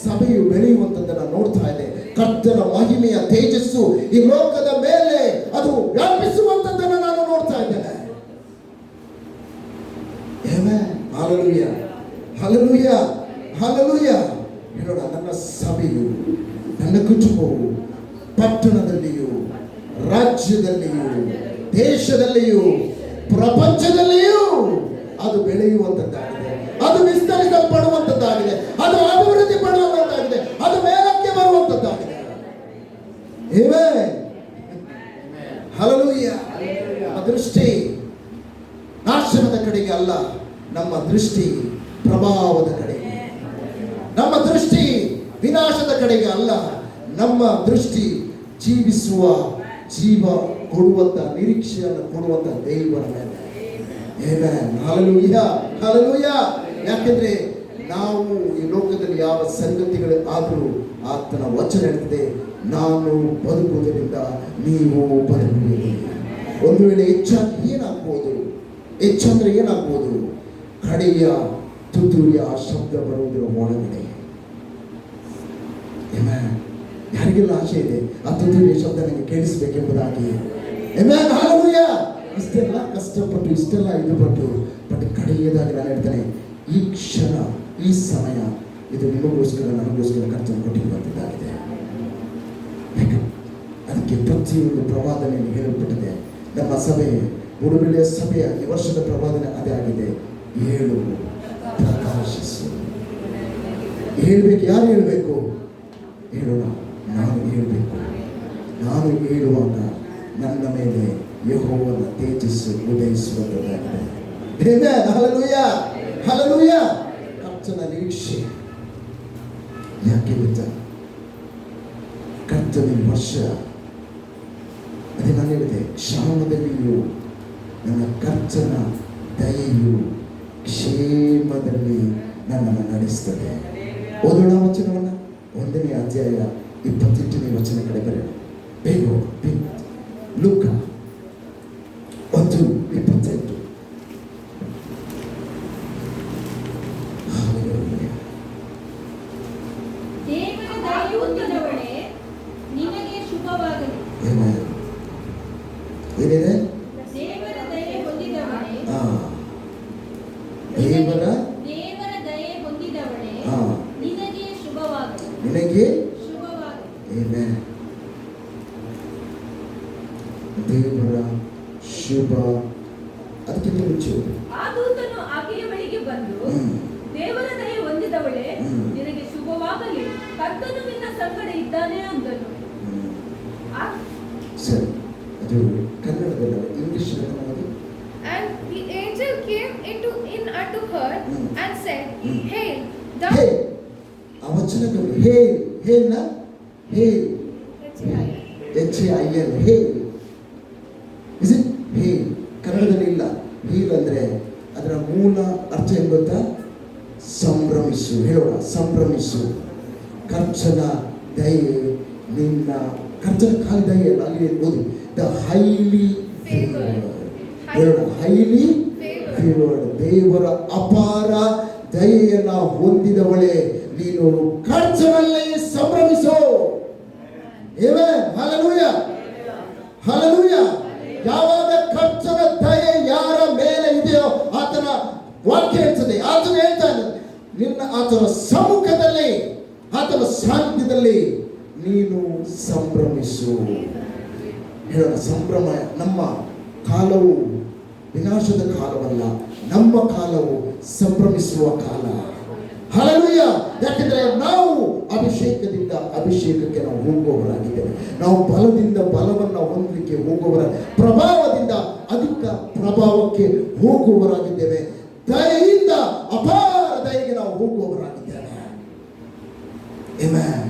ಸಭೆಯು ಬೆಳೆಯುವಂಥದ್ದನ್ನು ನೋಡ್ತಾ ಇದೆ. ಕರ್ತನ ಮಹಿಮೆಯ ತೇಜಸ್ಸು ಈ ಲೋಕದ ಮೇಲೆ ಅದು ವ್ಯಾಪಿಸುವಂಥದ್ದನ್ನು ನಾನು ನೋಡ್ತಾ ಇದ್ದೇನೆ. ಆಮೆನ್. ಹಾಲೆಲೂಯ. ಹಾಲೆಲೂಯ. ಹಾಲೆಲೂಯ. ಹೇಳೋಣ, ನನ್ನ ಸಭೆಯು, ನನ್ನ ಕುಟುಂಬವು ಪಟ್ಟಣದಲ್ಲಿಯೂ ರಾಜ್ಯದಲ್ಲಿಯೂ ದೇಶದಲ್ಲಿಯೂ ಪ್ರಪಂಚದಲ್ಲಿಯೂ ಅದು ಬೆಳೆಯುವಂಥದ್ದಾಗಿದೆ, ಅದು ವಿಸ್ತರಿಸಲ್ಪಡುವಂಥದ್ದಾಗಿದೆ, ಅದು ಅಭಿವೃದ್ಧಿ ಪಡುವಂಥದ್ದಾಗಿದೆ, ಅದು ಮೇಲಕ್ಕೆ ಬರುವಂಥದ್ದಾಗಿದೆ. ಆಮೆನ್. ಹಲ್ಲೆಲೂಯಾ. ನಮ್ಮ ದೃಷ್ಟಿ ನಾಶನದ ಕಡೆಗೆ ಅಲ್ಲ, ನಮ್ಮ ದೃಷ್ಟಿ ಪ್ರಭಾವದ ಕಡೆಗೆ. ನಮ್ಮ ದೃಷ್ಟಿ ವಿನಾಶದ ಕಡೆಗೆ ಅಲ್ಲ, ನಮ್ಮ ದೃಷ್ಟಿ ಜೀವಿಸುವ, ಜೀವ ಕೊಡುವಂತ, ನಿರೀಕ್ಷೆಯನ್ನು ಕೊಡುವಂತ ದೇವರ ಮೇಲೆ. ಆಮೆನ್. ಹಲ್ಲೆಲೂಯಾ. ಹಲ್ಲೆಲೂಯಾ. ಯಾಕೆಂದ್ರೆ ನಾವು ಈ ಲೋಕದಲ್ಲಿ ಯಾವ ಸಂಗತಿಗಳು ಆದರೂ ಆತನ ವಚನ ಹೇಳ್ತದೆ, ನಾನು ಬದುಕುವುದರಿಂದ ನೀವು ಬದುಕುವಿರಿ. ಒಂದು ವೇಳೆ ಹೆಚ್ಚಾಗಿ ಏನಾಗ್ಬೋದು, ಹೆಚ್ಚಂದ್ರೆ ಏನಾಗ್ಬೋದು, ಕಡೆಯ ತುತ್ತೂರಿಯ ಆ ಶಬ್ದ ಬರುವುದರ ಒಳಗಡೆ. ಆಮೆನ್. ಯಾರಿಗೆಲ್ಲ ಆಸೆ ಇದೆ ಆ ತುತ್ತೂರಿಯ ಶಬ್ದ ನನಗೆ ಕೇಳಿಸಬೇಕೆಂಬುದಾಗಿ. ಆಮೆನ್. ಹಲ್ಲೆಲೂಯಾ. ಇಷ್ಟೆಲ್ಲ ಕಷ್ಟಪಟ್ಟು, ಇಷ್ಟೆಲ್ಲ ಇದು ಪಟ್ಟು, ಬಟ್ ಕಡೆಯದಾಗಿ ನಾನು ಹೇಳ್ತೇನೆ, ಈ ಕ್ಷಣ, ಈ ಸಮಯ ಇದು ನಿಮಗೋಸ್ಕರ, ನನಗೋಸ್ಕರ ಕರ್ತನು ಕೊಟ್ಟಿರುವಂಥದ್ದಾಗಿದೆ. ಅದಕ್ಕೆ ಪ್ರತಿಯೊಂದು ಪ್ರವಾದನೆಯನ್ನು ಹೇಳಲ್ಪಟ್ಟಿದೆ. ನಮ್ಮ ಸಭೆ, ಉಡುಬಿಳೆಯ ಸಭೆಯ ಈ ವರ್ಷದ ಪ್ರವಾದನೆ ಅದೇ ಆಗಿದೆ, ಏಳು ಪ್ರಕಾಶಿಸು. ಹೇಳ್ಬೇಕು. ಯಾರು ಹೇಳಬೇಕು? ಹೇಳೋಣ. ನಾನು ಹೇಳಬೇಕು. ನಾನು ಹೇಳುವಾಗ ನನ್ನ ಮೇಲೆ ಯೆಹೋವನ ತೇಜಸ್ಸು ಉದಯಿಸುವಂಥದ್ದಾಗಿದೆ. ಆಮೆನ್. ಹಲ್ಲೆಲೂಯಾ. ಹಲ್ಲೆಲೂಯಾ. ಕರ್ತನ ನಿರೀಕ್ಷೆ. ಯಾಕೆ ಗೊತ್ತಾ? ಕರ್ತನ ವರ್ಷ ಅದೇ ನಾನು ಹೇಳಿದೆ, ಕ್ಷಾಮದಲ್ಲಿಯೂ ನನ್ನ ಕರ್ತನ ದಯೆಯು ಕ್ಷೇಮದಲ್ಲಿ ನನ್ನನ್ನು ನಡೆಸ್ತದೆ. ಓದೋಣ ವಚನವನ್ನು. 1ನೇ ಅಧ್ಯಾಯ 28ನೇ ವಚನ ಕಡೆ ಬರೆಯೋಣ. ಬೇಗ ಲೂಕ 1:28. ದೇವರ ದಯೆ ಹೊಂದಿದವಳೇ, ನಿನಗೆ ಶುಭವಾಗಲಿ. ಏನಿದೆ? ದೇವರ ದಯೆ ಹೊಂದಿದವಳೇ, ದೇವರ ದಯೆ ಹೊಂದಿದವಳೇ, ನಿನಗೆ ಶುಭವಾಗಲಿ. ನಿನಗೆ ಶುಭವಾಗಲಿ. ಆಮೆನ್. ದೇವರ ಶುಭ. ಅದಕ್ಕಿಂತ ಮುಂಚೆ ಆ ದೂತನು ಆಕೆಯ ಬಳಿಗೆ ಬಂದು, ದೇವರ ದಯೆ ಹೊಂದಿದವಳೇ, ನಿನಗೆ ಶುಭವಾಗಲಿ, ಕರ್ತನು ನಿನ್ನ ಸಂಗಡ ಇದ್ದಾನೆ ಅಂದನು. ಸರಿ, ಅದು ಕನ್ನಡದಲ್ಲ, ಇಂಗ್ಲಿಷ್ ನೋಡಿ. And the angel came in unto her and said, Hail, thou. ಹೇ, ಆ ವಚನಗಳು ಹೇಲ್, ಹೇಲ್ನ ಹೇಲ್, HAIL, ಹೇಲ್. ಇಸ್ ಇಟ್ ಹೇಲ್? ಕನ್ನಡದಲ್ಲಿ ಇಲ್ಲ. ಹೀಲ್ ಅಂದ್ರೆ ಅದರ ಮೂಲ ಅರ್ಥ ಏನು ಗೊತ್ತಾ? ಸಂಭ್ರಮಿಸು. ಹೇಳೋಣ, ಸಂಭ್ರಮಿಸು. ಕರ್ತನ ದಯೆ ನಿನ್ನ, ಕರ್ತನ ಖಾಲಿ ದಯೆ ಅಲ್ಲ, ಅಲ್ಲಿ ಓದಿ, ದ ಹೈಲಿ ಫೇವರ್ಡ್. ಹೇಳೋಣ, ಹೈಲಿ ಫೇವರ್ಡ್. ದೇವರ ಅಪಾರ ದಯೆಯನ್ನ ಹೊಂದಿದವಳೇ, ನೀನು ಕರ್ತನಲ್ಲಿ ಸಂಭ್ರಮಿಸು. ಆಮೆನ್. ಹಲ್ಲೆಲೂಯಾ. ಹಲ್ಲೆಲೂಯಾ. ಯಾವಾಗ ಕರ್ತನ ದಯೆ ಯಾರ ಆತನು ಹೇಳ್ತಾನೆ, ನಿನ್ನ ಆತನ ಸಮ್ಮುಖದಲ್ಲಿ, ಆತನ ಸಾನ್ನಿಧ್ಯದಲ್ಲಿ ನೀನು ಸಂಭ್ರಮಿಸು. ಹೇಳೋಣ, ಸಂಭ್ರಮ. ನಮ್ಮ ಕಾಲವು ವಿನಾಶದ ಕಾಲವಲ್ಲ, ನಮ್ಮ ಕಾಲವು ಸಂಭ್ರಮಿಸುವ ಕಾಲ. ಹಲ್ಲೆಲೂಯ. ಯಾಕಂದ್ರೆ ನಾವು ಅಭಿಷೇಕದಿಂದ ಅಭಿಷೇಕಕ್ಕೆ ನಾವು ಹೋಗುವವರಾಗಿದ್ದೇವೆ. ನಾವು ಬಲದಿಂದ ಬಲವನ್ನು ಹೊಂದಲಿಕ್ಕೆ ಹೋಗುವವರ, ಪ್ರಭಾವದಿಂದ ಅಧಿಕ ಪ್ರಭಾವಕ್ಕೆ ಹೋಗುವವರಾಗಿದ್ದೇವೆ. ದಯೆಯಿಂದ ಅಪಾರ ದಯೆಗೆ ನಾವು ಹೋಗುವವರಾಗಿದ್ದೇವೆ. ಆಮೆನ್.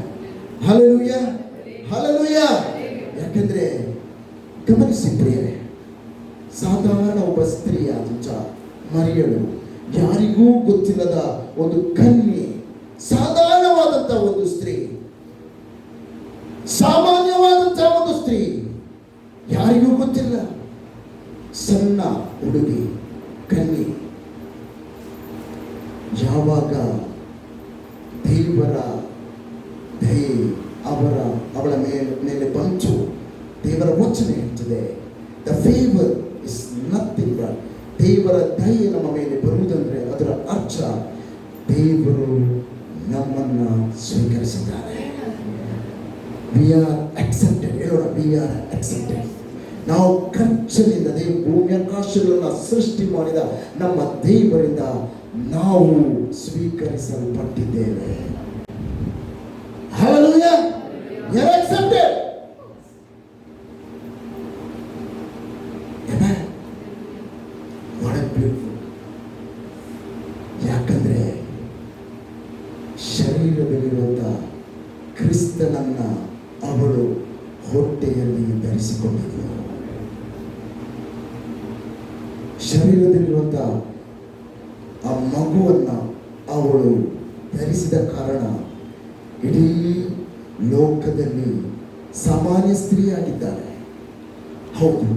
Hallelujah, hallelujah. ಯಾಕಂದ್ರೆ ಗಮನಿಸಿ ಪ್ರಿಯರೇ, ಸಾಧಾರಣ ಒಬ್ಬ ಸ್ತ್ರೀಯಾದ ಮರಿಯಳು, ಯಾರಿಗೂ ಗೊತ್ತಿಲ್ಲದ ಒಂದು ಕನ್ಯೆ, ಸಾಧಾರಣವಾದಂತಹ ಒಂದು ಸ್ತ್ರೀ, ಸಾಮಾನ್ಯವಾದಂತಹ ಒಂದು ಸ್ತ್ರೀ, ಯಾರಿಗೂ ಗೊತ್ತಿಲ್ಲ, ಸಣ್ಣ ಹುಡುಗಿ, ಕನ್ಯೆ. ಯಾವಾಗ ದೇವರ ದಯೆ ಅವಳ ಮೇಲೆ ಬಂತು, ದೇವರ ವಚನ ಹೇಳ್ತದೆ, the favour is nothing but, ದೇವರ ದಯೆ ನಮ್ಮ ಮೇಲೆ ಬರುವುದಂದ್ರೆ ಅದರ ಅರ್ಥ ದೇವರು ನಮ್ಮನ್ನ ಸ್ವೀಕರಿಸಿದ್ದಾರೆ. We are accepted. ಹೇಳೋಣ, ವಿ ಆರ್ ಅಕ್ಸೆಪ್ಟೆಡ್. ನಾವು ಖರ್ಚಿನಿಂದ, ದೇವ ಭೂಮಿ ಆಕಾಶಗಳನ್ನು ಸೃಷ್ಟಿ ಮಾಡಿದ ನಮ್ಮ ದೇವರಿಂದ ನಾವು ಸ್ವೀಕರಿಸಲ್ಪಟ್ಟಿದ್ದೇವೆ. ಹಲ್ಲೆಲೂಯಾ. You are accepted. ಯಾಕಂದ್ರೆ ಶರೀರದಲ್ಲಿರುವಂತ ಕ್ರಿಸ್ತನನ್ನ ಅವಳು ಹೊಟ್ಟೆಯಲ್ಲಿ ಧರಿಸಿಕೊಂಡಿದ್ದಳು. ಶರೀರದಲ್ಲಿರುವಂತ ಆ ಮಗುವನ್ನ ಅವಳು ಧರಿಸಿದ ಕಾರಣ ಇಡೀ ಲೋಕದಲ್ಲಿ ಸಾಮಾನ್ಯ ಸ್ತ್ರೀಯಾಗಿದ್ದಾಳೆ. ಹೌದು,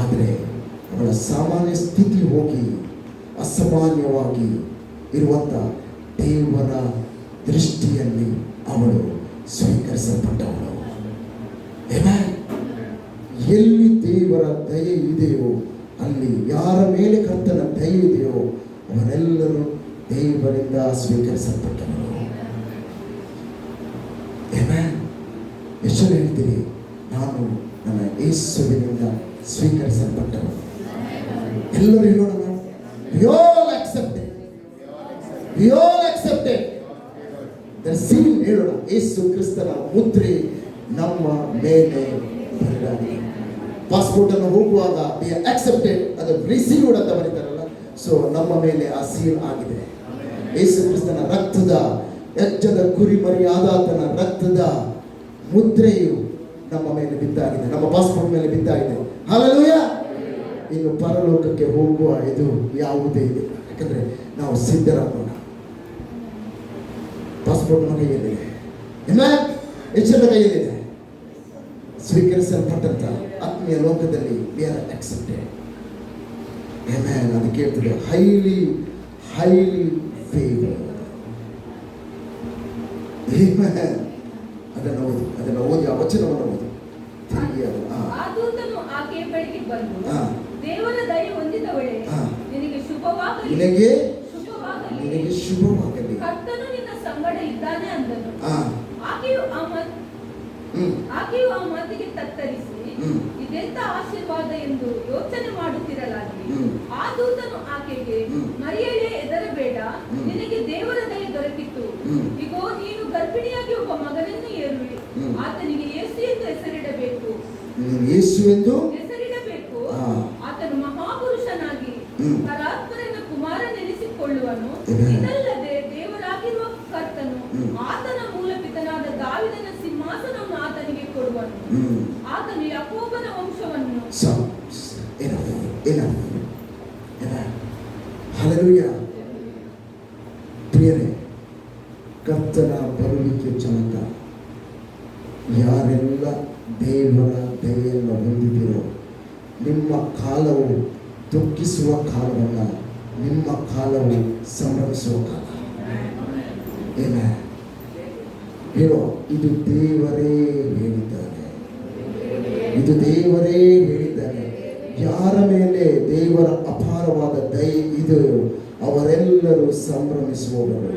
ಆದರೆ ಅವಳ ಸಾಮಾನ್ಯ ಸ್ಥಿತಿ ಹೋಗಿ ಅಸಾಮಾನ್ಯವಾಗಿ ಇರುವಂತ ದೇವರ ದೃಷ್ಟಿಯಲ್ಲಿ ಅವಳು ಸ್ವೀಕರಿಸಲ್ಪಟ್ಟವಳು. ಎಲ್ಲಿ ದೇವರ ದಯೆ ಇದೆಯೋ, ಅಲ್ಲಿ ಯಾರ ಮೇಲೆ ಕರ್ತನ ದಯೆ ಇದೆಯೋ ಅವರೆಲ್ಲರೂ ದೇವರಿಂದ ಸ್ವೀಕರಿಸಲ್ಪಟ್ಟವರು. ಎಷ್ಟು ಹೇಳ್ತೀರಿ, ನಾನು ನನ್ನ ಯೇಸುವಿನಿಂದ ಸ್ವೀಕರಿಸಲ್ಪಟ್ಟವರು. ಎಲ್ಲರೂ ಹೇಳೋಣ, we all accepted, we all accepted the seal. ಹೇಳೋಣ, ಯೇಸು ಕ್ರಿಸ್ತನ ಮುದ್ರೆ ನಮ್ಮ ಮೇಲೆ ಬರೆದಾಗಿದೆ. ಪಾಸ್ಪೋರ್ಟ್ ಅನ್ನು ಹೋಗುವಾಗ we are accepted, ಅದು ರಿಸೀವ್ಡ್ ಅಂತ ಬರೀತಾರಲ್ಲ, ಸೊ ನಮ್ಮ ಮೇಲೆ ಆ ಸೀಲ್ ಆಗಿದೆ. ಯೇಸು ಕ್ರಿಸ್ತನ ರಕ್ತದ, ಯಜ್ಜದ ಕುರಿಮರಿ ಆದಾತನ ರಕ್ತದ ಮುದ್ರೆಯು ನಮ್ಮ ಮೇಲೆ ಬಿದ್ದಾಗಿದೆ, ನಮ್ಮ ಪಾಸ್ಪೋರ್ಟ್ ಮೇಲೆ ಬಿದ್ದಾಗಿದೆ. ಹಲ್ಲೆಲೂಯಾ. ಇನ್ನು ಪರಲೋಕಕ್ಕೆ ಹೋಗುವ ಇದು ಯಾವುದೇ ಇದೆ, ಯಾಕಂದ್ರೆ ನಾವು ಸಿದ್ಧರಾಗೋಣ. ಪಾಸ್ಪೋರ್ಟ್ ನಮ್ಮ ಕೈಯಲ್ಲಿದೆ, ಹೆಚ್ಚಿನ ಕೈಯಲ್ಲಿದೆ. ಸ್ವೀಕರಿಸಲ್ಪಟ್ಟಂತ ಆತ್ಮೀಯ ಲೋಕದಲ್ಲಿ we are accepted. ಆಮೆನ್. ಅದಕ್ಕೆ ಹೇಳ್ತದೆ ಹೈಲಿ ಫೇವರ್ಡ್. ಅದನ್ನು ಓದಿ ಆ ವಚನವನ್ನು ಓದಿ. ಆ ದೂತನು ಆಕೆಯ ಬಳಿಗೆ ಬಂದು, ದೇವರ ದಯೆ ಹೊಂದಿದವಳೇ, ನಿನಗೆ ಶುಭವಾಗಲಿ, ನಿನಗೆ ಶುಭವಾಗಲಿ, ಕರ್ತನು ನಿನ್ನ ಸಂಗಡ ಇದ್ದಾನೆ ಅಂದನು. ಆಕೆಯು ಆ ಮಾತಿಗೆ ತತ್ತರಿಸಿ, ಇದೆಂತ ಆಶೀರ್ವಾದ ಎಂದು ಯೋಚನೆ ಮಾಡುತ್ತಿರಲಾಗಿ, ಆ ದೂತನು ಆಕೆಗೆ, ಮರಿಯಳೇ ಹೆದರಬೇಡ, ನಿನಗೆ ದೇವರ ದಯೆ ದೊರಕಿತು. ಇಗೋ, ನೀನು ಗರ್ಭಿಣಿಯಾಗಿ ಒಬ್ಬ ಮಗನನ್ನು ಏರುವೆ, ಆತನಿಗೆ ಯೇಸು ಎಂದು ಹೆಸರಿಡಬೇಕು. ಆತನು ಮಹಾಪುರುಷನಾಗಿ ಪರಾತ್ಪರನ ಕುಮಾರನೆನಿಸಿಕೊಳ್ಳುವನು. ಇದಲ್ಲದೆ ದೇವರಾಗಿರುವ ಕರ್ತನು ಆತನ ಮೂಲ ಪಿತನಾದ ದಾವೀದನ ಸಿಂಹಾಸನವನ್ನು ಆತನಿಗೆ ಕೊಡುವನು. ಆತನು ಯಾಕೋಬನ ವಂಶವನ್ನು. ಹಲ್ಲೆಲೂಯಾ. ಪ್ರಿಯರೇ, ಕರ್ತನ ಬರುವಿಕೆ ತನಕ ಯಾರೆಲ್ಲ ದೇವರ ದಯೆಯನ್ನು ಹೊಂದಿದಿರೋ, ನಿಮ್ಮ ಕಾಲವು ದುಃಖಿಸುವ ಕಾಲವಲ್ಲ, ನಿಮ್ಮ ಕಾಲವು ಸಂಭ್ರಮಿಸುವ ಕಾಲ. ಹೇಳೋ, ಇದು ದೇವರೇ ಹೇಳಿದ್ದಾನೆ, ಇದು ದೇವರೇ ಹೇಳಿದ್ದಾನೆ. ಯಾರ ಮೇಲೆ ದೇವರ ಅಪಾರವಾದ ದಯೆ ಇದೆಯೋ ಅವರೆಲ್ಲರೂ ಸಂಭ್ರಮಿಸುವವರು.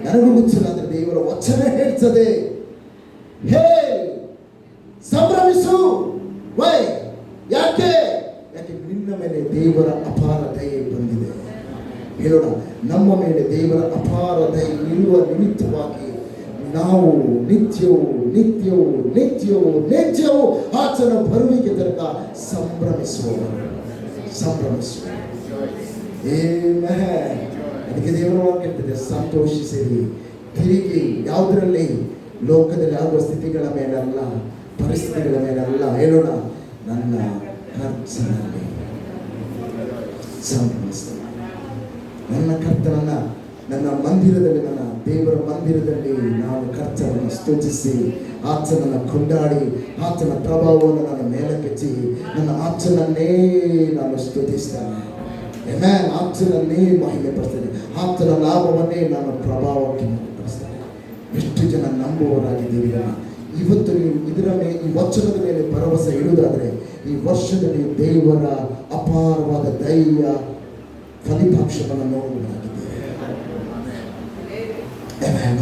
ನನಗೂ ಗೊತ್ತಿಲ್ಲ, ಅಂದ್ರೆ ದೇವರ ವಚನ ಹೇಳ್ತದೆ, ಹೇ ಸಂಭ್ರಮಿಸು. ವೈ? ಯಾಕೆ? ನಿನ್ನ ಮೇಲೆ ದೇವರ ಅಪಾರ ದಯೆ ಬಂದಿದೆ. ಹೇಳೋಣ, ನಮ್ಮ ಮೇಲೆ ದೇವರ ಅಪಾರ ದಯೆ ಇರುವ ನಿಮಿತ್ತವಾಗಿ ನಾವು ನಿತ್ಯವೂ ನಿತ್ಯವೂ ನಿತ್ಯವೂ ನಿತ್ಯವೂ ಆತನ ಬರುವಿಕೆ ತನಕ ಸಂಭ್ರಮಿಸುವವರು. ಅದಕ್ಕೆ ದೇವರ ವಾಕ್ಯ ಹೇಳ್ತದೆ, ಸಂತೋಷಿಸಿರಿ. ತಿರುಗಿ ಯಾವುದರಲ್ಲಿ? ಲೋಕದಲ್ಲಿ ಆಗುವ ಸ್ಥಿತಿಗಳ ಮೇಲಲ್ಲ, ಪರಿಸ್ಥಿತಿಗಳ ಮೇಲಲ್ಲ. ಹೇಳೋಣ, ನನ್ನ ಕರ್ತನಲ್ಲಿ ಸಂಭ್ರಮಿಸ್ತೇನೆ. ನನ್ನ ಕರ್ತನನ್ನ ನನ್ನ ಮಂದಿರದಲ್ಲಿ, ನನ್ನ ದೇವರ ಮಂದಿರದಲ್ಲಿ ನಾನು ಕರ್ತನನ್ನು ಸ್ತುತಿಸಿ, ಆತನನ್ನು ಕೊಂಡಾಡಿ, ಆತನ ಪ್ರಭಾವವನ್ನು ನಾನು ಮೇಲಕ್ಕೆತ್ತಿ ನನ್ನ ಆತನನ್ನೇ ನಾನು ಸ್ತುತಿಸ್ತೇನೆ. ಆತನನ್ನೇ ಮಹಿಮೆ ಪಡಿಸ್ತೇನೆ. ಆತನ ಲಾಭವನ್ನೇ ನಾನು ಪ್ರಭಾವಕ್ಕೆ ಪಡಿಸ್ತೇನೆ. ಎಷ್ಟು ಜನ ನಂಬುವವರಾಗಿದ್ದೀರಿ? ಇವತ್ತು ನೀವು ಇದರ ಮೇಲೆ, ಈ ವಚನದ ಮೇಲೆ ಭರವಸೆ ಇಡುವುದಾದರೆ, ಈ ವರ್ಷದಲ್ಲಿ ದೇವರ ಅಪಾರವಾದ ದೈವ ಫಲಿತಾಂಶವನ್ನು ನೋಡುವುದಾಗಿದೆ.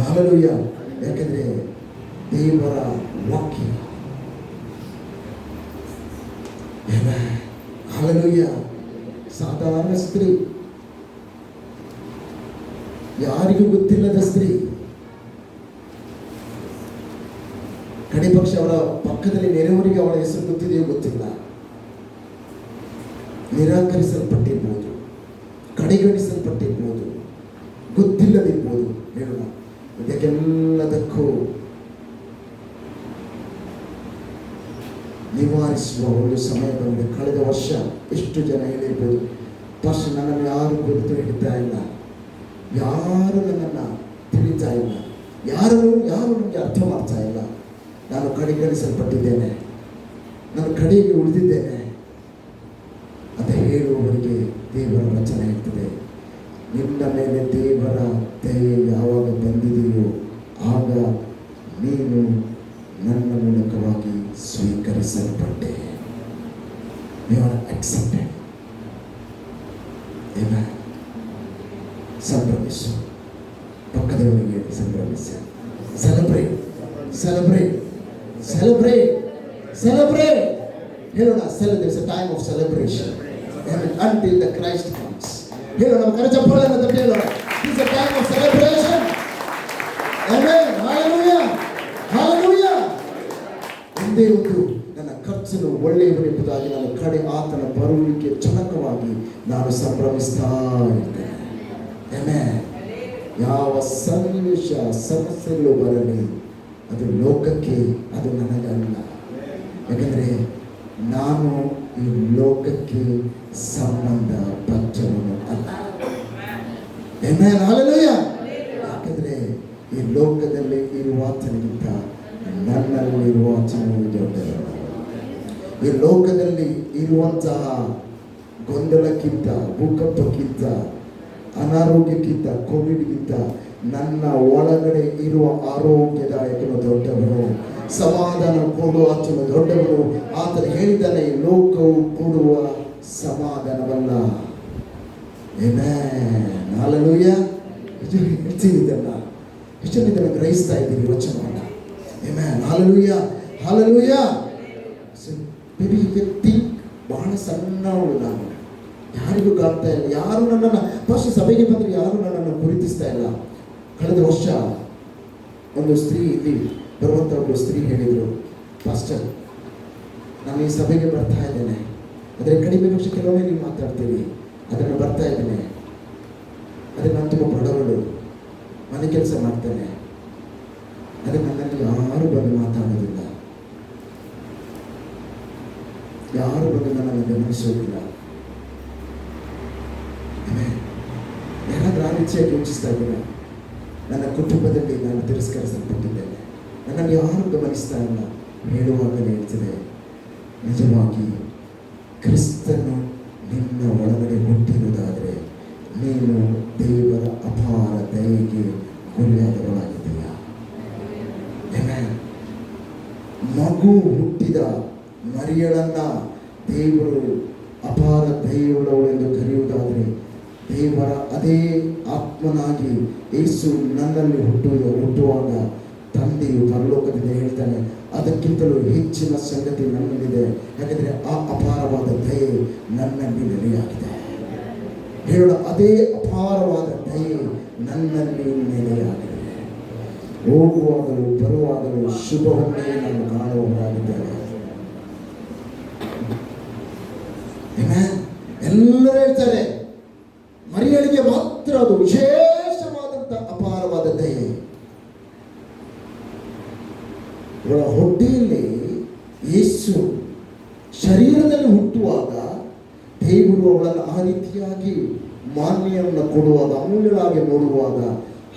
ಹಾಲೆಲೂಯಾ. ಯಾಕೆಂದ್ರೆ ದೇವರ ವಾಕ್ಯ, ಹಾಲೆಲೂಯಾ. ಸಾಧಾರಣ ಸ್ತ್ರೀ, ಯಾರಿಗೂ ಗೊತ್ತಿಲ್ಲದ ಸ್ತ್ರೀ, ಕಡೆ ಪಕ್ಷ ಅವರ ಪಕ್ಕದಲ್ಲಿ ನೆರೆಯವರಿಗೆ ಅವಳ ಹೆಸರು ಗೊತ್ತಿದೆಯೋ ಗೊತ್ತಿಲ್ಲ, ನಿರಾಕರಿಸಲ್ಪಟ್ಟಿರ್ಬೋದು, ಕಡೆಗಣಿಸಲ್ಪಟ್ಟಿರ್ಬೋದು, ಗೊತ್ತಿಲ್ಲದಿರ್ಬೋದು. ಹೇಳೋಣ, ಇದಕ್ಕೆಲ್ಲದಕ್ಕೂ ನಿವಾರಿಸುವ ಒಂದು ಸಮಯ ಬಂದಿದೆ. ಕಳೆದ ವರ್ಷ ಎಷ್ಟು ಜನ ಹೇಳಿರ್ಬೋದು, ಫಸ್ಟ್ ನನ್ನನ್ನು ಯಾರು ಗೊತ್ತು ಹಿಡಿತಾ ಇಲ್ಲ, ಯಾರು ನನ್ನನ್ನು ತಿಳಿತಾ ಇಲ್ಲ, ಯಾರು ನನಗೆ ಅರ್ಥ ಮಾಡ್ತಾ ಇಲ್ಲ, ನಾನು ಕಡೆಗಣಿಸಲ್ಪಟ್ಟಿದ್ದೇನೆ, ನಾನು ಕಡೆಗೆ ಉಳಿದಿದ್ದೇನೆ ಅಂತ ಹೇಳುವವರಿಗೆ ದೇವರ ವಚನ ಇರ್ತದೆ. ನಿನ್ನ ಮೇಲೆ ದೇವರ ದಯೆ ಯಾವಾಗ ಬಂದಿದೆಯೋ ಆಗ ನೀನು ನನ್ನ ಮೂಲಕವಾಗಿ ಸ್ವೀಕರಿಸಲ್ಪಟ್ಟೆ. You are accepted. ಸಂಭ್ರಮಿಸು. ಪಕ್ಕದವರಿಗೆ ಸಂಭ್ರಮಿಸಿ. Celebrate, celebrate, celebrate, celebrate. ಹೇಳೋಣ, there's a time of celebration until the Christ comes. ಹೇಳೋಣ, ನಮ್ಮ ಕರಚಪ್ಪಾಳೆಯನ್ನು ತಟ್ಟಿ ಹೇಳೋಣ, it's a time of celebration. Amen. Hallelujah. Hallelujah. ಒಂದೇ ಒಂದು ನನ್ನ ಖರ್ಚನ್ನು ಒಳ್ಳೆಯವರೆಂಬುದಾಗಿ ನಾನು ಕಡೆ ಆತನ ಬರುವಿಕೆ ಜನಕವಾಗಿ ನಾನು ಸಂಭ್ರಮಿಸ್ತಾ ಇರ್ತೇನೆ. Amen. ಯಾವ ಸನ್ನಿವೇಶ ಸಮಸ್ಯೆಗಳು ಬರಲಿ, ಅದು ಲೋಕಕ್ಕೆ, ಅದು ನನಗಲ್ಲ. ಯಾಕಂದರೆ ನಾನು ಈ ಲೋಕಕ್ಕೆ ಸಂಬಂಧ ಪಟ್ಟವನು ಅಲ್ಲ. Amen. Hallelujah. ಯಾಕಂದರೆ ಈ ಲೋಕದಲ್ಲಿ ಇರುವಾತನಿಗಿಂತ ನನ್ನಲ್ಲಿರುವಾತನು ದೊಡ್ಡವನು. ಈ ಲೋಕದಲ್ಲಿ ಇರುವಂತಹ ಗೊಂದಲಕ್ಕಿಂತ, ಭೂಕಂಪಕ್ಕಿಂತ, ಅನಾರೋಗ್ಯಕ್ಕಿಂತ, ಕೋವಿಡ್ಗಿಂತ ನನ್ನ ಒಳಗಡೆ ಇರುವ ಆರೋಗ್ಯದಾಯಕನು ದೊಡ್ಡವನು, ಸಮಾಧಾನ ಕೊಡುವ ಆತನು ದೊಡ್ಡವನು. ಆತನು ಹೇಳಿದ್ದಾನೆ, ಲೋಕವು ಕೊಡುವ ಸಮಾಧಾನವಲ್ಲ. ಹಾಲೆಲೂಯಾ. ಇದು ಹೇಳ್ತಿದ್ದಲ್ಲ, ಇದನ್ನು ಗ್ರಹಿಸ್ತಾ ಇದ್ದೀವಿ ವಚನವನ್ನ. Hallelujah, hallelujah. Maybe you can think, ಬಹಳ ಸಣ್ಣವಳು ನಾನು, ಯಾರಿಗೂ ಕಾಣ್ತಾ ಇಲ್ಲ, ಯಾರು ನನ್ನನ್ನು ಫಸ್ಟ್ ಸಭೆಗೆ ಬಂದರೆ ಯಾರು ನನ್ನನ್ನು ಗುರುತಿಸ್ತಾ ಇಲ್ಲ. ಕಳೆದ ವರ್ಷ ಒಂದು ಸ್ತ್ರೀ, ಇಲ್ಲಿ ಬರುವಂಥ ಒಬ್ಬರು ಸ್ತ್ರೀ ಹೇಳಿದರು, ಪಾಸ್ಟರ್ ನಾನು ಈ ಸಭೆಗೆ ಬರ್ತಾ ಇದ್ದೇನೆ, ಆದರೆ ಕಡಿಮೆ ಪಕ್ಷ ಕೆಲವೊಮ್ಮೆ ನೀವು ಮಾತಾಡ್ತೀವಿ, ಅದನ್ನು ಬರ್ತಾ ಇದ್ದೇನೆ, ಆದರೆ ನಾನು ತುಂಬ ಬಡವಳು, ಮನೆ ಕೆಲಸ ಮಾಡ್ತೇನೆ, ಆದರೆ ನನ್ನಲ್ಲಿ ಯಾರು ಬಂದು ಮಾತಾಡೋದಿಲ್ಲ, ಯಾರು ಬಂದು ನನ್ನನ್ನು ಗಮನಿಸೋದಿಲ್ಲ. ಯಾರಾದ್ರೂ ಆ ರೀತಿಯಾಗಿ ಯೋಚಿಸ್ತಾ ಇದ್ದೀರಾ? ನನ್ನ ಕುಟುಂಬದಲ್ಲಿ ನಾನು ತಿರಸ್ಕರಿಸಲ್ಪಟ್ಟಿದ್ದೇನೆ, ನನ್ನನ್ನು ಯಾರು ಗಮನಿಸ್ತಾ ಇಲ್ಲ. ಹೇಳುವಾಗಲೇ ಹೇಳ್ತದೆ, ನಿಜವಾಗಿ ಕ್ರಿಸ್ತನು ನಿನ್ನ ಒಳಗಡೆ ಹುಟ್ಟಿರುವುದಾದರೆ ನೀನು ದೇವರ ಅಪಾರ ದಯೆಗೆ ಗುರಿಯಾದವಳಾಗಿದ್ದೀಯ. ಮಗು ಹುಟ್ಟಿದ ಮರಿಯಳನ್ನ ದೇವರು ಅಪಾರ ದಯೆಯುಳ್ಳವಳು ಎಂದು ಕರೆಯುವುದಾದರೆ ದೇವರ ಅದೇ ಆತ್ಮನಾಗಿ ಯೇಸು ನನ್ನಲ್ಲಿ ಹುಟ್ಟುವಾಗ ತಂದೆಯು ಪರಲೋಕದಿಂದ ಹೇಳ್ತಾನೆ, ಅದಕ್ಕಿಂತಲೂ ಹೆಚ್ಚಿನ ಸಂಗತಿ ನನ್ನಲ್ಲಿದೆ, ಯಾಕಂದರೆ ಆ ಅಪಾರವಾದ ದಯೆ ನನ್ನಲ್ಲಿ ನೆಲೆಯಾಗಿದೆ. ಹೇಳೋಣ, ಅದೇ ಅಪಾರವಾದ ದಯೆ ನನ್ನಲ್ಲಿ ನೆಲೆಯಾಗಿದೆ. ಹೋಗುವಾಗಲೂ ಬರುವಾಗಲೂ ಶುಭವನ್ನೇ ನಾನು ಕಾಣುವವರಾಗಿದ್ದೇನೆ. ಎಲ್ಲರೂ ಹೇಳ್ತಾರೆ, ಮರಿಯಳಿಗೆ ಮಾತ್ರ ಅದು ವಿಶೇಷವಾದಂಥ ಅಪಾರವಾದ ದಯೆ. ಇವಳ ಹೊಟ್ಟೆಯಲ್ಲಿ ಯೇಸು ಶರೀರದಲ್ಲಿ ಹುಟ್ಟುವಾಗ ದೇವರು ಅವಳನ್ನು ಆ ರೀತಿಯಾಗಿ ಮಾನ್ಯವನ್ನು ಕೊಡುವಾಗ, ಅಮೂಲ್ಯಳಾಗಿ ನೋಡುವಾಗ,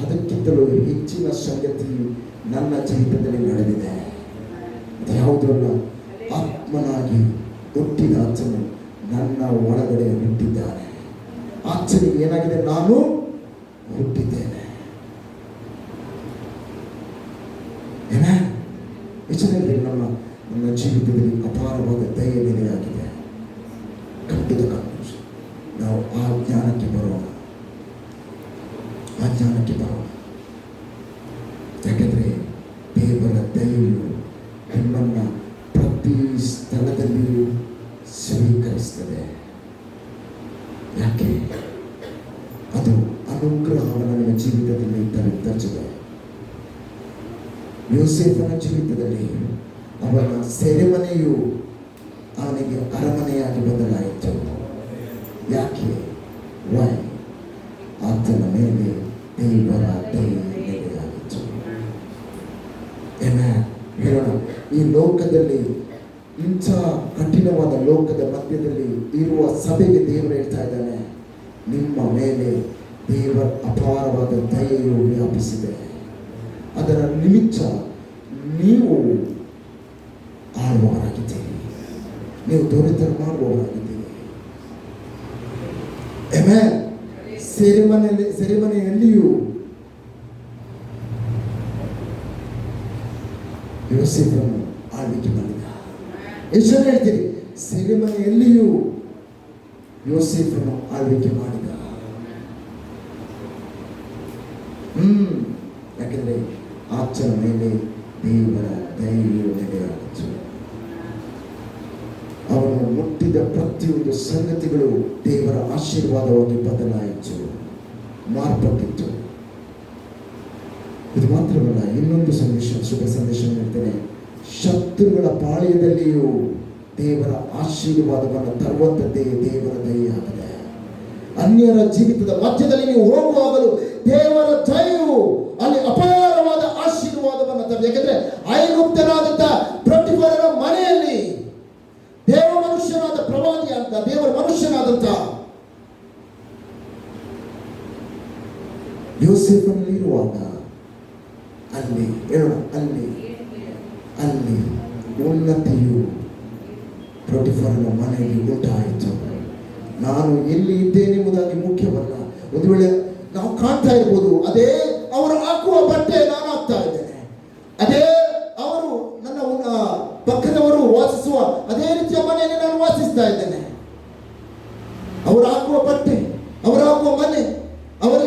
ಅದಕ್ಕಿಂತಲೂ ಹೆಚ್ಚಿನ ಸಂಗತಿ ನನ್ನ ಜೀವಿತದಲ್ಲಿ ನಡೆದಿದೆ. ಯಾವುದಲ್ಲ, ಆತ್ಮನಾಗಿ ಹುಟ್ಟಿದ ಆಚನೆ ನನ್ನ ಒಳಗಡೆ ಹುಟ್ಟಿದ್ದಾನೆ. ಆಚನೆಗೆ ಏನಾಗಿದೆ, ನಾನು ಹುಟ್ಟಿದ್ದೇನೆ. ಹೆಚ್ಚಿನಲ್ಲಿ ನನ್ನ ಜೀವಿತದಲ್ಲಿ ಅಪಾರವಾದ ದಯೆ ನೆಲೆಯಾಗಿದೆ. ಖಂಡಿತ ನಾವು ಆ ಜ್ಞಾನಕ್ಕೆ ಬರೋಣ. ಯಾಕೆಂದರೆ ದೇವರ ದಯೆಯು ನಿಮ್ಮನ್ನು ಪ್ರತಿ ಸ್ಥಳದಲ್ಲಿಯೂ ಸ್ವೀಕರಿಸ್ತದೆ. ಯಾಕೆ? ಅದು ಅನುಗ್ರಹವನ್ನು ನಿಮ್ಮ ಜೀವಿತದಲ್ಲಿ ತರುತ್ತದೆ. ಯೋಸೇಫನ ಜೀವಿತದಲ್ಲಿ ಅವನ ಸೆರೆಮನೆಯು ಅವನಿಗೆ ಅರಮನೆಯಾಗಿ ಬದಲಾಯಿತು. ಯಾಕೆ? ವೈ? ಆತನ ಮೇಲೆ ದೇವರ ದಯೆ ನೆಲೆಯಾಗಿತ್ತು. ಹೇಳೋಣ, ಈ ಲೋಕದಲ್ಲಿ ಇಂಥ ಕಠಿಣವಾದ ಲೋಕದ ಮಧ್ಯದಲ್ಲಿ ಇರುವ ಸಭೆಗೆ ದೇವರು ಹೇಳ್ತಾ ಇದ್ದಾನೆ, ನಿಮ್ಮ ಮೇಲೆ ದೇವರ ಅಪಾರವಾದ ದಯೆಯು ವ್ಯಾಪಿಸಿದೆ. ಅದರ ನಿಮಿತ್ತ ನೀವು ಆಳುವವರಾಗಿದ್ದೀರಿ, ನೀವು ದೊರೆತನ ಮಾಡುವವರಾಗಿದ್ದೀರಿ. ಸೆರೆಮನೆಯಲ್ಲಿಯೂ ಯೋಸೇಫನು ಆಳ್ವಿಕೆ ಮಾಡಿದ. ಎಷ್ಟು ಜನ ಹೇಳ್ತೀರಿ? ಸೆರೆಮನೆಯಲ್ಲಿಯೂ ಯೋಸೇಫನು ಆಳ್ವಿಕೆ ಮಾಡಿದ. ಯಾಕೆಂದರೆ ಆಚರ ಮೇಲೆ ದೇವರ ದಯೆಯು ನೆಲೆಯಾಗಿತ್ತು. ಅವನು ಮುಟ್ಟಿದ ಪ್ರತಿಯೊಂದು ಸಂಗತಿಗಳು ದೇವರ ಆಶೀರ್ವಾದವಾಗಿ ಬದಲಾಯಿತು, ಮಾರ್ಪಟ್ಟಿತ್ತು. ಇದು ಮಾತ್ರವಲ್ಲ, ಇನ್ನೊಂದು ಶುಭ ಸಂದೇಶ ಹೇಳ್ತೇನೆ. ಶತ್ರುಗಳ ಪಾಳ್ಯದಲ್ಲಿಯೂ ದೇವರ ಆಶೀರ್ವಾದವನ್ನು ತರುವಂಥದ್ದೇ ದೇವರ ದಯೆಯಾಗಿದೆ. ಅನ್ಯರ ಜೀವಿತದ ಮಧ್ಯದಲ್ಲಿ ನೀವು ಹೋಗುವಾಗಲೂ ದೇವರ ದಯೆಯು ಅಲ್ಲಿ ಅಪಾರವಾದ ಆಶೀರ್ವಾದವನ್ನು ತರುತ್ತದೆ. ಯಾಕಂದ್ರೆ ಐಗುಪ್ತನಾದಂಥ ಪ್ರತಿಫಲನ ಮನೆಯಲ್ಲಿ ದೇವ ಮನುಷ್ಯನಾದ ಪ್ರವಾದಿ ಅಂತ ದೇವರ ಮನುಷ್ಯನಾದಂಥ ಯೋಸೇಫನಲ್ಲಿ ಇರುವಾಗ ಅಲ್ಲಿ ಹೇಳೋಣ, ಅಲ್ಲಿ ಉನ್ನತಿಯು ಪ್ರತಿಫಲನ ಮನೆಯಲ್ಲಿ ಉಂಟಾಯಿತು. ನಾನು ಎಲ್ಲಿ ಇದ್ದೇನೆ ಎಂಬುದಾಗಿ ಮುಖ್ಯವಲ್ಲ. ಒಂದು ವೇಳೆ ನಾವು ಕಾಣ್ತಾ ಇರ್ಬೋದು, ಅದೇ ಅವರು ಹಾಕುವ ಬಟ್ಟೆ ನಾನು ಹಾಕ್ತಾ ಇದ್ದೇನೆ, ಅದೇ ಅವರು ನನ್ನ ಪಕ್ಕದವರು ವಾಸಿಸುವ ಅದೇ ರೀತಿಯ ಮನೆಯಲ್ಲಿ ನಾನು ವಾಸಿಸ್ತಾ ಇದ್ದೇನೆ. ಅವರು ಹಾಕುವ ಬಟ್ಟೆ, ಅವರು ಹಾಕುವ ಮನೆ, ಅವರು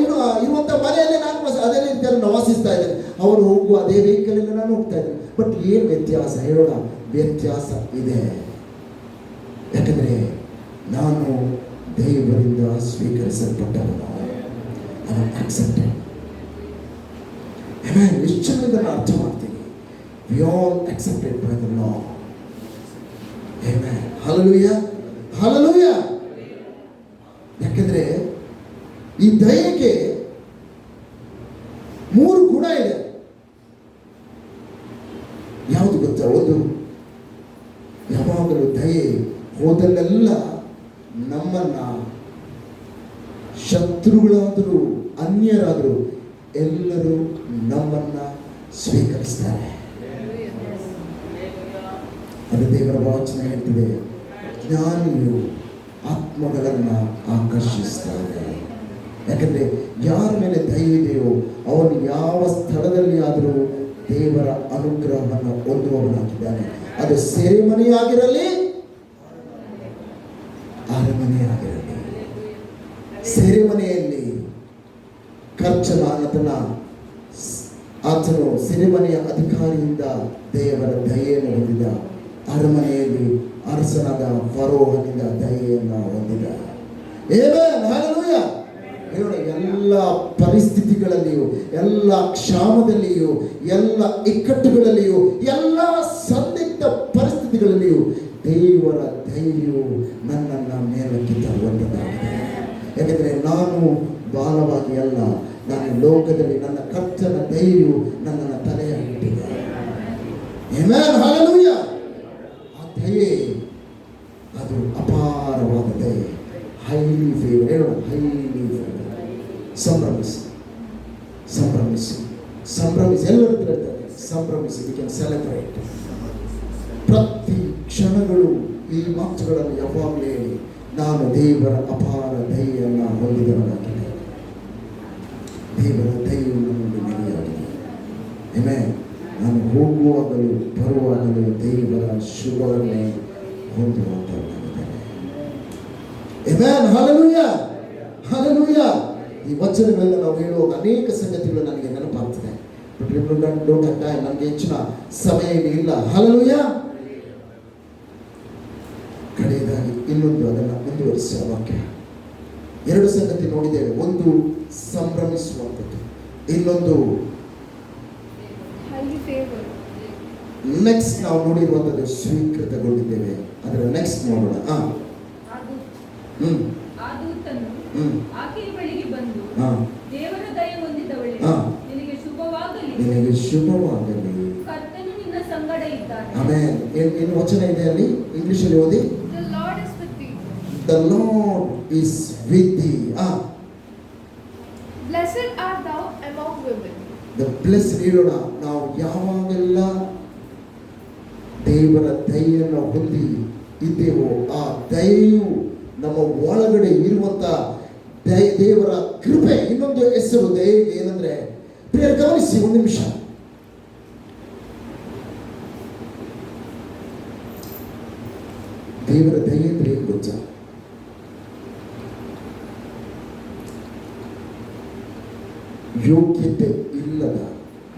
ಇರುವಂತ ಮನೆಯಲ್ಲೇ ನಾನು ಅದೇ ರೀತಿಯಲ್ಲಿ ನಾನು ವಾಸಿಸ್ತಾ ಇದ್ದೇನೆ. ಅವರು ಹೋಗುವ ಅದೇ ವೆಹಿಕಲ್ ಅಲ್ಲಿ ನಾನು ಹೋಗ್ತಾ ಇದ್ದೇನೆ. ಬಟ್ ಏನು ವ್ಯತ್ಯಾಸ? ಹೇಳೋಣ, ವ್ಯತ್ಯಾಸ ಇದೆ. ಯಾಕಂದ್ರೆ ನಾನು ದೇವರಿಂದ ಸ್ವೀಕರಿಸಲ್ಪಟ್ಟವನು. ಅಕ್ಸೆಪ್ಟೆಡ್. ಎಷ್ಟು ಚೆನ್ನಾಗಿ ಅರ್ಥ ಮಾಡ್ತೀನಿ. We all accepted by the law. Amen. Hallelujah. Hallelujah. ಯಾಕೆಂದ್ರೆ ಈ ದಯೆಗೆ 3 ಗುಣ ಇದೆ. ಯಾವುದು ಗೊತ್ತಾ? ಒಂದು, ಯಾವಾಗಲೂ ದಯೆ ಹೋದಲ್ಲೆಲ್ಲ ನಮ್ಮನ್ನ ಶತ್ರುಗಳಾದರೂ ಅನ್ಯರಾದರೂ ಎಲ್ಲರೂ ನಮ್ಮನ್ನ ಸ್ವೀಕರಿಸ್ತಾರೆ. ಅದು ದೇವರ ವಾಚನ ಹೇಳ್ತಿದೆ, ಜ್ಞಾನಿಯು ಆತ್ಮಗಳನ್ನ ಆಕರ್ಷಿಸ್ತಾನೆ. ಯಾಕಂದ್ರೆ ಯಾರ ಮೇಲೆ ದಯೆ ಇದೆಯೋ ಅವನು ಯಾವ ಸ್ಥಳದಲ್ಲಿ ಆದರೂ ದೇವರ ಅನುಗ್ರಹವನ್ನು ಹೊಂದುವವನಾಗಿದ್ದಾನೆ. ಅದು ಸೆರೆಮನೆಯಾಗಿರಲಿ, ಅರಮನೆಯಾಗಿರಲಿ. ಸೆರೆಮನೆಯಲ್ಲಿ ಆತನು ಸೆರೆಮನೆಯ ಅಧಿಕಾರಿಯಿಂದ ದೇವರ ದಯೆಯನ್ನು ಹೊಂದಿದ, ಅರಮನೆಯಲ್ಲಿ ಅರಸನಾದ ಫರೋಹನಿಂದ ದಯೆಯನ್ನು ಹೊಂದಿದ. Amen, hallelujah. ಹೇಳೋಣ, ಎಲ್ಲ ಪರಿಸ್ಥಿತಿಗಳಲ್ಲಿಯೂ, ಎಲ್ಲ ಕ್ಷಾಮದಲ್ಲಿಯೂ, ಎಲ್ಲ ಇಕ್ಕಟ್ಟುಗಳಲ್ಲಿಯೂ, ಎಲ್ಲ ಸಂದಿಗ್ಧ ಪರಿಸ್ಥಿತಿಗಳಲ್ಲಿಯೂ ದೇವರ ದಯೆಯು ನನ್ನನ್ನು ಮೇಲಕ್ಕೆ ತರುವಂಥದ್ದಾಗಿದೆ. ಯಾಕೆಂದರೆ ನಾನು ಬಾಲವಾಗಿ ಅಲ್ಲ, ನಾನು ಲೋಕದಲ್ಲಿ ನನ್ನ ಕರ್ತನ ದಯೆಯು ನನ್ನನ್ನು ತಲೆಯಾಗಿಟ್ಟಿದೆ. Amen, hallelujah. ಆ ದಯೆ ಅದು ಅಪಾರವಾದ ದಯೆ, ಹೈಲಿ ಫೇವರ್. ಹೇಳೋಣ, ಹೈಲಿ ಫೇವರ್. ಸಂಭ್ರಮಿಸಿ, ಸಂಭ್ರಮಿಸಿ, ಸಂಭ್ರಮಿಸಿ. ಎಲ್ಲರೂ ಹೇಳ್ತಾರೆ ಸಂಭ್ರಮಿಸಿ. We can celebrate. ಪ್ರತಿ ಕ್ಷಣಗಳು ಈ ಮಾತುಗಳನ್ನು ಯಾವಾಗಲೂ ಹೇಳಿ, ನಾನು ದೇವರ ಅಪಾರ ದಯೆಯನ್ನು ಹೊಂದಿದವನಾಗಿದ್ದೇನೆ. ದೇವರ ದಯೆಯು ನಮಗೆ ನೆಲೆಯಾಗಿದೆ. ಆಮೆನ್. ನಾನು ಹೋಗುವಾಗಲೂ ಬರುವಾಗಲೂ ದೇವರ ಶುಭವನ್ನೇ ಹೊಂದುವಂತವನಾಗಿದ್ದೇನೆ. Amen, hallelujah, hallelujah. ಈ ವಚನಗಳನ್ನು ನಾವು ಹೇಳುವಾಗ ಅನೇಕ ಸಂಗತಿಗಳು ನನಗೆ ನೆನಪಾಗ್ತದೆ. ನನಗೆ ಹೆಚ್ಚಿನ ಸಮಯ ಇಲ್ಲ. ಹಲ್ಲೆಲೂಯಾ. ಕಡೆಯದಾಗಿ ಇನ್ನೊಂದು ಅದನ್ನು ಮುಂದುವರಿಸುವ ವಾಕ್ಯ. 2 ಸಂಗತಿ ನೋಡಿದ್ದೇವೆ. ಒಂದು ಸಂಭ್ರಮಿಸುವಂಥದ್ದು, ಇನ್ನೊಂದು ನೆಕ್ಸ್ಟ್ ನಾವು ನೋಡಿರುವಂಥದ್ದು ಸ್ವೀಕೃತಗೊಂಡಿದ್ದೇವೆ. ಅದರ ನೆಕ್ಸ್ಟ್ ನೋಡೋಣ. ಆ ದೂತನು ಆಕೆಯ ಬಳಿಗೆ ಬಂದು, ದೇವರ ದಯೆ ಹೊಂದಿದವಳೇ, ನಿನಗೆ ಶುಭವಾಗಲಿ, ನಿನಗೆ ಶುಭವಾಗಲಿ, ಕರ್ತನು ನಿನ್ನ ಸಂಗಡ ಇದ್ದಾನೆ. ಆಮೆನ್. ಏನು ವಚನ ಇದೆ ಅಲ್ಲಿ? ಇಂಗ್ಲಿಷ್ ಅಲ್ಲಿ ಓದಿ. The Lord is with thee. The Lord is with thee. Blessed art thou among women. The blessed. ಹೇಳೋಣ, ನಾವು ಯಾವಾಗೆಲ್ಲ ದೇವರ ದಯೆಯನ್ನು ಹೊಂದಿ ಇದ್ದೇವೋ, ಆ ದಯೆಯು ನಮ್ಮ ಒಳಗಡೆ ಇರುವಂತ ದೇವರ ಕೃಪೆ. ಇನ್ನೊಂದು ಹೆಸರು ದಯೆಗೆ ಏನಂದ್ರೆ, ಪ್ರಿಯರೇ ಗಮನಿಸಿ ಒಂದು ನಿಮಿಷ. ದೇವರ ದಯೆ ಅಂದ್ರೆ ಏನು ಗೊತ್ತಾ? ಯೋಗ್ಯತೆ ಇಲ್ಲದ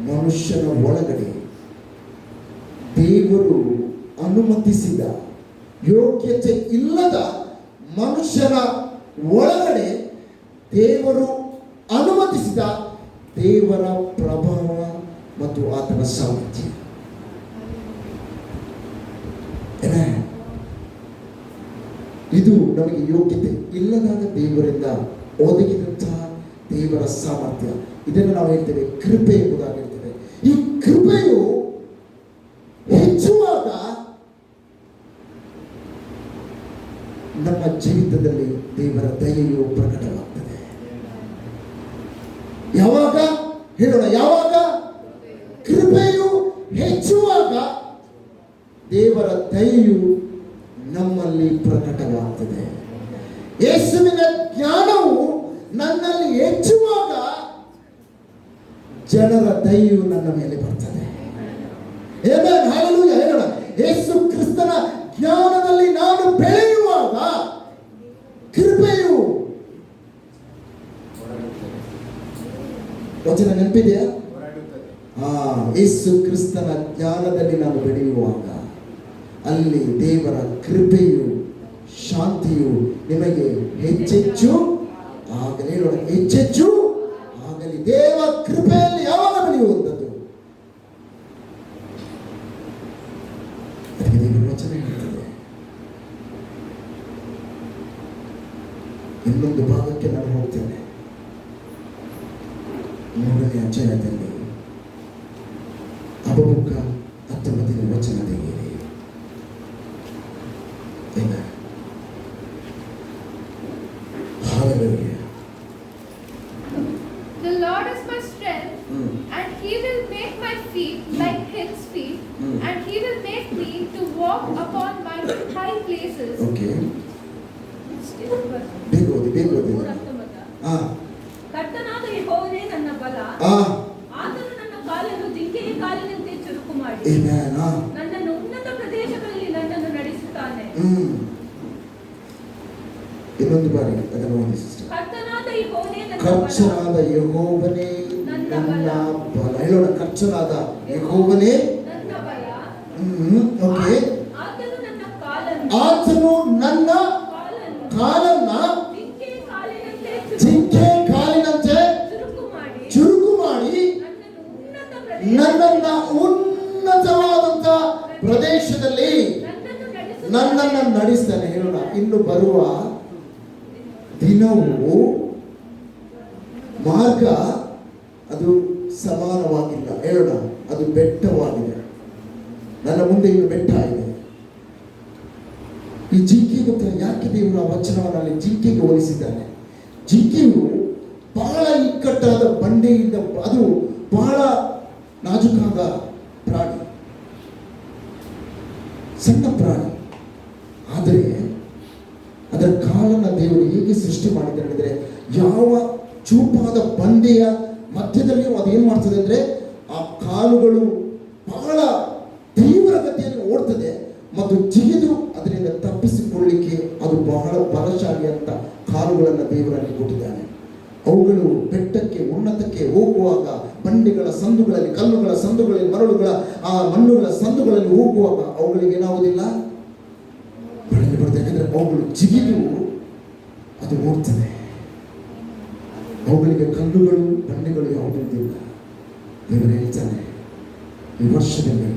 ಮನುಷ್ಯನ ಒಳಗಡೆ ದೇವರು ಅನುಮತಿಸಿದ, ಯೋಗ್ಯತೆ ಇಲ್ಲದ ಮನುಷ್ಯನ ಒಳಗಡೆ ದೇವರು ಅನುಮತಿಸಿದ ದೇವರ ಪ್ರಭಾವ ಮತ್ತು ಆತನ ಸಾಮರ್ಥ್ಯ. ಇದು ನಮಗೆ ಯೋಗ್ಯತೆ ಇಲ್ಲದಾಗ ದೇವರಿಂದ ಒದಗಿದಂತಹ ದೇವರ ಸಾಮರ್ಥ್ಯ. ಇದನ್ನು ನಾವು ಹೇಳ್ತೇವೆ ಕೃಪೆ ಎಂಬುದಾಗಿ ಹೇಳ್ತೇವೆ. ಈ ಕೃಪೆಯು ಹೆಚ್ಚುವಾಗ ನಮ್ಮ ಜೀವಿತದಲ್ಲಿ ದೇವರ ದಯೆಯು ಪ್ರಕಟವಾಗ್ತದೆ. ಯಾವಾಗ? ಹೇಳೋಣ, ಯಾವಾಗ? ಕೃಪೆಯು ಹೆಚ್ಚುವಾಗ ದೇವರ ದಯೆಯು ನಮ್ಮಲ್ಲಿ ಪ್ರಕಟವಾಗ್ತದೆ. ಯೇಸುವಿನ ಜ್ಞಾನವು ನನ್ನಲ್ಲಿ ಹೆಚ್ಚುವಾಗ ಜನರ ದಯೆಯು ನನ್ನ ಮೇಲೆ ಬರ್ತದೆ. Amen, hallelujah. ಹೇಳೋಣ, ಯೇಸು ಕ್ರಿಸ್ತನ ಜ್ಞಾನದಲ್ಲಿ ನಾನು ಬೆಳೆಯುವಾಗ ಕೃಪೆಯು, ವಚನ ನೆನಪಿದೆಯಾ? ಯೇಸು ಕ್ರಿಸ್ತನ ಜ್ಞಾನದಲ್ಲಿ ನಾನು ಬೆಳೆಯುವಾಗ ಅಲ್ಲಿ ದೇವರ ಕೃಪೆಯು, ಶಾಂತಿಯು ನಿಮಗೆ ಹೆಚ್ಚೆಚ್ಚು ಆಗಲಿ. ಹೇಳೋಣ, ಹೆಚ್ಚೆಚ್ಚು ಆಗಲಿ. ದೇವ ಕೃಪೆಯಲ್ಲಿ ಯಾವಾಗ ಬೆಳೆಯುವಂಥದ್ದು? ಅದಕ್ಕೆ ದೇವರ ವಚನ ಹೇಳ್ತದೆ. ಇನ್ನೊಂದು ಭಾಗಕ್ಕೆ ನಾನು ಹೋಗ್ತೇನೆ. 3ನೇ ಅಧ್ಯಾಯದಲ್ಲಿ ಹಬಕ್ಕೂಕ 19ನೇ ವಚನ ತೆಗೆಯಿರಿ. Hallelujah. The Lord is my strength, and He will make my feet like His feet, and He will make me to walk upon my high places. Okay. ಬೇಗೋದಿ. 3:19. ಕರ್ತನಾದ ಯೆಹೋವನೇ ನನ್ನ ಬಲ, ಆತನು ನನ್ನ ಕಾಲನ್ನು ಜಿಂಕೆಯ ಕಾಲಿನಂತೆ ಚುರುಕು ಮಾಡಿ ನನ್ನನ್ನು ಉನ್ನತ ಪ್ರದೇಶಗಳಲ್ಲಿ ನನ್ನನ್ನು ನಡೆಸುತ್ತಾನೆ. ಇನ್ನೊಂದು ಬಾರಿ ಅದನ್ನು ಓದಿ ಸಿಸ್ಟರ್. ಕರ್ತನಾದ ಯೆಹೋವನೇ ನನ್ನ ಬಲ. ಕರ್ತನಾದ ಯೆಹೋವನೇ ನನ್ನ ಬಲ. ಹೇಳೋಣ, ಕರ್ತನಾದ ಯೆಹೋವನೇ. ನನ್ನ ಬಲ. ಓಕೆ. ಆತನು ನನ್ನ ಕಾಲನ್ನು ಆತನು ನನ್ನ ಕಾಲನ್ನ ಜಿಂಕೆ ಕಾಲಿನಂತೆ ಚುರುಕು ಮಾಡಿ ನನ್ನನ್ನ ಉನ್ನತವಾದಂತ ಪ್ರದೇಶದಲ್ಲಿ ನನ್ನನ್ನು ನಡೆಸ್ತಾನೆ. ಹೇಳೋಣ, ಇನ್ನು ಬರುವ ದಿನವು ಮಾರ್ಗ ಅದು ಸಮಾನವಾಗಿಲ್ಲ. ಹೇಳೋಣ, ಅದು ಬೆಟ್ಟವಾಗಿದೆ. ನನ್ನ ಮುಂದೆ ಇನ್ನು ಬೆಟ್ಟ ಇದೆ. ಈ ಜಿಂಕೆ ಗೊತ್ತಾ ಯಾಕೆ ದೇವರು ಆ ವಚನವನ್ನು ಅಲ್ಲಿ ಜಿಂಕೆಗೆ ಹೋಲಿಸಿದ್ದಾನೆ? ಜಿಂಕೆಯು ಬಹಳ ಇಕ್ಕಟ್ಟಾದ ಬಂಡೆಯಿಂದ, ಅದು ಬಹಳ ನಾಜುಕಾದ ಪ್ರಾಣಿ, ಸಣ್ಣ ಪ್ರಾಣಿ. ಆದರೆ ಅದರ ಕಾಲನ್ನು ದೇವರು ಹೇಗೆ ಸೃಷ್ಟಿ ಮಾಡಿದ್ದಾರೆ ಅಂದರೆ, ಯಾವ ಚೂಪಾದ ಬಂಡೆಯ ಮಧ್ಯದಲ್ಲಿಯೂ ಅದು ಏನು ಮಾಡ್ತದೆ ಅಂದರೆ, ಆ ಕಾಲುಗಳು ಬಹಳ ತೀವ್ರಗತಿಯಲ್ಲಿ ಓಡ್ತದೆ ಮತ್ತು ಜಿಗಿದು ಅದರಿಂದ ತಪ್ಪಿಸಿಕೊಳ್ಳಿಕ್ಕೆ ಅದು ಬಹಳ ಬಲಶಾಲಿ ಅಂತ ಕಾಲುಗಳನ್ನು ದೇವರಲ್ಲಿ ಕೊಟ್ಟಿದ್ದಾನೆ. ಅವುಗಳು ಬೆಟ್ಟಕ್ಕೆ ಉನ್ನತಕ್ಕೆ ಹೋಗುವಾಗ ಬಂಡೆಗಳ ಸಂದುಗಳಲ್ಲಿ, ಕಲ್ಲುಗಳ ಸಂದುಗಳಲ್ಲಿ, ಮರಳುಗಳ ಆ ಮಣ್ಣುಗಳ ಸಂದುಗಳಲ್ಲಿ ಹೋಗುವಾಗ ಅವುಗಳಿಗೆ ಏನಾಗುವುದಿಲ್ಲ, ಬಳಲಿ ಬರ್ತದೆ. ಯಾಕಂದ್ರೆ ಅವುಗಳು ಜಿಗಿದು ಅದು ಓಡ್ತದೆ. ಅವುಗಳಿಗೆ ಕಲ್ಲುಗಳು ಬಂಡೆಗಳು ಯಾವುದಿಲ್ಲ. ದೇವರು ಹೇಳ್ತಾನೆ, ಈ ವರ್ಷದಲ್ಲಿ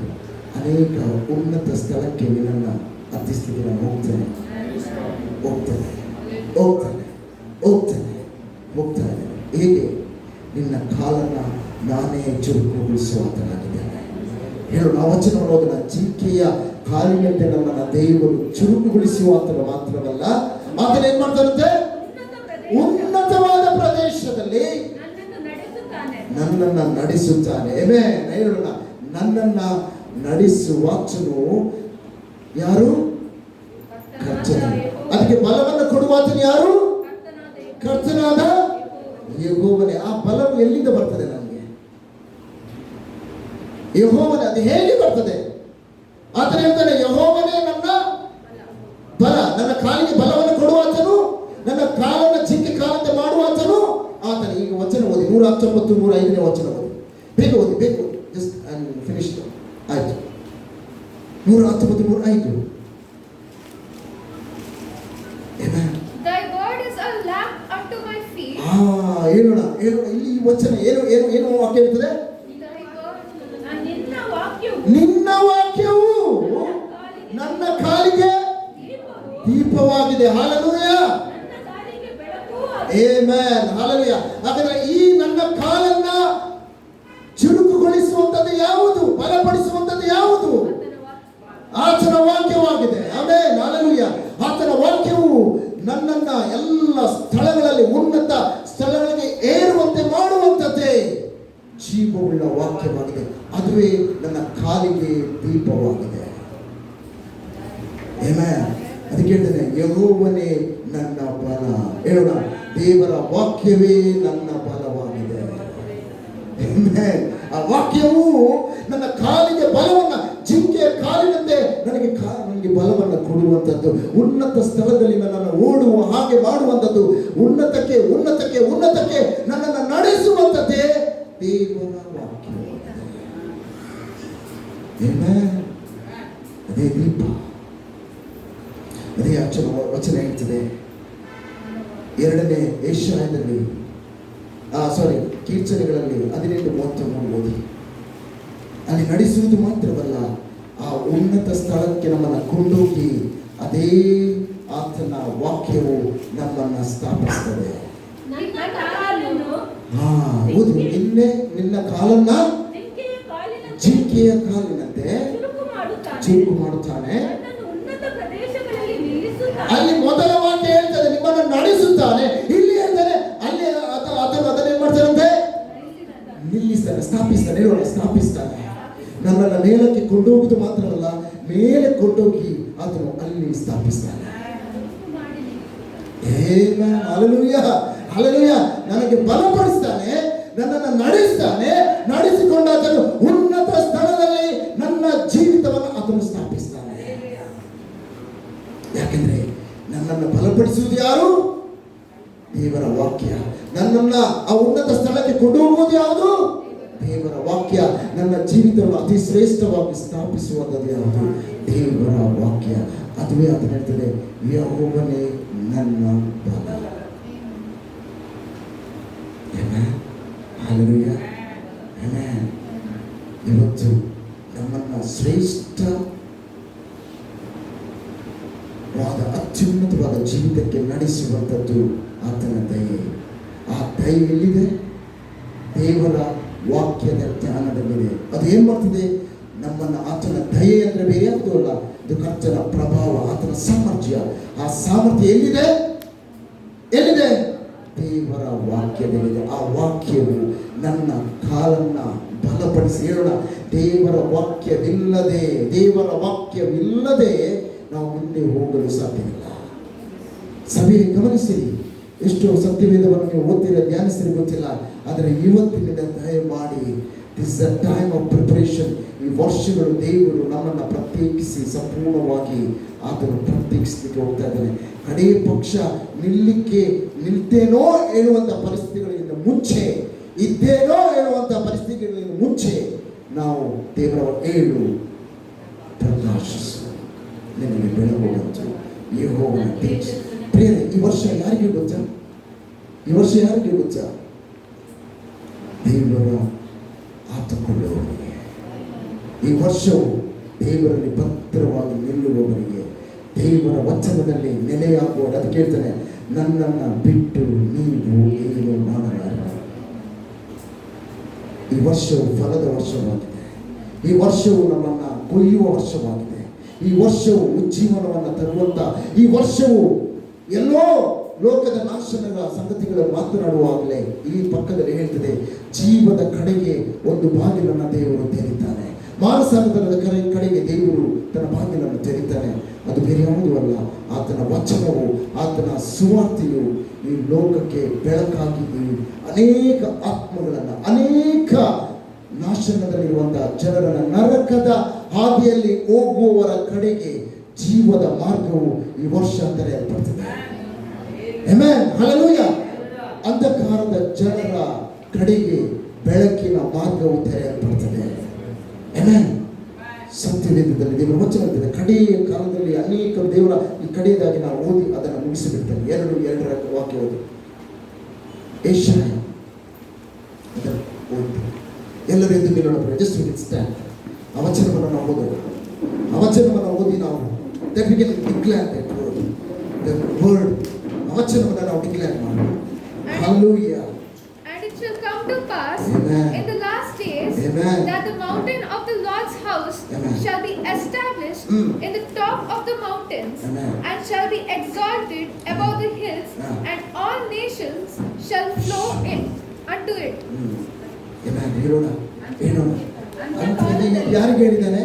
ಅನೇಕ ಉನ್ನತ ಸ್ಥಳಕ್ಕೆ ನಿನ್ನನ್ನು ಹತ್ತಿಸ್ತಿದ್ದು ನಾನು ಹೋಗ್ತೇನೆ, ಹೋಗ್ತೇನೆ, ಹೋಗ್ತೇನೆ, ಹೋಗ್ತೇನೆ, ಹೋಗ್ತೇನೆ. ಹೇಗೆ? ನಿನ್ನ ಕಾಲನ್ನು ನಾನೇ ಚುರುಕುಗೊಳಿಸುವಾತನಾಗಿದ್ದೇನೆ. ಹೇಳು, ಆ ವಚನವನ್ನು ಓದೋಣ. ಜಿಂಕೆಯ ಕಾಲಿನಂತೆ ನಮ್ಮನ್ನು ದೇವರು ಚುರುಕುಗೊಳಿಸುವಾತನು ಮಾತ್ರವಲ್ಲ, ಆತನ ಏನ್ ಮಾಡ್ತಾರಂತೆ? ಉನ್ನತವಾದ ಪ್ರದೇಶದಲ್ಲಿ ನನ್ನನ್ನು ನಡೆಸುತ್ತಾನೆ. ಹೇಳೋಣ, ನನ್ನನ್ನ ನಡೆಸುವಾತನು ಯಾರು? ಕರ್ತನು. ಅದಕ್ಕೆ ಬಲವನ್ನು ಕೊಡುವಾತನು ಯಾರು? ಕರ್ತನಾದ ಯೆಹೋವನೇ. ಆ ಬಲವು ಎಲ್ಲಿಂದ ಬರ್ತದೆ ನನಗೆ? ಯೆಹೋವನೇ. ಅದು ಹೇಗೆ ಬರ್ತದೆ? ಆತನ ಹೇಳ್ತಾನೆ, ಯೆಹೋವನೇ ನನ್ನ ಬಲ, ನನ್ನ ಕಾಲಿಗೆ ಬಲವನ್ನು ಕೊಡುವಾತನು, ನನ್ನ ಕಾಲನ್ನು ಜಿಂಕೆ ಕಾಲಂತೆ ಮಾಡುವಾತನು ಆತನು. ಈಗ ವಚನ ಓದಿ, 119, 105ನೇ ವಚನ ಓದಿ. ಬೇಗ ಓದಿ, ಬೇಕು. ಜಸ್ಟ್ ಫಿನಿಶ್ ಆಯ್ತು. 119, 105. Thy word is a lamp unto my feet. ಹೇಳೋಣ, ಹೇಳೋಣ. ಇಲ್ಲಿ ಈ ವಚನ ಏನು ಏನು ಏನು ವಾಕ್ಯ ಇರ್ತದೆ? ನಿನ್ನ ವಾಕ್ಯವು ನನ್ನ ಕಾಲಿಗೆ ದೀಪವಾಗಿದೆ. Hallelujah, amen, hallelujah. ಹಾಗಾದ್ರೆ ಈ ನನ್ನ ಕಾಲನ್ನ ಚುರುಕುಗೊಳಿಸುವಂಥದ್ದು ಯಾವುದು? ಬಲಪಡಿಸುವಂಥದ್ದು ಯಾವುದು? ಆತನ ವಾಕ್ಯವಾಗಿದೆ. Amen, hallelujah. ಆತನ ವಾಕ್ಯವು ನನ್ನನ್ನ ಎಲ್ಲ ಸ್ಥಳಗಳಲ್ಲಿ, ಉನ್ನತ ಸ್ಥಳಗಳಿಗೆ ಏರುವಂತೆ ಮಾಡುವಂಥದ್ದೇ ಜೀವವುಳ್ಳ ವಾಕ್ಯವಾಗಿದೆ. ಅದುವೇ ನನ್ನ ಕಾಲಿಗೆ ದೀಪವಾಗಿದೆ. ಆಮೆನ್. ಅದಕ್ಕೆ ಹೇಳ್ತೇನೆ, ಯೆಹೋವನೇ ನನ್ನ ಬಲ. ಹೇಳೋಣ, ದೇವರ ವಾಕ್ಯವೇ ನನ್ನ ಬಲವಾಗಿದೆ. ಆಮೆನ್. ಆ ವಾಕ್ಯವು ನನ್ನ ಕಾಲಿಗೆ ಬಲವನ್ನ, ಜಿಂಕೆಯ ಕಾಲಿನಂತೆ ನನಗೆ ಬಲವನ್ನು ಕೊಡುವಂಥದ್ದು, ಉನ್ನತ ಸ್ಥಳದಲ್ಲಿ ನನ್ನನ್ನು ಓಡುವ ಹಾಗೆ ಮಾಡುವಂಥದ್ದು, ಉನ್ನತಕ್ಕೆ ಉನ್ನತಕ್ಕೆ ಉನ್ನತಕ್ಕೆ ನನ್ನನ್ನು ನಡೆಸುವಂಥದ್ದೇ ದೇವರ ವಾಕ್ಯ. ಅದೇ ದೀಪ. ಅದೇ ವಚನ ಹೇಳ್ತದೆ 2ನೇ ಯೆಶಾಯದಲ್ಲಿ, ಕೀರ್ತನೆಗಳಲ್ಲಿ 18:33 ಓದಿ. ಅಲ್ಲಿ ನಡೆಸುವುದು ಮಾತ್ರವಲ್ಲ, ಆ ಉನ್ನತ ಸ್ಥಳಕ್ಕೆ ನಮ್ಮನ್ನು ಕೊಂಡೋಗಿ ಅದೇ ಆತನ ವಾಕ್ಯವು ನಮ್ಮನ್ನು ಸ್ಥಾಪಿಸ್ತದೆ. ಹೌದು, ನಿನ್ನ ಕಾಲನ್ನ ಜಿಂಕೆಯ ಕಾಲಿನಂತೆ ಚುರುಕು ಮಾಡುತ್ತಾನೆ. ಅಲ್ಲಿ ಮೊದಲ ವಾಕ್ಯ ಹೇಳ್ತದೆ, ನಿಮ್ಮನ್ನು ನಡೆಸುತ್ತಾನೆ. ಇಲ್ಲಿ ಹೇಳ್ತಾನೆ, ಅಲ್ಲಿ ಆತನು ಅದನ್ನೇನ್ ಮಾಡ್ತಾನಂತೆ? ನಿಲ್ಲಿಸ್ತಾನೆ, ಸ್ಥಾಪಿಸ್ತಾನೆ. ಹೇಳೋಣ, ಸ್ಥಾಪಿಸ್ತಾನೆ. ನನ್ನನ್ನು ಮೇಲಕ್ಕೆ ಕೊಂಡೋಗುವುದು ಮಾತ್ರವಲ್ಲ, ಮೇಲೆ ಕೊಂಡೋಗಿ ಆತನು ಅಲ್ಲಿ ಸ್ಥಾಪಿಸ್ತಾನೆ. Hallelujah, hallelujah. ನನಗೆ ಬಲಪಡಿಸ್ತಾನೆ, ನನ್ನನ್ನು ನಡೆಸ್ತಾನೆ. ನಡೆಸಿಕೊಂಡು ಆತನು ಉನ್ನತ ಸ್ಥಳದಲ್ಲಿ ನನ್ನ ಜೀವಿತವನ್ನು ಆತನು ಸ್ಥಾಪಿಸ್ತಾನೆ. ಯಾಕೆಂದ್ರೆ ನನ್ನನ್ನು ಬಲಪಡಿಸುವುದು ಯಾರು? ದೇವರ ವಾಕ್ಯ. ನನ್ನನ್ನ ಆ ಉನ್ನತ ಸ್ಥಳಕ್ಕೆ ಕೊಂಡೋಗುವುದು ಯಾವುದು? ದೇವರ ವಾಕ್ಯ. ನನ್ನ ಜೀವಿತವನ್ನು ಅತಿ ಶ್ರೇಷ್ಠವಾಗಿ ಸ್ಥಾಪಿಸುವಂಥದ್ದು ಯಾವುದು? ದೇವರ ವಾಕ್ಯ. ಅದುವೇ ಅದು ಹೇಳ್ತದೆ, ಯೆಹೋವನೇ ನನ್ನ ಬಲ. Hallelujah, amen. ಇವತ್ತು ನಮ್ಮನ್ನ ಶ್ರೇಷ್ಠವಾದ ಅತ್ಯುನ್ನತವಾದ ಜೀವಿತಕ್ಕೆ ನಡೆಸುವಂಥದ್ದು ಆತನ ದಯೆ. ಆ ದಯೆ ಎಲ್ಲಿದೆ? ದೇವರ ವಾಕ್ಯದ ಜ್ಞಾನದಲ್ಲಿದೆ. ಅದು ಏನ್ ಮಾಡ್ತದೆ? ನಮ್ಮನ್ನ ಆತನ ದಯೆ ಅಂದ್ರೆ ಬೇರೆ ಯಾವುದು ಅಲ್ಲ, ಇದು ಕರ್ತನ ಪ್ರಭಾವ, ಆತನ ಸಾಮರ್ಥ್ಯ. ಆ ಸಾಮರ್ಥ್ಯ ಎಲ್ಲಿದೆ? ಎಲ್ಲಿದೆ? ದೇವರ ವಾಕ್ಯದಲ್ಲಿದೆ. ಆ ವಾಕ್ಯವು ನನ್ನ ಕಾಲನ್ನ ಬಲಪಡಿಸಿ. ಹೇಳೋಣ, ದೇವರ ವಾಕ್ಯವಿಲ್ಲದೆ ನಾವು ಮುಂದೆ ಹೋಗಲು ಸಾಧ್ಯವಿಲ್ಲ. ಸಭೆಗೆ ಗಮನಿಸಿರಿ, ಎಷ್ಟೋ ಸತ್ಯವೇದವನ್ನು ನೀವು ಓದ್ತಿರೋ ಧ್ಯಾನಿಸಿರಿ ಗೊತ್ತಿಲ್ಲ, ಆದರೆ ಇವತ್ತಿನಿಂದ ದಯಮಾಡಿ this is a time of preparation. ಈ ವರ್ಷಗಳು ದೇವರು ನಮ್ಮನ್ನು ಪ್ರತ್ಯೇಕಿಸಿ ಸಂಪೂರ್ಣವಾಗಿ ಆತನು ಪ್ರತ್ಯೇಕಿಸಲಿಕ್ಕೆ ಹೋಗ್ತಾ ಇದ್ದಾನೆ. ಕಡೇ ಪಕ್ಷ ನಿಲ್ತೇನೋ ಹೇಳುವಂಥ ಪರಿಸ್ಥಿತಿಗಳಿಂದ ಮುಂಚೆ, ಇದ್ದೇನೋ ಹೇಳುವಂಥ ಪರಿಸ್ಥಿತಿಗಳಿಂದ ಮುಂಚೆ ನಾವು ದೇವರ ಏಳು ಪ್ರಕಾಶಿಸು, ನಿಮಗೆ ಬೆಳಗು ಬಂತು, ಯೆಹೋವನ ತೇಜ. ಪ್ರಿಯರೇ, ಈ ವರ್ಷ ಯಾರಿಗೆ ಗೊತ್ತಾ? ದೇವರ ಆತುಕೊಳ್ಳುವವರಿಗೆ. ಈ ವರ್ಷವು ದೇವರಲ್ಲಿ ಭದ್ರವಾಗಿ ನಿಲ್ಲುವವರಿಗೆ, ದೇವರ ವಚನದಲ್ಲಿ ನೆಲೆಯಾಗುವ. ಅದು ಕೇಳ್ತಾನೆ, ನನ್ನನ್ನು ಬಿಟ್ಟು ನೀವು ಏನು ಮಾಡಲಾರ. ಈ ವರ್ಷವು ಫಲದ ವರ್ಷವಾಗಿದೆ. ಈ ವರ್ಷವು ನಮ್ಮನ್ನು ಕೊಯ್ಯುವ ವರ್ಷವಾಗಿದೆ. ಈ ವರ್ಷವು ಉಜ್ಜೀವನವನ್ನು ತರುವಂತ ಈ ವರ್ಷವು ಎಲ್ಲೋ ಲೋಕದ ನಾಶನದ ಸಂಗತಿಗಳನ್ನು ಮಾತನಾಡುವಾಗಲೇ ಈ ಪಕ್ಕದಲ್ಲಿ ಹೇಳ್ತದೆ, ಜೀವದ ಕಡೆಗೆ ಒಂದು ಬಾಗಿಲನ್ನು ದೇವರು ತೆರೀತಾನೆ. ಮಾನಸಾಂತರದ ಕಡೆಗೆ ದೇವರು ತನ್ನ ಬಾಗಿಲನ್ನು ತೆರೀತಾನೆ. ಅದು ಬೇರೆ ಯಾವುದೂ ಅಲ್ಲ, ಆತನ ವಚನವು, ಆತನ ಸುವಾರ್ತೆಯು ಈ ಲೋಕಕ್ಕೆ ಬೆಳಕಾಗಿ ಅನೇಕ ಆತ್ಮಗಳನ್ನು, ಅನೇಕ ನಾಶನದಲ್ಲಿರುವಂತಹ ಜನರನ್ನ ನರಕದ ಹಾದಿಯಲ್ಲಿ ಹೋಗುವವರ ಕಡೆಗೆ ಜೀವದ ಮಾರ್ಗವು ಈ ವರ್ಷ ತೆರೆಯಲ್ಪಡ್ತದೆ. Amen, hallelujah. ಅಂಧಕಾರದ ಜನರ ಕಡೆಗೆ ಬೆಳಕಿನ ಮಾರ್ಗವು ತೆರೆಯಲ್ಪಡ್ತದೆ. ಆಮೆನ್. ಸತ್ಯವೇದದಲ್ಲಿ ದೇವರ ವಚನ ಇರ್ತದೆ. ಕಡೆಯ ಕಾಲದಲ್ಲಿ ಅನೇಕ ದೇವರ ಈ ಕಡೆಯದಾಗಿ ನಾವು ಓದಿ ಅದನ್ನು ಮುಗಿಸಿಬಿಡ್ತೇವೆ. 2:2 ವಾಕ್ಯ ಓದಿ. ಏಷಾಯ ಅದನ್ನು ಓದಿ. ಎಲ್ಲರೂ ಎದ್ದು ನಿಲ್ಲೋಣ. Just stand. ಆ ವಚನವನ್ನು ನಾವು ಓದೋಣ. ಆ ವಚನವನ್ನು ಓದಿ ನಾವು ಡಿಕ್ಲೇರ್ ದ ವರ್ಡ್. ಆ ವಚನವನ್ನು ನಾವು ಡಿಕ್ಲೇರ್ ಮಾಡೋಣ. Hallelujah. And it shall come to pass Amen. in the last days Amen. that the mountain of the Lord's house Amen. shall be established in the top of the mountains, Amen. and shall be exalted above the hills, and all nations shall flow in unto it. ಹೇಳೋಣ. ಯಾರಿಗೆ ಹೇಳಿದ್ದಾನೆ?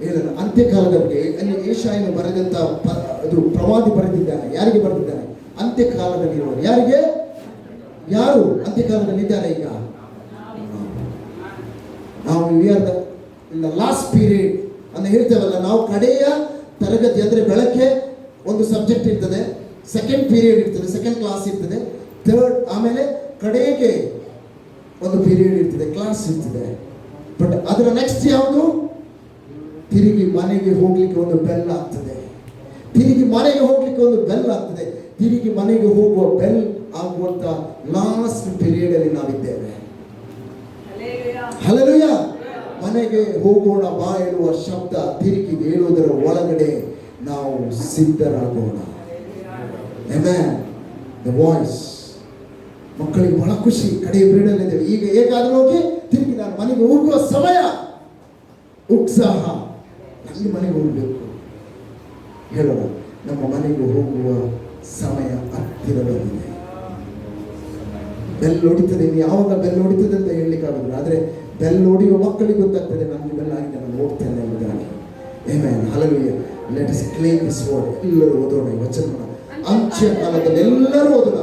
ಹೇಳೋಣ. ಅಂತ್ಯಕಾಲದವರಿಗೆ ಅಲ್ಲಿ ಏಷಾಯನು ಬರೆದಂತ ಅದು ಪ್ರವಾದಿ ಬರೆದಿದ್ದಾನೆ. ಯಾರಿಗೆ ಬರೆದಿದ್ದಾನೆ? ಅಂತ್ಯಕಾಲದಲ್ಲಿ ಇರುವರು. ಯಾರಿಗೆ? ಯಾರು ಅಂತ್ಯಕಾಲದಲ್ಲಿ ಇದ್ದಾರೆ? ಈಗ ನಾವು ಇನ್ ದ ಲಾಸ್ಟ್ ಪೀರಿಯಡ್ ಅಂತ ಹೇಳ್ತೇವಲ್ಲ, ನಾವು ಕಡೆಯ ತರಗತಿ ಅಂದರೆ ಬೆಳಗ್ಗೆ ಒಂದು ಸಬ್ಜೆಕ್ಟ್ ಇರ್ತದೆ, ಸೆಕೆಂಡ್ ಪೀರಿಯಡ್ ಇರ್ತದೆ, ಸೆಕೆಂಡ್ ಕ್ಲಾಸ್ ಇರ್ತದೆ, ಥರ್ಡ್ ಆಮೇಲೆ ಕಡೆಗೆ ಒಂದು ಪೀರಿಯಡ್ ಇರ್ತದೆ, ಕ್ಲಾಸ್ ಇರ್ತದೆ. ಬಟ್ ಅದರ ನೆಕ್ಸ್ಟ್ ಯಾವುದು? ತಿರುಗಿ ಮನೆಗೆ ಹೋಗ್ಲಿಕ್ಕೆ ಒಂದು ಬೆಲ್ ಆಗ್ತದೆ. ತಿರುಗಿ ಮನೆಗೆ ಹೋಗ್ಲಿಕ್ಕೆ ಒಂದು ಬೆಲ್ ಆಗ್ತದೆ. ತಿರುಗಿ ಮನೆಗೆ ಹೋಗುವ ಬೆಲ್ ಆಗುವಂತ ಲಾಸ್ಟ್ ಪೀರಿಯಡ್ ಅಲ್ಲಿ ನಾವಿದ್ದೇವೆ. ಹಲ್ಲೆಲೂಯಾ. ಮನೆಗೆ ಹೋಗೋಣ ಬಾ ಎನ್ನುವ ಶಬ್ದ ತಿರುಗಿ ಹೇಳುವುದರ ಒಳಗಡೆ ನಾವು ಸಿದ್ಧರಾಗೋಣ. ಆಮೆನ್. The voice. ಮಕ್ಕಳಿಗೆ ಬಹಳ ಖುಷಿ, ಕಡೆಯ ಪೀರಿಯಡ್ ಇದ್ದೇವೆ. ಈಗ ಹೇಗಾದ್ರೂ ಹೋಗಿ ತಿರುಗಿ ನಾನು ಮನೆಗೆ ಹೋಗುವ ಸಮಯ, ಉತ್ಸಾಹ, ನನಗೆ ಮನೆಗೆ ಹೋಗಬೇಕು. ಹೇಳೋಣ, ನಮ್ಮ ಮನೆಗೆ ಹೋಗುವ ಸಮಯ ಹತ್ತಿರ ಬಂದಿದೆ. ಬೆಲ್ ಹೊಡಿತದೆ. ನೀವು ಯಾವಾಗ ಬೆಲ್ ಹೊಡಿತದೆ ಅಂತ ಹೇಳಲಿಕ್ಕಾಗೋದಿಲ್ಲ, ಆದರೆ ಬೆಲ್ ಹೊಡೆಯುವ ಮಕ್ಕಳಿಗೆ ಗೊತ್ತಾಗ್ತದೆ ನನಗೆ ಬೆಲ್ ಆಗಿದೆ, ನಾನು ಹೋಗ್ತೇನೆ ಎಂಬುದಾಗಿ. Amen, hallelujah. Let us claim this word. ಎಲ್ಲರೂ ಓದೋಣ ಈ ವಚನವನ್ನು. ಅಂತ್ಯ ಕಾಲದಲ್ಲಿ ಎಲ್ಲರೂ ಓದೋಣ.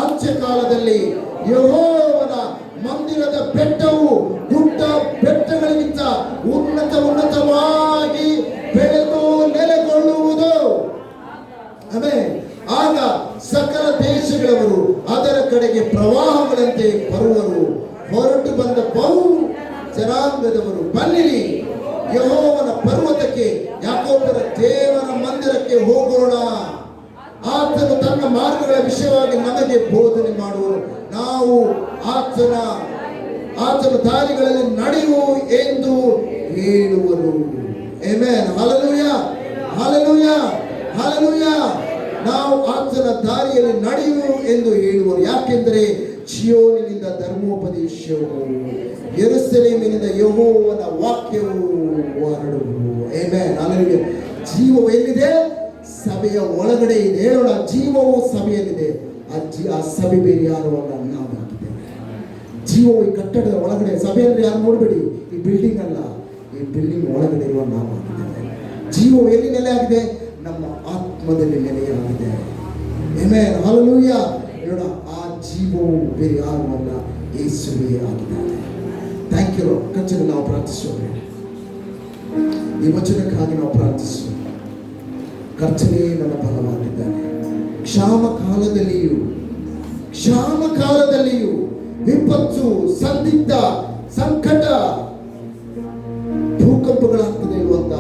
ಅಂತ್ಯ ಕಾಲದಲ್ಲಿ ಯೆಹೋವನ ಮಂದಿರದ ಬೆಟ್ಟವು ಗುಡ್ಡ ಬೆಟ್ಟಗಳಿಗಿಂತ ಉನ್ನತವಾಗಿ ಬೆಳೆದು ನೆಲೆಗೊಳ್ಳುವುದು. ಆಮೆನ್. ಆಗ ಕೇಳವರು, ಅದರ ಕಡೆಗೆ ಪ್ರವಾಹಗಳಂತೆ ಬರುವರು. ಹೊರಟು ಬಂದ ಬಹು ಜನಾಂಗದವರು ಬನ್ನಿರಿ, ಯೆಹೋವನ ಪರ್ವತಕ್ಕೆ, ಯಾಕೋಬರ ದೇವರ ಮಂದಿರಕ್ಕೆ ಹೋಗೋಣ. ಆತನು ತನ್ನ ಮಾರ್ಗಗಳ ವಿಷಯವಾಗಿ ನಮಗೆ ಬೋಧನೆ ಮಾಡುವರು. ನಾವು ಆತನ ದಾರಿಗಳಲ್ಲಿ ನಡೆಯುವು ಎಂದು ಹೇಳುವರು. ಆಮೆನ್. Hallelujah, hallelujah, hallelujah. ನಾವು ಆತನ ದಾರಿಯಲ್ಲಿ ನಡೆಯುವು ಎಂದು ಹೇಳುವರು. ಯಾಕೆಂದರೆ ಚಿಯೋನಿನಿಂದ ಧರ್ಮೋಪದೇಶವು, ಯೆರೂಸಲೇಮಿನಿಂದ ಯೆಹೋವನ ವಾಕ್ಯವು ಹೊರಡುವು. ಆಮೆನ್. ಹಲ್ಲೆಲೂಯಾ. ಜೀವವು ಎಲ್ಲಿದೆ? ಸಭೆಯ ಒಳಗಡೆ ಇದೆ. ಹೇಳೋಣ, ಜೀವವು ಸಭೆಯಲ್ಲಿದೆ. ಆ ಸಭೆ ಬೇರೆ ಯಾರು ಅಲ್ಲ, ನಾವಾಗಿದ್ದೇವೆ. ಜೀವವು ಈ ಕಟ್ಟಡದ ಒಳಗಡೆ, ಸಭೆಯಲ್ಲಿ ಯಾರು ನೋಡಬೇಡಿ, ಈ ಬಿಲ್ಡಿಂಗ್ ಅಲ್ಲ, ಈ ಬಿಲ್ಡಿಂಗ್ ಒಳಗಡೆ ಇರುವ ನಾವಾಗಿದ್ದೇವೆ. ಜೀವವು ಎಲ್ಲಿ ನೆಲೆಯಾಗಿದೆ? ನಮ್ಮ ಆತ್ಮದಲ್ಲಿ ನೆಲೆಯಾಗಿದೆ. ಆಮೆನ್. ಹಲ್ಲೆಲೂಯಾ. ಹೇಳೋಣ, ಆ ಜೀವವು ಬೇರೆ ಯಾರು ಅಲ್ಲ, ಯೇಸುವೇ ಆಗಿದ್ದಾರೆ. Thank you. ಕಚ್ಚಲು ನಾವು ಪ್ರಾರ್ಥಿಸೋಣ. ಈ ವಚನಕ್ಕಾಗಿ ನಾವು ಪ್ರಾರ್ಥಿಸೋಣ. ಕರ್ತನೇ ನನ್ನ ಬಲವಾಗಿದ್ದಾನೆ. ಕ್ಷಾಮ ಕಾಲದಲ್ಲಿಯೂ ವಿಪತ್ತು, ಸಂದಿಗ್ಧ, ಸಂಕಟ, ಭೂಕಂಪಗಳಾಗ್ತದೆ ಇರುವಂತ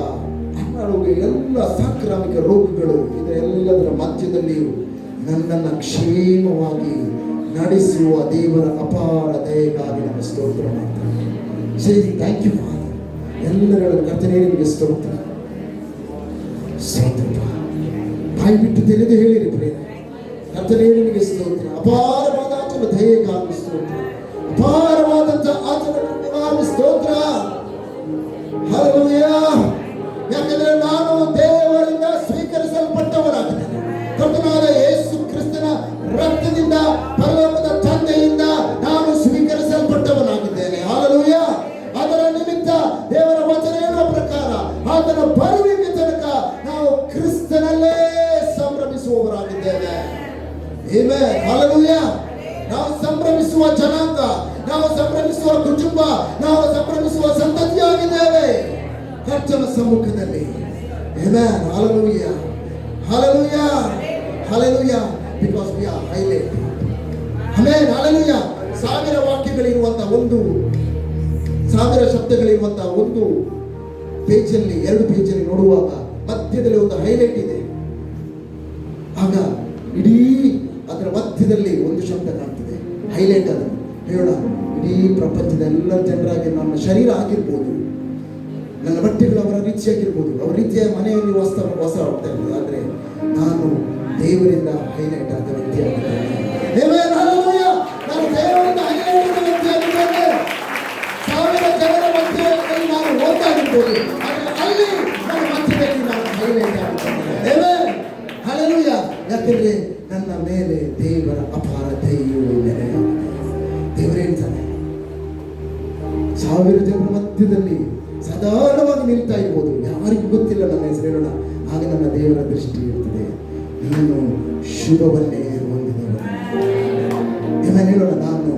ಅನಾರೋಗ್ಯ, ಎಲ್ಲ ಸಾಂಕ್ರಾಮಿಕ ರೋಗಗಳು, ಇದೆಲ್ಲದರ ಮಧ್ಯದಲ್ಲಿಯೂ ನನ್ನನ್ನು ಕ್ಷೇಮವಾಗಿ ನಡೆಸುವ ದೇವರ ಅಪಾರ ದಯೆಗಾಗಿ ನನ್ನ ಸ್ತೋತ್ರ ಮಾಡ್ತಾರೆ. Thank you father. ಎಲ್ಲರ ಕರ್ತನೇ ನಿಮಗೆ ಸ್ತೋತ್ರ. ಬಾಯಿ ಬಿಟ್ಟು ತೆರೆದು ಹೇಳಿರಿ ಪ್ರೇಮ. ಕರ್ತನೇ ನಿಮಗೆ ಸ್ತೋತ್ರ. ಅಪಾರವಾದ ಆತನ ದಯೆಗಾಗಿ ಸ್ತೋತ್ರ. ಅಪಾರವಾದಂತ ಆತನ ಕೃಪೆಗಾಗಿ ಸ್ತೋತ್ರ. ಹಲ್ಲೆಲೂಯಾ. ಯಾಕಂದ್ರೆ ನಾನು ದೇವರಿಂದ ಸ್ವೀಕರಿಸಲ್ಪಟ್ಟವನಾಗಿದ್ದೇನೆ. ಕರ್ತನಾದ ಯೇಸು ಕ್ರಿಸ್ತನ ರಕ್ತದಿಂದ, ಪರಲೋಕದ ತಂದೆಯಿಂದ ನಾನು ಸ್ವೀಕರಿಸಲ್ಪಟ್ಟವನಾಗಿದ್ದೇನೆ. ಹಲ್ಲೆಲೂಯಾ. ಅದರ ನಿಮಿತ್ತ ದೇವರ ವಚನ ಹೇಳುವ ಪ್ರಕಾರ ಆತನ ಬರುವಿಕೆ ತನಕ ನಾವು ಕ್ರಿಸ್ತನಲ್ಲೇ ಸಂಭ್ರಮಿಸುವವರಾಗಿದ್ದೇವೆ. ಆಮೆನ್. ಹಲ್ಲೆಲೂಯಾ. ನಾವು ಸಂಭ್ರಮಿಸುವ ಜನಾಂಗ, ನಾವು ಸಂಭ್ರಮಿಸುವ ಕುಟುಂಬ, ನಾವು ಸಂಭ್ರಮಿಸುವ ಸಂತತಿಯಾಗಿದ್ದೇವೆ ಕರ್ತನ ಸಮ್ಮುಖದಲ್ಲಿ. Amen. Hallelujah, hallelujah, hallelujah. Because we are highlight. Amen. Hallelujah. 1000 ವಾಕ್ಯಗಳಿರುವಂತಹ 1000 ಶಬ್ದಗಳಿರುವಂತಹ ಒಂದು ಪೇಜಲ್ಲಿ, 2 ಪೇಜಲ್ಲಿ ನೋಡುವಾಗ ಮಧ್ಯದಲ್ಲಿ ಒಂದು ಹೈಲೈಟ್ ಇದೆ. ಆಗ ಇಡೀ ಅದರ ಮಧ್ಯದಲ್ಲಿ ಒಂದು ಶಬ್ದ ಕಾಣ್ತದೆ, ಹೈಲೈಟ್. ಅದು ಹೇಳೋಣ, ಇಡೀ ಪ್ರಪಂಚದ ಎಲ್ಲ ಜನರಾಗಿ ನನ್ನ ಶರೀರ ಆಗಿರ್ಬೋದು, ನನ್ನ ಬಟ್ಟೆಗಳು ಅವರ ರೀತಿಯಾಗಿರ್ಬೋದು, ಅವರ ರೀತಿಯ ಮನೆಯಲ್ಲಿ ಹೊಸ ಹೋಗ್ತಾ ಇರ್ಬೋದು, ಆದರೆ ನಾನು ದೇವರಿಂದ ಹೈಲೈಟ್ ಆದ ವ್ಯಕ್ತಿಯಾಗಿದ್ದೇನೆ. ನಾನು ದೇವರಿಂದ ಹೈಲೈಟ್ ಆದ ವ್ಯಕ್ತಿಯಾಗಿದ್ದೇನೆ. 1000 ಜನರ ಮಧ್ಯದಲ್ಲಿ ನಾನು ಒಂದಾಗಿರ್ಬೋದು, ಆದರೆ ಅಲ್ಲಿ ನನ್ನ ಮಧ್ಯದಲ್ಲಿ ನಾನು ಹೈಲೈಟ್ ಆಗಿದ್ದೇನೆ. ಹಲ್ಲೆಲೂಯಾ. ಯಾಕೆಂದ್ರೆ ನನ್ನ ಮೇಲೆ ದೇವರ ಅಪಾರ ದಯೆಯು ನೆಲೆಯಾಗಿದೆ. ದೇವರು ಹೇಳ್ತಾನೆ, 1000 ಜನರ ಮಧ್ಯದಲ್ಲಿ ಸಾಧಾರಣವಾಗಿ ನಿಲ್ತಾ ಇರ್ಬೋದು, ಯಾರಿಗೂ ಗೊತ್ತಿಲ್ಲ ನನ್ನ ಹೆಸರು. ಹೇಳೋಣ, ಆಗ ನನ್ನ ದೇವರ ದೃಷ್ಟಿ ಇರ್ತದೆ, ನೀನು ಶುಭವನ್ನೇ ಹೊಂದಿದವನು. ಹೇಳೋಣ, ನಾನು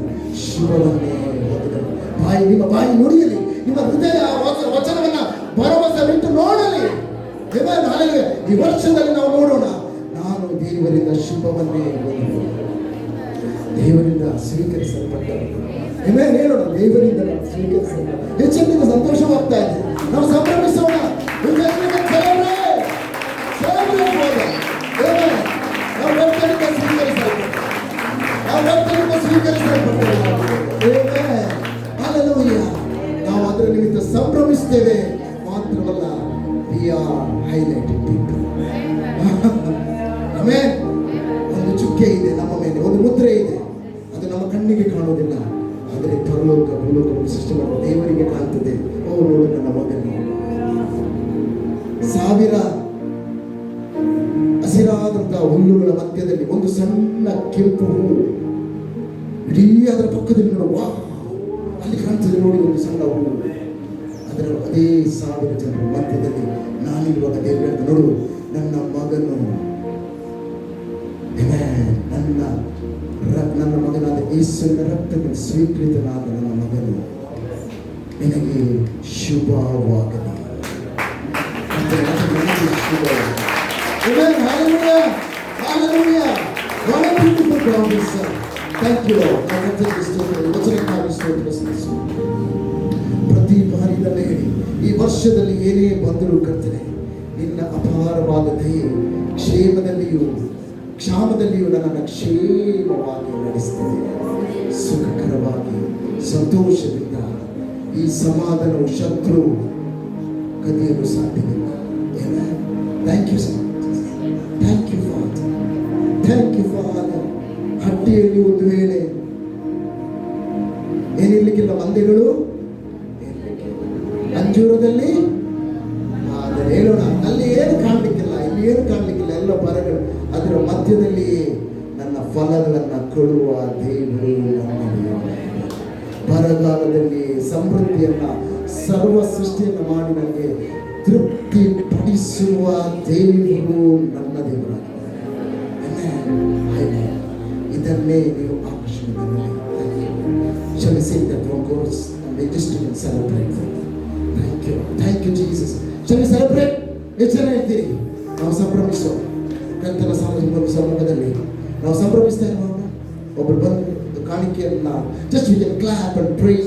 ಶುಭವನ್ನೇ ಹೊಂದಿದವನು. ನಿಮ್ಮ ಬಾಯಿ ನುಡಿಯಲಿ, ನಿಮ್ಮ ಹೃದಯ ವಚನವನ್ನ ಭರವಸೆ ಬಿಟ್ಟು ನೋಡಲಿ. ಈ ವರ್ಷದಲ್ಲಿ ನಾವು ನೋಡೋಣ, ನಾನು ದೇವರಿಂದ ಶುಭವನ್ನೇ ಹೊಂದಿದವನು, ದೇವರಿಂದ ಸ್ವೀಕರಿಸಲ್ಪಟ್ಟವನು. ಹೇಳೋಣ, ದೇವರಿಂದ ನಾವು ಸ್ವೀಕರಿಸಲ್ಪಟ್ಟ. ಹೆಚ್ಚಿನ ಸಂತೋಷವಾಗ್ತಾ ಇದೆ. ನಾವು ಸಂಭ್ರಮಿಸೋಣ. ನಾವು ಅದರ ನಿಮಿತ್ತ ಸಂಭ್ರಮಿಸ್ತೇವೆ ಮಾತ್ರವಲ್ಲ, we are highlighted people. Amen. ಒಂದು ಚುಕ್ಕೆ ಇದೆ ನಮ್ಮ ಮೇಲೆ, ಒಂದು ಮುದ್ರೆ ಇದೆ. ಅದು ನಮ್ಮ ಕಣ್ಣಿಗೆ ಕಾಣುವುದಿಲ್ಲ, ಆದರೆ ಪರಲೋಕ ಭೂಲೋಕವನ್ನು ಸೃಷ್ಟಿ ಮಾಡುವ ದೇವರಿಗೆ ಕಾಣ್ತದೆ. ಓ ನೋಡು ನನ್ನ ಮಗನು. 1000 ಹಸಿರಾದಂತಹ ಹುಲ್ಲುಗಳ ಮಧ್ಯದಲ್ಲಿ ಒಂದು ಸಣ್ಣ ಕೆಂಪು ಹೂವು, ಇಡೀ ಅದರ ಪಕ್ಕದಲ್ಲಿ ನೋಡುವ, ಅಲ್ಲಿ ಕಾಣ್ತದೆ ನೋಡಿ ಒಂದು ಸಣ್ಣ ಹೂವು. ಅದರ ಅದೇ 1000 ಜನರ ಮಧ್ಯದಲ್ಲಿ ನಾನಿರುವಾಗ ದೇವರು ಹೇಳ್ತಾ, ನೋಡು ನನ್ನ ಮಗನು, ನನ್ನ ಮಗನಾದ ಯೇಸುವಿನ ರಕ್ತದಲ್ಲಿ ಸ್ವೀಕೃತನಾದ ನನ್ನ ಮಗನು ನಿನಗೆ ಶುಭವಾಗಲಿ. ಒಳಬಿಟ್ಟು God is thank you Lord. ಕರ್ತನಿಗೆ ಸ್ತೋತ್ರ. ವಚನಕ್ಕಾಗಿ ಸ್ತೋತ್ರ ಸಲ್ಲಿಸು. ಪ್ರತಿ ಬಾರಿ ನನ್ನ ಹೇಳಿ ಈ ವರ್ಷದಲ್ಲಿ ಏನೇ ಬಂದರೂ ಕರ್ತನೆ ನಿನ್ನ ಅಪಾರವಾದ ದಯೆ ಕ್ಷಾಮದಲ್ಲಿಯೂ ನನ್ನನ್ನು ಕ್ಷೇಮವಾಗಿ ನಡೆಸ್ತದೆ. ಸುಖಕರವಾಗಿ ಸಂತೋಷದಿಂದ ಈ ಸಮಾಧಾನವು ಶತ್ರು ಕದಿಯಲು ಸಾಧ್ಯವಿಲ್ಲ. Thank you sir. Thank you father. Thank you father. ಹಟ್ಟಿಯಲ್ಲಿ ಒಂದು ವೇಳೆ ಏನಿರ್ಲಿಕ್ಕಿಲ್ಲ, ಮಂದೆಗಳು ಅಂಜೂರದಲ್ಲಿ ಆದರೆ ಹೇಳೋಣ, ಅಲ್ಲಿ ಏನು ಕಾಣಲಿಕ್ಕಿಲ್ಲ, ಇಲ್ಲಿ ಏನು ಕಾಣಲಿಕ್ಕಿಲ್ಲ, ಎಲ್ಲ ಬರಗಳು. ಅದರ ಮಧ್ಯದಲ್ಲಿ ನನ್ನ ಫಲಗಳನ್ನು ಕೊಡುವ ದೇವರು ನನ್ನಲ್ಲಿ. ಬರಗಾಲದಲ್ಲಿ ಸಮೃದ್ಧಿಯನ್ನ ಸರ್ವ ಸೃಷ್ಟಿಯನ್ನು ಮಾಡಿ ನನಗೆ ತೃಪ್ತಿ ಪಡಿಸುವ ದೇವರು ನನ್ನ ದೇವರಾಗಿದ್ದಾರೆ. ಇದನ್ನೇ ನೀವು ಆಕರ್ಷಣೆ ಕ್ಷಮಿಸಿ. Thank you Jesus. ಶall we celebrate? ಎಷ್ಟು ಜನ ಇರ್ತೀರಿ? ನಾವು ಸಂಭ್ರಮಿಸೋ ಕರ್ತನ ಸಮ್ಮುಖದಲ್ಲಿ ನಾವು ಸಂಭ್ರಮಿಸ್ತಾ ಇರೋಣ. ಒಬ್ಬರು ಬಂದು ಕಾಣಿಕೆಯನ್ನ just we can clap and praise